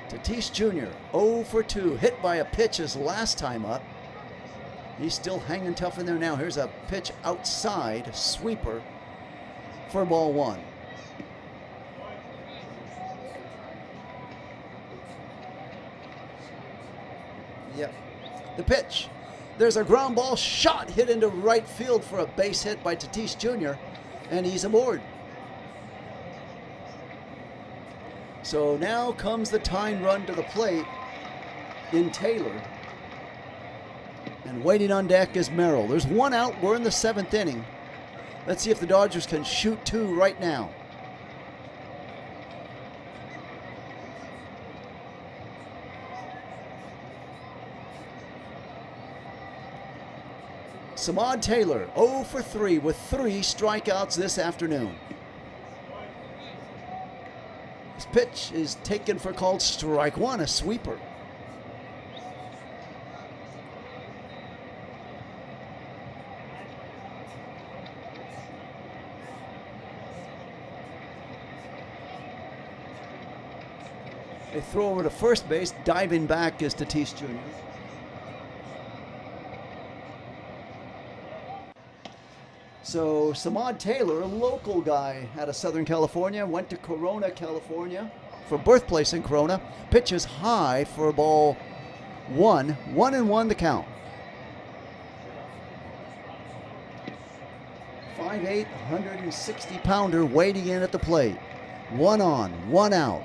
Tatis Jr., 0 for 2, hit by a pitch his last time up. He's still hanging tough in there now. Here's a pitch outside, sweeper for ball one. Yep. The pitch. There's a ground ball shot hit into right field for a base hit by Tatis Jr., and he's aboard. So now comes the tying run to the plate in Taylor. And waiting on deck is Merrill. There's one out. We're in the seventh inning. Let's see if the Dodgers can shoot two right now. Samad Taylor, 0 for 3 with 3 strikeouts this afternoon. His pitch is taken for called strike one, a sweeper. They throw over to first base. Diving back is Tatis Jr. So Samad Taylor, a local guy out of Southern California, went to Corona, California for birthplace in Corona. Pitches high for ball one. 1-1 the count. 5'8", 160-pounder waiting in at the plate. 1 on, 1 out.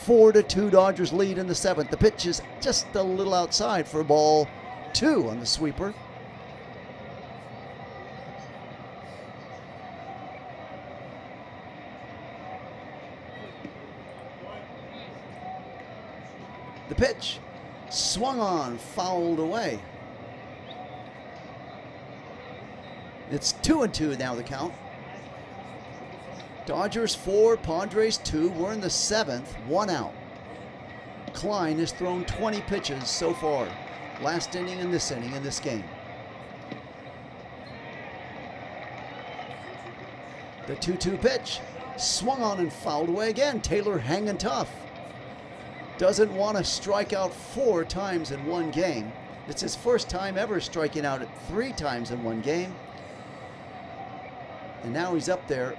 4-2 Dodgers lead in the seventh. The pitch is just a little outside for ball 2 on the sweeper. The pitch swung on, fouled away. It's 2-2 now the count. Dodgers 4, Padres 2. We're in the seventh, 1 out. Klein has thrown 20 pitches so far. Last inning and this inning in this game. The 2-2 pitch swung on and fouled away again. Taylor hanging tough. Doesn't want to strike out 4 times in one game. It's his first time ever striking out at 3 times in one game. And now he's up there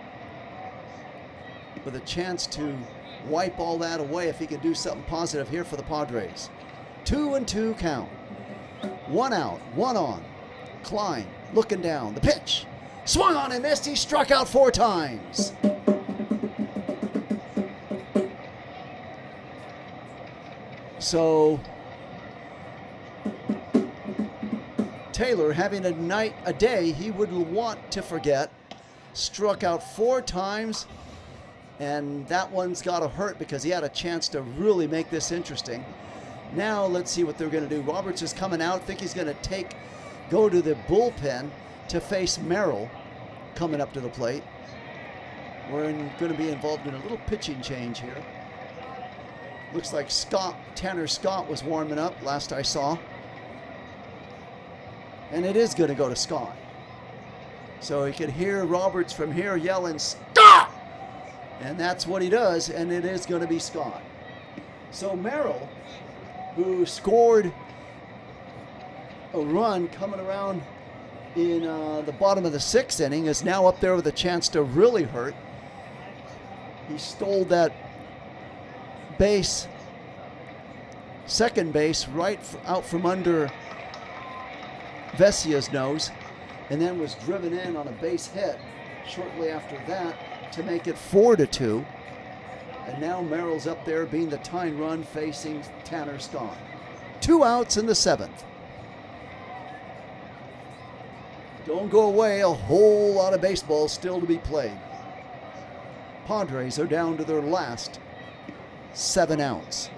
with a chance to wipe all that away if he can do something positive here for the Padres. 2-2 count. 1 out, 1 on. Klein looking down. The pitch. Swung on and missed. He struck out 4 times. So Taylor, having a day he would want to forget, struck out 4 times, and that one's got to hurt because he had a chance to really make this interesting. Now let's see what they're going to do. Roberts is coming out. I think he's going to go to the bullpen to face Merrill coming up to the plate. We're going to be involved in a little pitching change here. Looks like Tanner Scott was warming up last I saw. And it is going to go to Scott. So he could hear Roberts from here yelling, "Scott!" And that's what he does, and it is going to be Scott. So Merrill, who scored a run coming around in the bottom of the 6th inning, is now up there with a chance to really hurt. He stole that second base right out from under Vesia's nose, and then was driven in on a base hit shortly after that to make it 4-2. And now Merrill's up there being the tying run facing Tanner Scott. 2 outs in the 7th. Don't go away, a whole lot of baseball still to be played. Padres are down to their last 7 outs.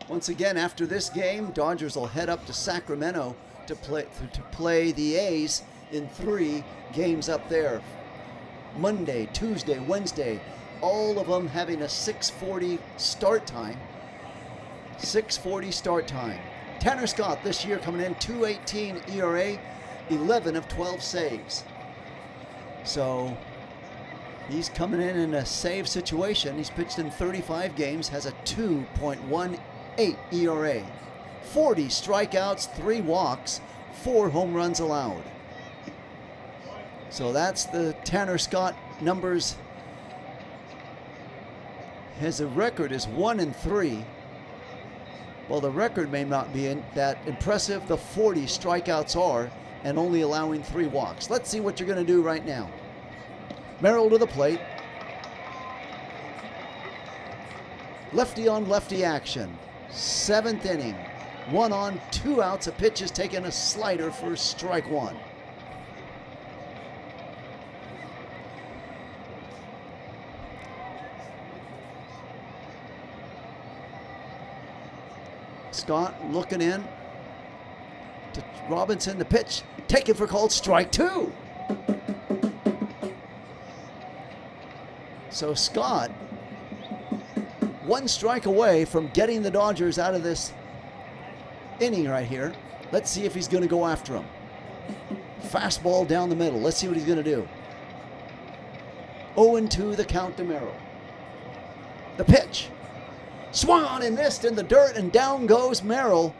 Once again, after this game, Dodgers will head up to Sacramento to play the A's in 3 games up there. Monday, Tuesday, Wednesday, all of them having a 6:40 start time. 6:40 start time. Tanner Scott this year coming in 2.18 ERA, 11 of 12 saves. So he's coming in a save situation. He's pitched in 35 games, has a 2.18 ERA, 40 strikeouts, 3 walks, 4 home runs allowed. So that's the Tanner Scott numbers. His record is 1-3. Well, the record may not be that impressive. The 40 strikeouts are, and only allowing 3 walks. Let's see what you're going to do right now. Merrill to the plate. Lefty on lefty action. 7th inning. 1 on, 2 outs. A pitch is taking a slider for strike 1. Scott looking in to Robinson. The pitch taken for called strike 2. So Scott 1 strike away from getting the Dodgers out of this inning right here. Let's see if he's going to go after him. Fastball down the middle. Let's see what he's going to do. 0-2 the count to Merrill. The pitch. Swung on and missed in the dirt, and down goes Merrill.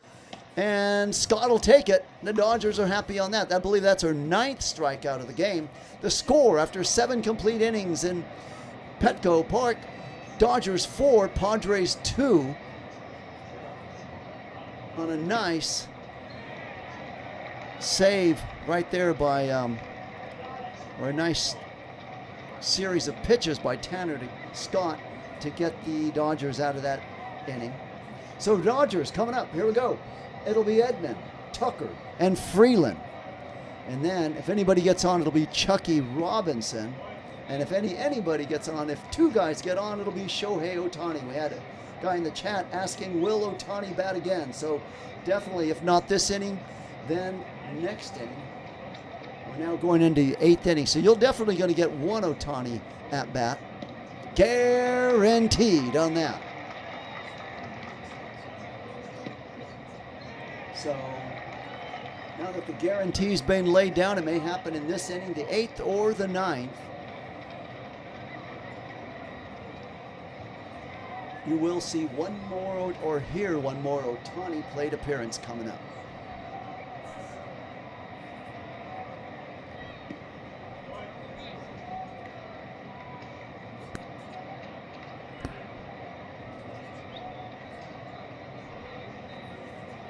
And Scott will take it. The Dodgers are happy on that. I believe that's her 9th strikeout of the game. The score after 7 complete innings in Petco Park: Dodgers 4, Padres 2, on a nice save right there by, or a nice series of pitches by Tanner to Scott to get the Dodgers out of that inning. So Dodgers coming up. Here we go. It'll be Edman, Tucker, and Freeland. And then if anybody gets on, it'll be Chucky Robinson. And if anybody gets on, if 2 guys get on, it'll be Shohei Ohtani. We had a guy in the chat asking, will Ohtani bat again? So definitely, if not this inning, then next inning. We're now going into the 8th inning, so you're definitely going to get one Ohtani at bat. Guaranteed on that. So now that the guarantee's been laid down, it may happen in this inning, the 8th or the 9th. You will see one more or hear one more Ohtani plate appearance coming up.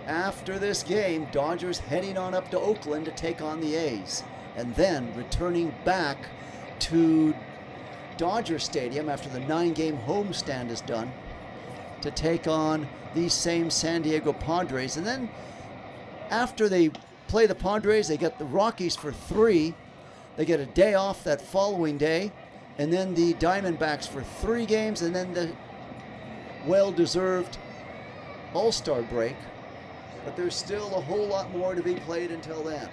After this game, Dodgers heading on up to Oakland to take on the A's, and then returning back to Dodger Stadium after the 9-game homestand is done to take on these same San Diego Padres. And then after they play the Padres, they get the Rockies for 3. They get a day off that following day, and then the Diamondbacks for 3 games, and then the well-deserved All-Star break. But there's still a whole lot more to be played until then.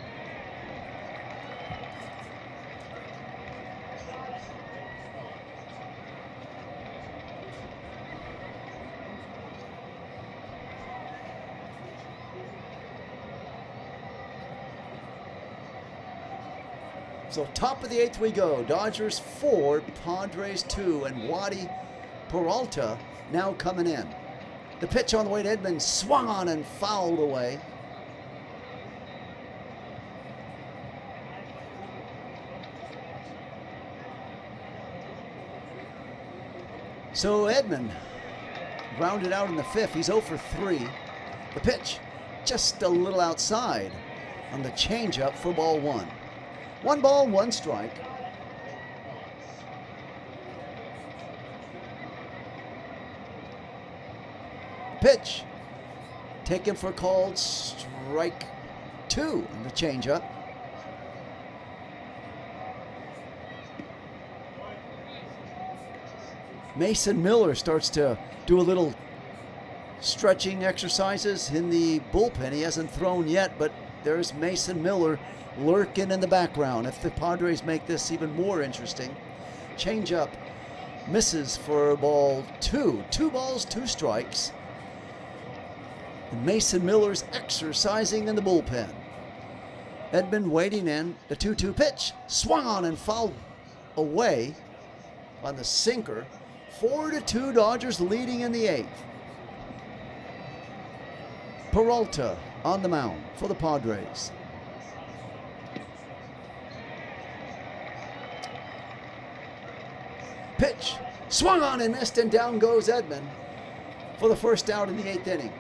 So top of the 8th we go. Dodgers 4, Padres 2, and Waddy Peralta now coming in. The pitch on the way to Edman swung on and fouled away. So Edman grounded out in the 5th. He's 0 for 3. The pitch just a little outside on the changeup for ball 1. 1 ball, 1 strike. Pitch taken for called strike 2 on the changeup. Mason Miller starts to do a little stretching exercises in the bullpen. He hasn't thrown yet, but there's Mason Miller lurking in the background. If the Padres make this even more interesting. Changeup misses for ball 2. 2 balls, 2 strikes. And Mason Miller's exercising in the bullpen. Edman waiting in. The 2-2 pitch swung on and fouled away on the sinker. 4-2 Dodgers leading in the 8th. Peralta on the mound for the Padres. Pitch swung on and missed, and down goes Edman for the first out in the 8th inning.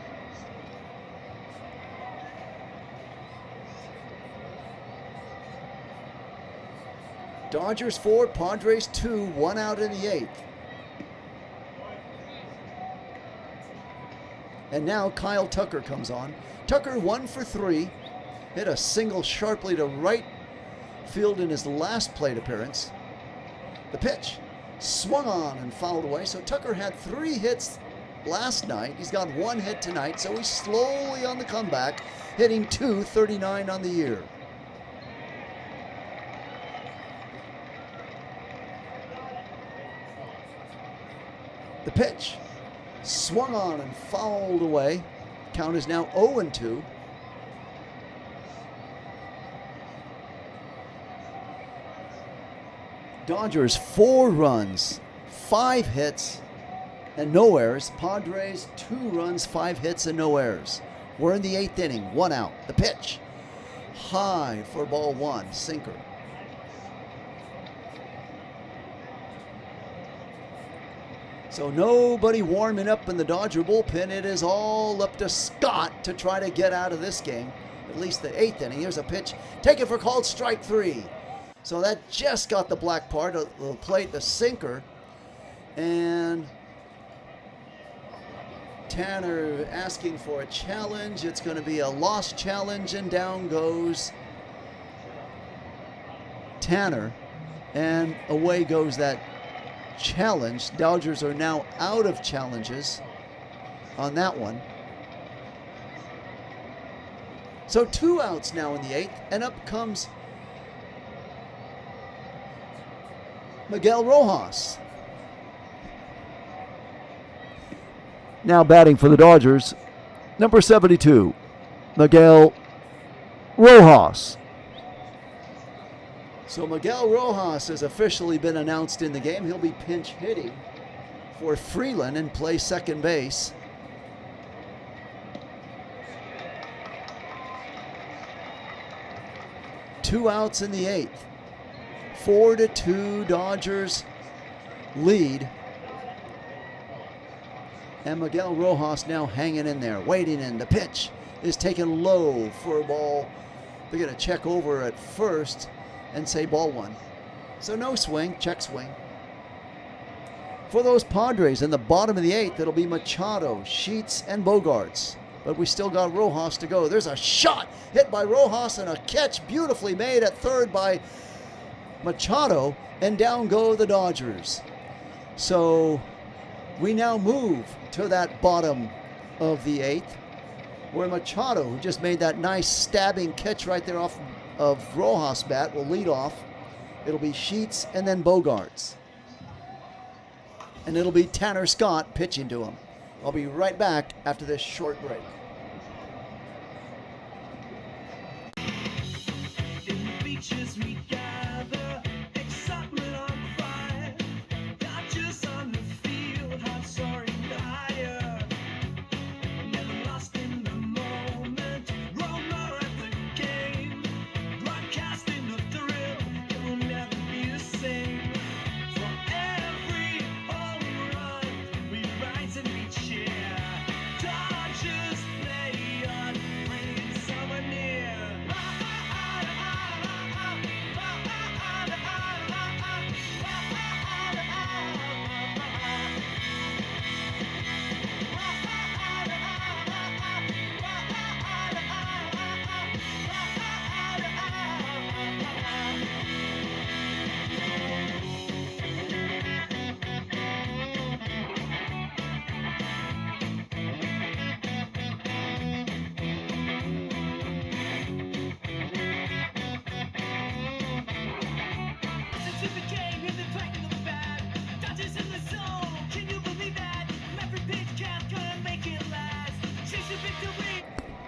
Dodgers 4, Padres 2, 1 out in the 8th. And now Kyle Tucker comes on. Tucker 1 for 3, hit a single sharply to right field in his last plate appearance. The pitch swung on and fouled away. So Tucker had 3 hits last night. He's got 1 hit tonight, so he's slowly on the comeback, hitting .239 on the year. The pitch swung on and fouled away. Count is now 0-2. Dodgers 4 runs, 5 hits, and no errors. Padres 2 runs, 5 hits, and no errors. We're in the 8th inning, 1 out. The pitch high for ball 1, sinker. So nobody warming up in the Dodger bullpen. It is all up to Scott to try to get out of this game, at least the 8th inning. Here's a pitch taken for called strike 3. So that just got the black part of the plate, the sinker. And Tanner asking for a challenge. It's going to be a lost challenge, and down goes Tanner. And away goes that challenge. Dodgers are now out of challenges on that one. So 2 outs now in the 8th, and up comes Miguel Rojas. Now batting for the Dodgers, number 72, Miguel Rojas. So Miguel Rojas has officially been announced in the game. He'll be pinch hitting for Freeland and play second base. Two outs in the eighth. 4-2 Dodgers lead. And Miguel Rojas now hanging in there, waiting in. The pitch is taken low for a ball. They're going to check over at first and say ball one. So no swing, check swing. For those Padres in the bottom of the eighth, it'll be Machado, Sheets, and Bogarts. But we still got Rojas to go. There's a shot hit by Rojas and a catch beautifully made at third by Machado, and down go the Dodgers. So we now move to that bottom of the eighth, where Machado, who just made that nice stabbing catch right there off of Rojas' bat, will lead off. It'll be Sheets and then Bogarts. And it'll be Tanner Scott pitching to him. I'll be right back after this short break. In the beaches we gather, excitement on fire, Dodgers on the field, hearts soaring higher, never lost in the moment, roller at the game, broadcasting the thrill, it will never be the same. For every home run, we rise and we cheer, Dodgers play on, bringing summer near.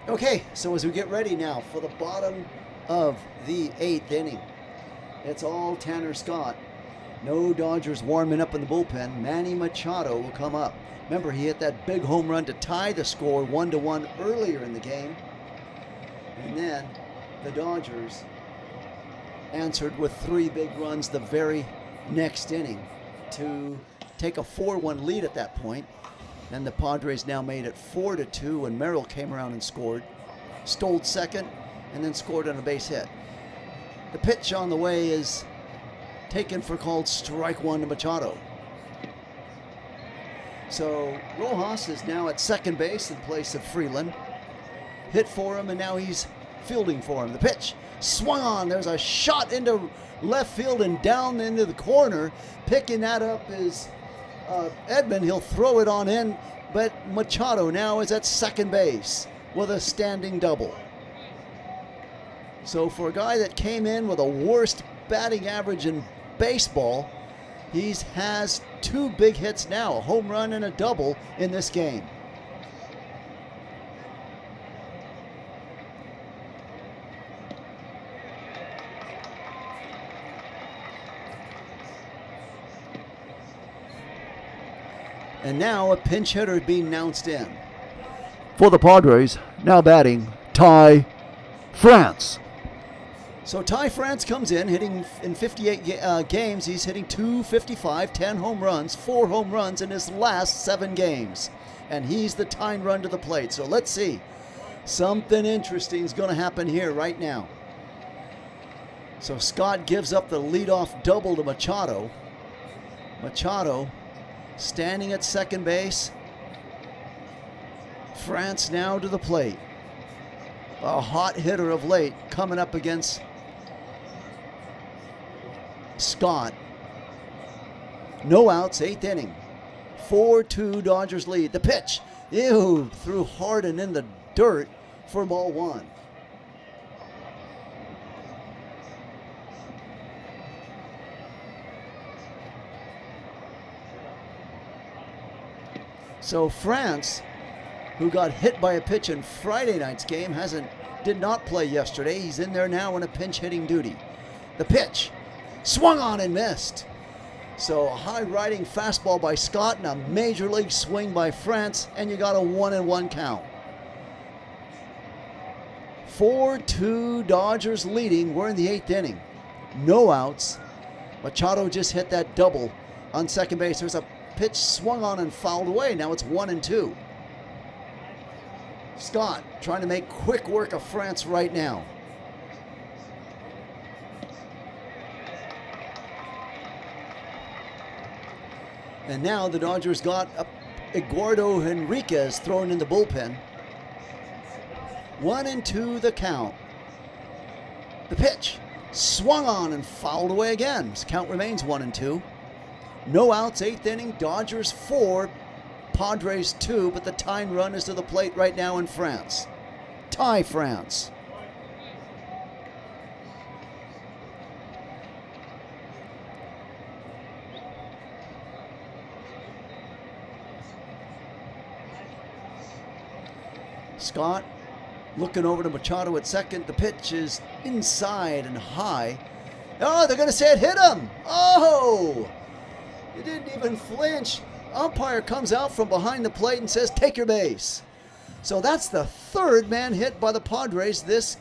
Okay, so as we get ready now for the bottom of the eighth inning, it's all Tanner Scott. No Dodgers warming up in the bullpen. Manny Machado will come up. Remember, he hit that big home run to tie the score 1-1 earlier in the game. And then the Dodgers answered with 3 big runs the very next inning to take a 4-1 lead at that point. And the Padres now made it 4-2 when Merrill came around and scored, stole second, and then scored on a base hit. The pitch on the way is taken for called strike one to Machado. So Rojas is now at second base in place of Freeland. Hit for him, and now he's fielding for him. The pitch swung on. There's a shot into left field and down into the corner. Picking that up is Edman. He'll throw it on in, but Machado now is at second base with a standing double. So for a guy that came in with a worst batting average in baseball, he has 2 big hits now, a home run and a double in this game. And now a pinch hitter being announced in. For the Padres, now batting, Ty France. So Ty France comes in, hitting in 58 games. He's hitting .255, 10 home runs, 4 home runs in his last 7 games. And he's the tying run to the plate. So let's see. Something interesting is going to happen here right now. So Scott gives up the leadoff double to Machado. Machado standing at second base. France now to the plate. A hot hitter of late coming up against Scott. No outs, 8th inning. 4-2 Dodgers lead. The pitch, threw hard and in the dirt for ball 1. So France, who got hit by a pitch in Friday night's game, did not play yesterday. He's in there now on a pinch hitting duty. The pitch swung on and missed. So a high riding fastball by Scott and a major league swing by France, and you got a 1-1 count. 4-2 Dodgers leading. We're in the 8th inning. No outs. Machado just hit that double on second base. There's a pitch swung on and fouled away. Now it's 1-2. Scott trying to make quick work of France right now. And now the Dodgers got Eduardo Henriquez thrown in the bullpen. 1-2 the count. The pitch swung on and fouled away again. This count remains 1-2. No outs, 8th inning. Dodgers 4, Padres 2, but the tying run is to the plate right now in France. Tie France. Scott looking over to Machado at second. The pitch is inside and high. Oh, they're going to say it hit him. Oh, he didn't even flinch. Umpire comes out from behind the plate and says, take your base. So that's the third man hit by the Padres. This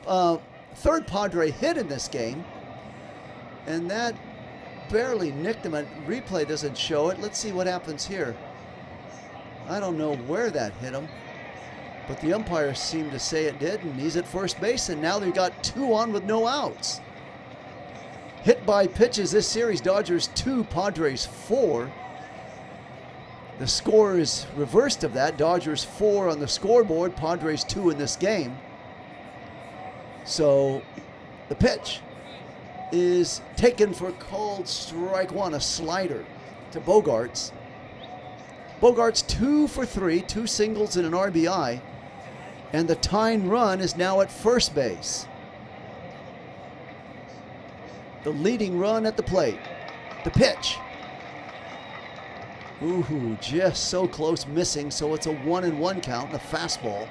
third Padre hit in this game. And that barely nicked him. A replay doesn't show it. Let's see what happens here. I don't know where that hit him, but the umpire seemed to say it did, and he's at first base, and now they've got 2 on with no outs. Hit by pitches this series, Dodgers 2, Padres 4. The score is reversed of that. Dodgers 4 on the scoreboard, Padres 2 in this game. So the pitch is taken for called strike 1, a slider to Bogarts. Bogarts 2 for 3, 2 singles and an RBI. And the tying run is now at first base. The leading run at the plate. The pitch. Ooh, just so close, missing, so it's a 1-1 count, the fastball.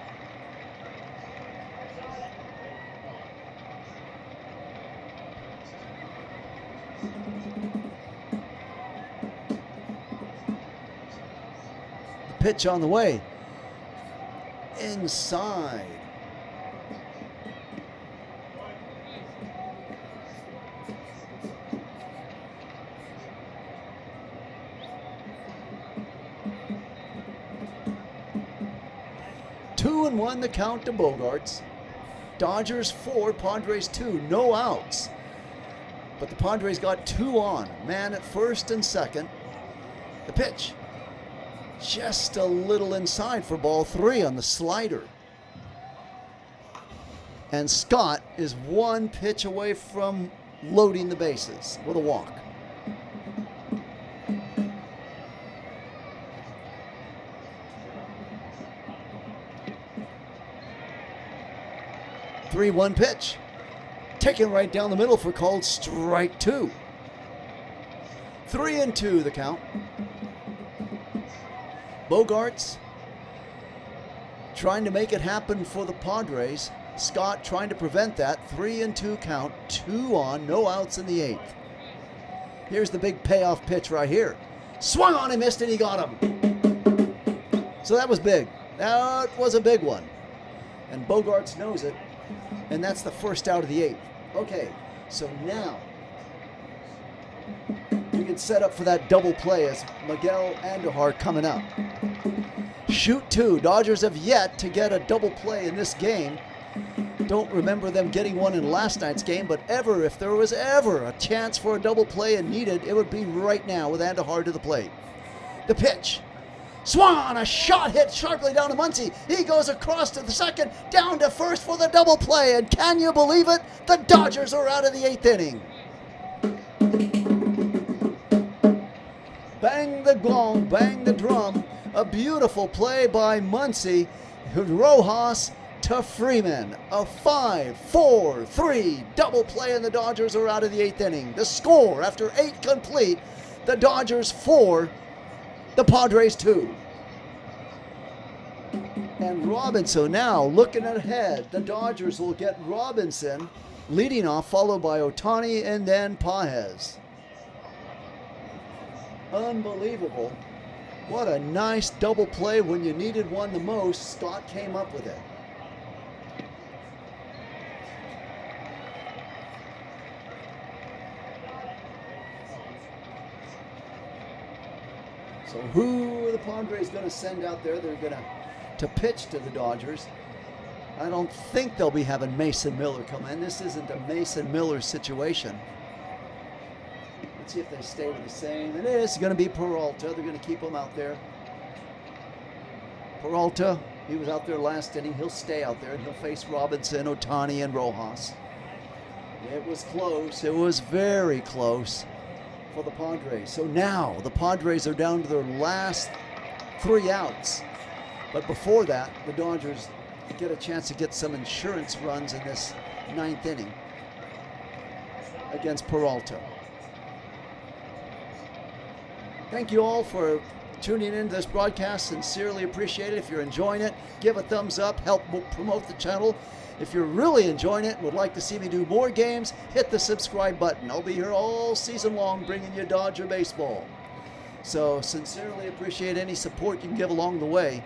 The pitch on the way. Inside. Two and 1 the count to Bogarts. Dodgers 4, Padres 2, no outs. But the Padres got 2 on. Man at first and second. The pitch. Just a little inside for ball 3 on the slider. And Scott is 1 pitch away from loading the bases with a walk. The 3-1 pitch. Taken right down the middle for called strike 2. 3-2 the count. Bogarts trying to make it happen for the Padres. Scott trying to prevent that. 3-2 count. 2 on. No outs in the 8th. Here's the big payoff pitch right here. Swung on and missed, and he got him. So that was big. That was a big one. And Bogarts knows it. And that's the first out of the 8th. Okay, so now we can set up for that double play as Miguel Andujar coming up. Shoot 2. Dodgers have yet to get a double play in this game. Don't remember them getting one in last night's game, but if there was ever a chance for a double play and needed, it would be right now with Andujar to the plate. The pitch. Swung on, a shot hit sharply down to Muncy. He goes across to the second, down to first for the double play. And can you believe it? The Dodgers are out of the 8th inning. Bang the gong, bang the drum. A beautiful play by Muncy. Rojas to Freeman. A 5-4-3 double play, and the Dodgers are out of the 8th inning. The score after 8 complete, the Dodgers 4, The Padres 2. And Robinson now looking ahead. The Dodgers will get Robinson leading off, followed by Ohtani and then Pages. Unbelievable. What a nice double play when you needed one the most. Scott came up with it. So who are the Padres going to send out there? They're going to pitch to the Dodgers. I don't think they'll be having Mason Miller come in. This isn't a Mason Miller situation. Let's see if they stay with the same. It is going to be Peralta. They're going to keep him out there. Peralta, he was out there last inning. He'll stay out there, and he'll face Robinson, Ohtani, and Rojas. It was close. It was very close for the Padres. So now the Padres are down to their last 3 outs. But before that, the Dodgers get a chance to get some insurance runs in this 9th inning against Peralta. Thank you all for tuning into this broadcast. Sincerely appreciate it. If you're enjoying it, give a thumbs up. Help promote the channel. If you're really enjoying it and would like to see me do more games, hit the subscribe button. I'll be here all season long bringing you Dodger baseball. So sincerely appreciate any support you can give along the way.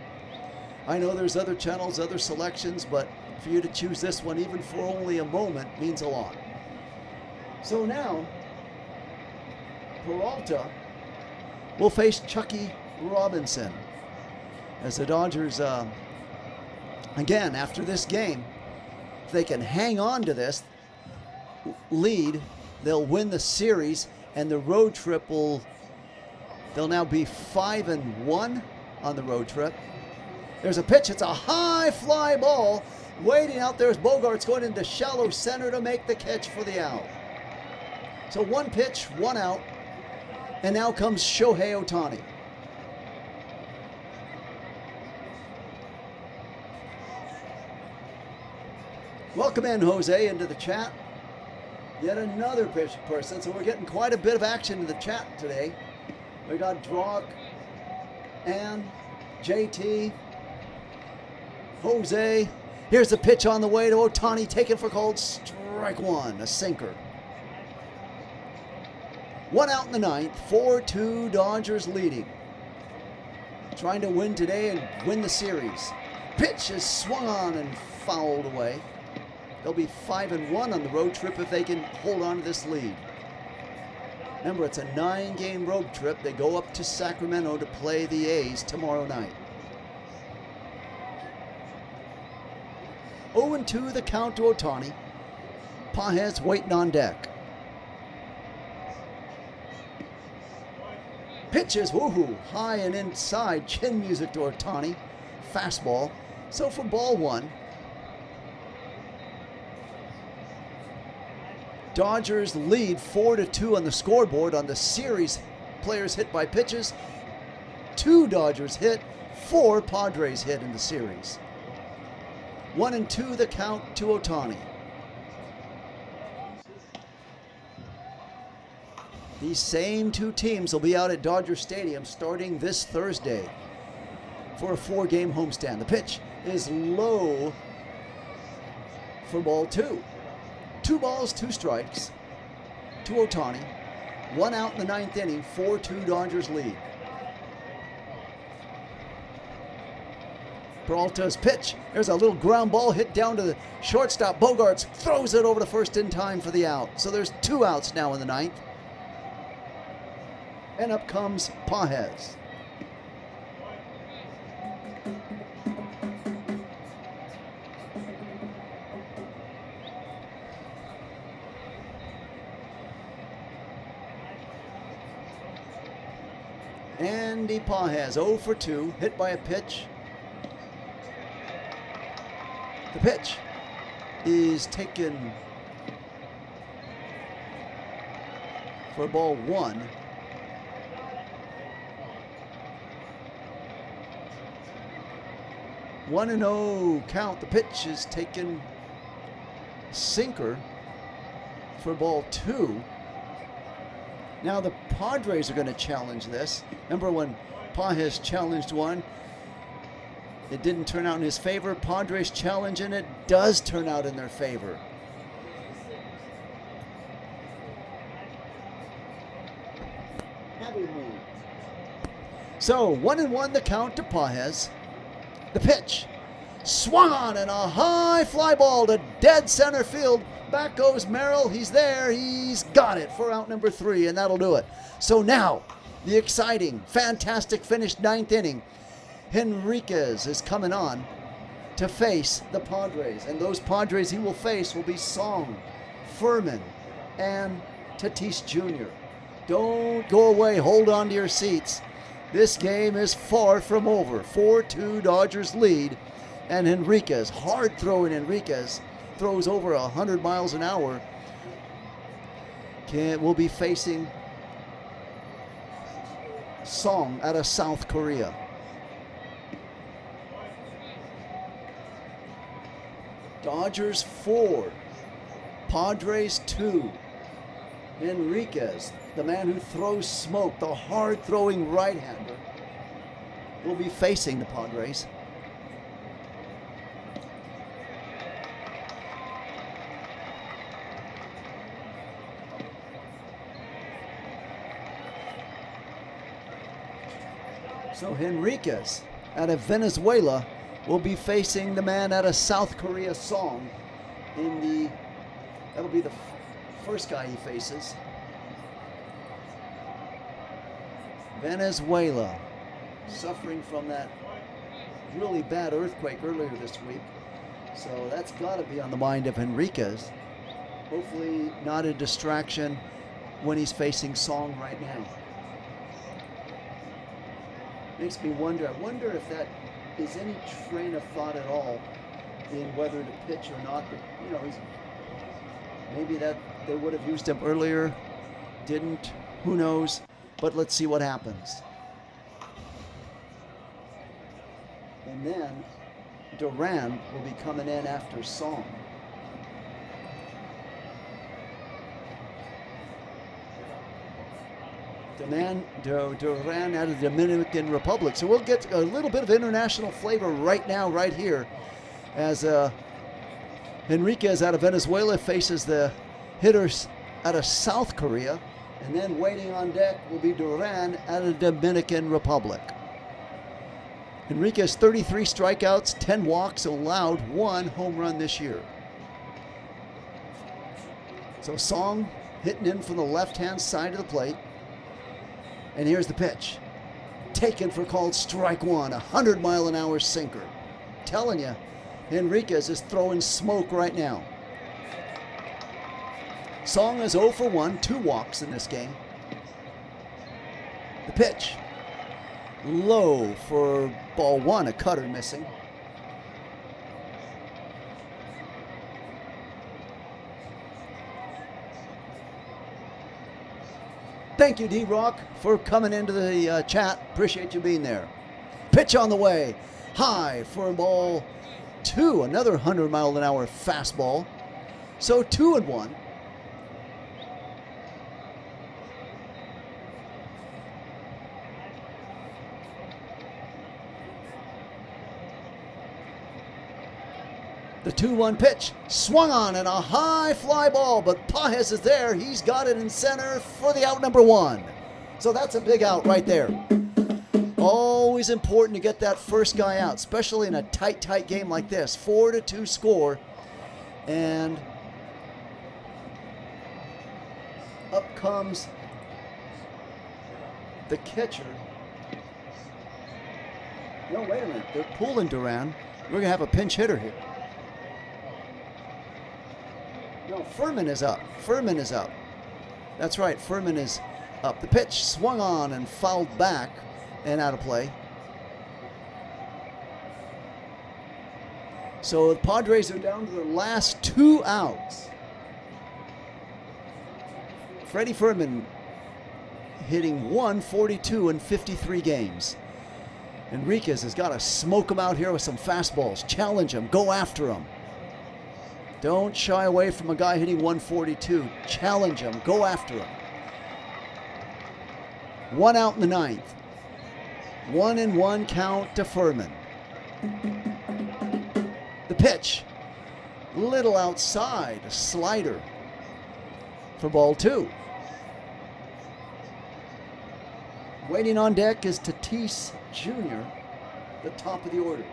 I know there's other channels, other selections, but for you to choose this one, even for only a moment, means a lot. So now, Peralta will face Chucky Robinson. As the Dodgers, again, after this game, if they can hang on to this lead, they'll win the series, and the road trip they'll now be 5-1 on the road trip. There's a pitch. It's a high fly ball. Waiting out there is Bogarts going into shallow center to make the catch for the out. So 1 pitch, 1 out. And now comes Shohei Ohtani. Welcome in, Jose, into the chat. Yet another pitch person. So we're getting quite a bit of action in the chat today. We got Drock and JT. Jose, here's the pitch on the way to Ohtani, taken for called strike 1, a sinker. 1 out in the 9th, 4-2 Dodgers leading. Trying to win today and win the series. Pitch is swung on and fouled away. They'll be 5-1 on the road trip if they can hold on to this lead. Remember, it's a 9-game road trip. They go up to Sacramento to play the A's tomorrow night. 0-2 the count to Ohtani. Pages waiting on deck. Pitches, woohoo, high and inside, chin music to Ohtani. Fastball. So for ball 1, Dodgers lead 4-2 on the scoreboard on the series. Players hit by pitches. 2 Dodgers hit, 4 Padres hit in the series. 1-2 the count to Ohtani. These same 2 teams will be out at Dodger Stadium starting this Thursday for a 4-game homestand. The pitch is low for ball 2. 2 balls, 2 strikes to Ohtani. 1 out in the 9th inning, 4-2 Dodgers lead. Peralta's pitch. There's a little ground ball hit down to the shortstop. Bogarts throws it over to first in time for the out. So there's 2 outs now in the 9th. And up comes Pages. Andy Pages, 0 for 2, hit by a pitch. The pitch is taken for ball 1. One and 0 count. The pitch is taken sinker for ball 2. Now the Padres are going to challenge this. Remember when Pages challenged one. It didn't turn out in his favor. Padres challenge, and it does turn out in their favor. So 1-1 the count to Pages. The pitch. Swung on and a high fly ball to dead center field. Back goes Merrill. He's there. He's got it for out number 3, and that'll do it. So now the exciting, fantastic finished 9th inning. Henriquez is coming on to face the Padres. And those Padres he will face will be Song, Furman, and Tatis Jr. Don't go away. Hold on to your seats. This game is far from over. 4-2 Dodgers lead. And Henriquez, hard throwing Henriquez, throws over 100 miles an hour. Will be facing Song out of South Korea. Dodgers 4, Padres 2. Henriquez, the man who throws smoke, the hard-throwing right-hander, will be facing the Padres. So Henriquez out of Venezuela will be facing the man out of South Korea, Song, that'll be the first guy he faces. Venezuela, suffering from that really bad earthquake earlier this week. So that's got to be on the mind of Henriquez. Hopefully not a distraction when he's facing Song right now. Makes me wonder, I wonder if that is any train of thought at all in whether to pitch or not. But, maybe that they would have used him earlier, didn't, who knows, but let's see what happens. And then Duran will be coming in after Song. Duran out of the Dominican Republic. So we'll get a little bit of international flavor right now, right here, as Henriquez out of Venezuela faces the hitters out of South Korea. And then waiting on deck will be Duran out of the Dominican Republic. Henriquez 33 strikeouts, 10 walks, allowed 1 home run this year. So Song hitting in from the left-hand side of the plate. And here's the pitch. Taken for called strike 1, 100-mile-an-hour sinker. Telling you, Henriquez is throwing smoke right now. Song is 0 for 1, 2 walks in this game. The pitch. Low for ball 1, a cutter missing. Thank you, D-Rock, for coming into the chat. Appreciate you being there. Pitch on the way. High for ball 2. Another 100-mile-an-hour fastball. So 2-1. The 2-1 pitch, swung on and a high fly ball, but Pages is there. He's got it in center for the out number 1. So that's a big out right there. Always important to get that first guy out, especially in a tight game like this. 4-2 score. And up comes the catcher. No, wait a minute. They're pulling Duran. We're going to have a pinch hitter here. No, Furman is up. Furman is up. That's right, Furman is up. The pitch swung on and fouled back and out of play. So the Padres are down to their last 2 outs. Freddie Furman hitting 142 in 53 games. Henriquez has got to smoke him out here with some fastballs. Challenge him. Go after him. Don't shy away from a guy hitting 142. Challenge him. Go after him. 1 out in the 9th. 1-1 count to Furman. The pitch, little outside, a slider for ball 2. Waiting on deck is Tatis Jr., the top of the order.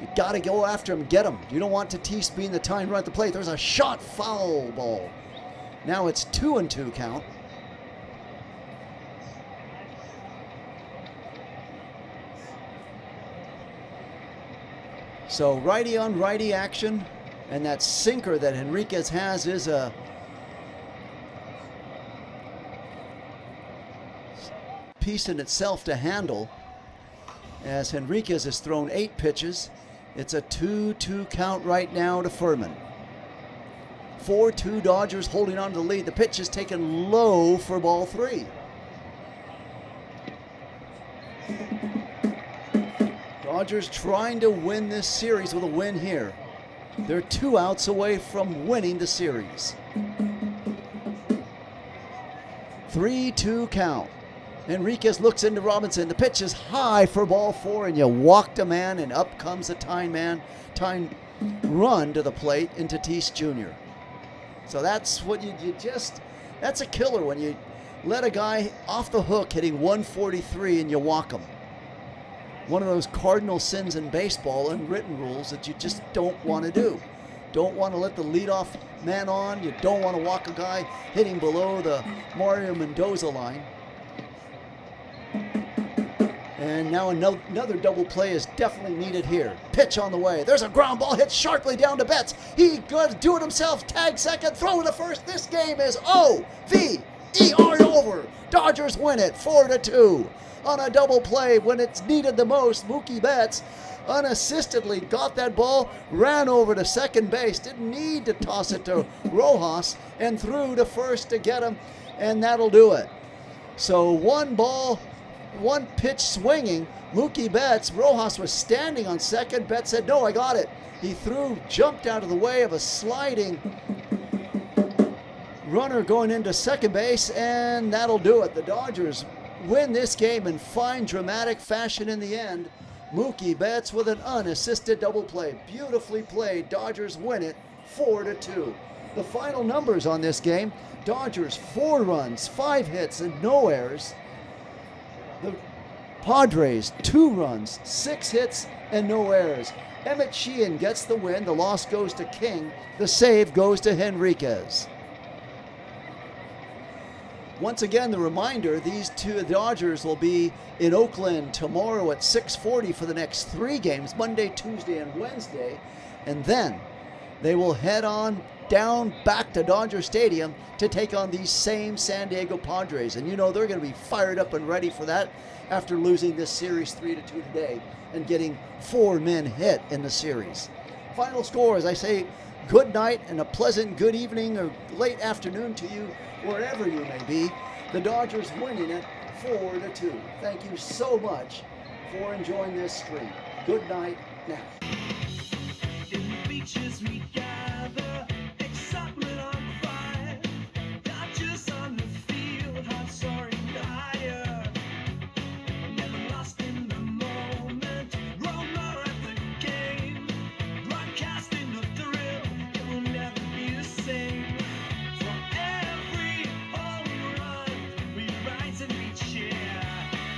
You got to go after him, get him. You don't want Tatis being the tying run at the plate. There's a shot, foul ball. Now it's 2-2 count. So righty on righty action, and that sinker that Henriquez has is a piece in itself to handle, as Henriquez has thrown 8 pitches. It's a 2-2 count right now to Furman. 4-2 Dodgers holding on to the lead. The pitch is taken low for ball 3. Dodgers trying to win this series with a win here. They're 2 outs away from winning the series. 3-2 count. Enriquez looks into Robinson. The pitch is high for ball 4, and you walked a man, and up comes the tying run to the plate in Tatis Jr. So that's what you just, that's a killer when you let a guy off the hook hitting 143 and you walk him. One of those cardinal sins in baseball, unwritten rules that you just don't want to do. Don't want to let the leadoff man on. You don't want to walk a guy hitting below the Mario Mendoza line. And now another double play is definitely needed here. Pitch on the way. There's a ground ball hit sharply down to Betts. He could do it himself. Tag second. Throw to first. This game is O-V-E-R over. Dodgers win it 4-2. On a double play when it's needed the most, Mookie Betts unassistedly got that ball, ran over to second base, didn't need to toss it to Rojas, and threw to first to get him, and that'll do it. So 1 ball, 1 pitch swinging. Mookie Betts, Rojas was standing on second. Betts said, no, I got it. He jumped out of the way of a sliding runner going into second base, and that'll do it. The Dodgers win this game in fine dramatic fashion in the end. Mookie Betts with an unassisted double play. Beautifully played. Dodgers win it 4-2. The final numbers on this game: Dodgers 4 runs, 5 hits, and no errors. The Padres 2 runs, 6 hits, and no errors. Emmett Sheehan gets the win. The loss goes to King. The save goes to Henriquez. Once again, the reminder, these 2 Dodgers will be in Oakland tomorrow at 6:40 for the next 3 games, Monday, Tuesday, and Wednesday. And then they will head on down back to Dodger Stadium to take on these same San Diego Padres. And you know they're going to be fired up and ready for that after losing this series 3-2 today and getting 4 men hit in the series. Final score, as I say, good night and a pleasant good evening or late afternoon to you, wherever you may be. The Dodgers winning it 4-2. Thank you so much for enjoying this stream. Good night now. In the beaches we gather, excitement on fire. Dodgers on the field, hearts soaring higher. Never lost in the moment, roller at the game. Broadcasting the thrill, it will never be the same. For every home run, we rise and we cheer.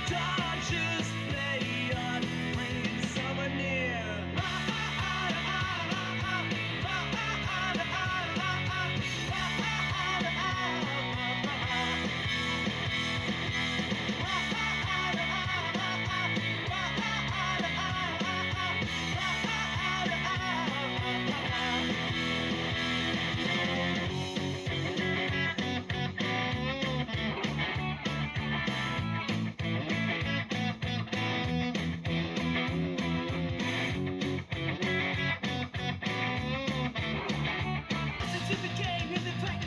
Dodgers play on, bringing summer near. To the game, here's the track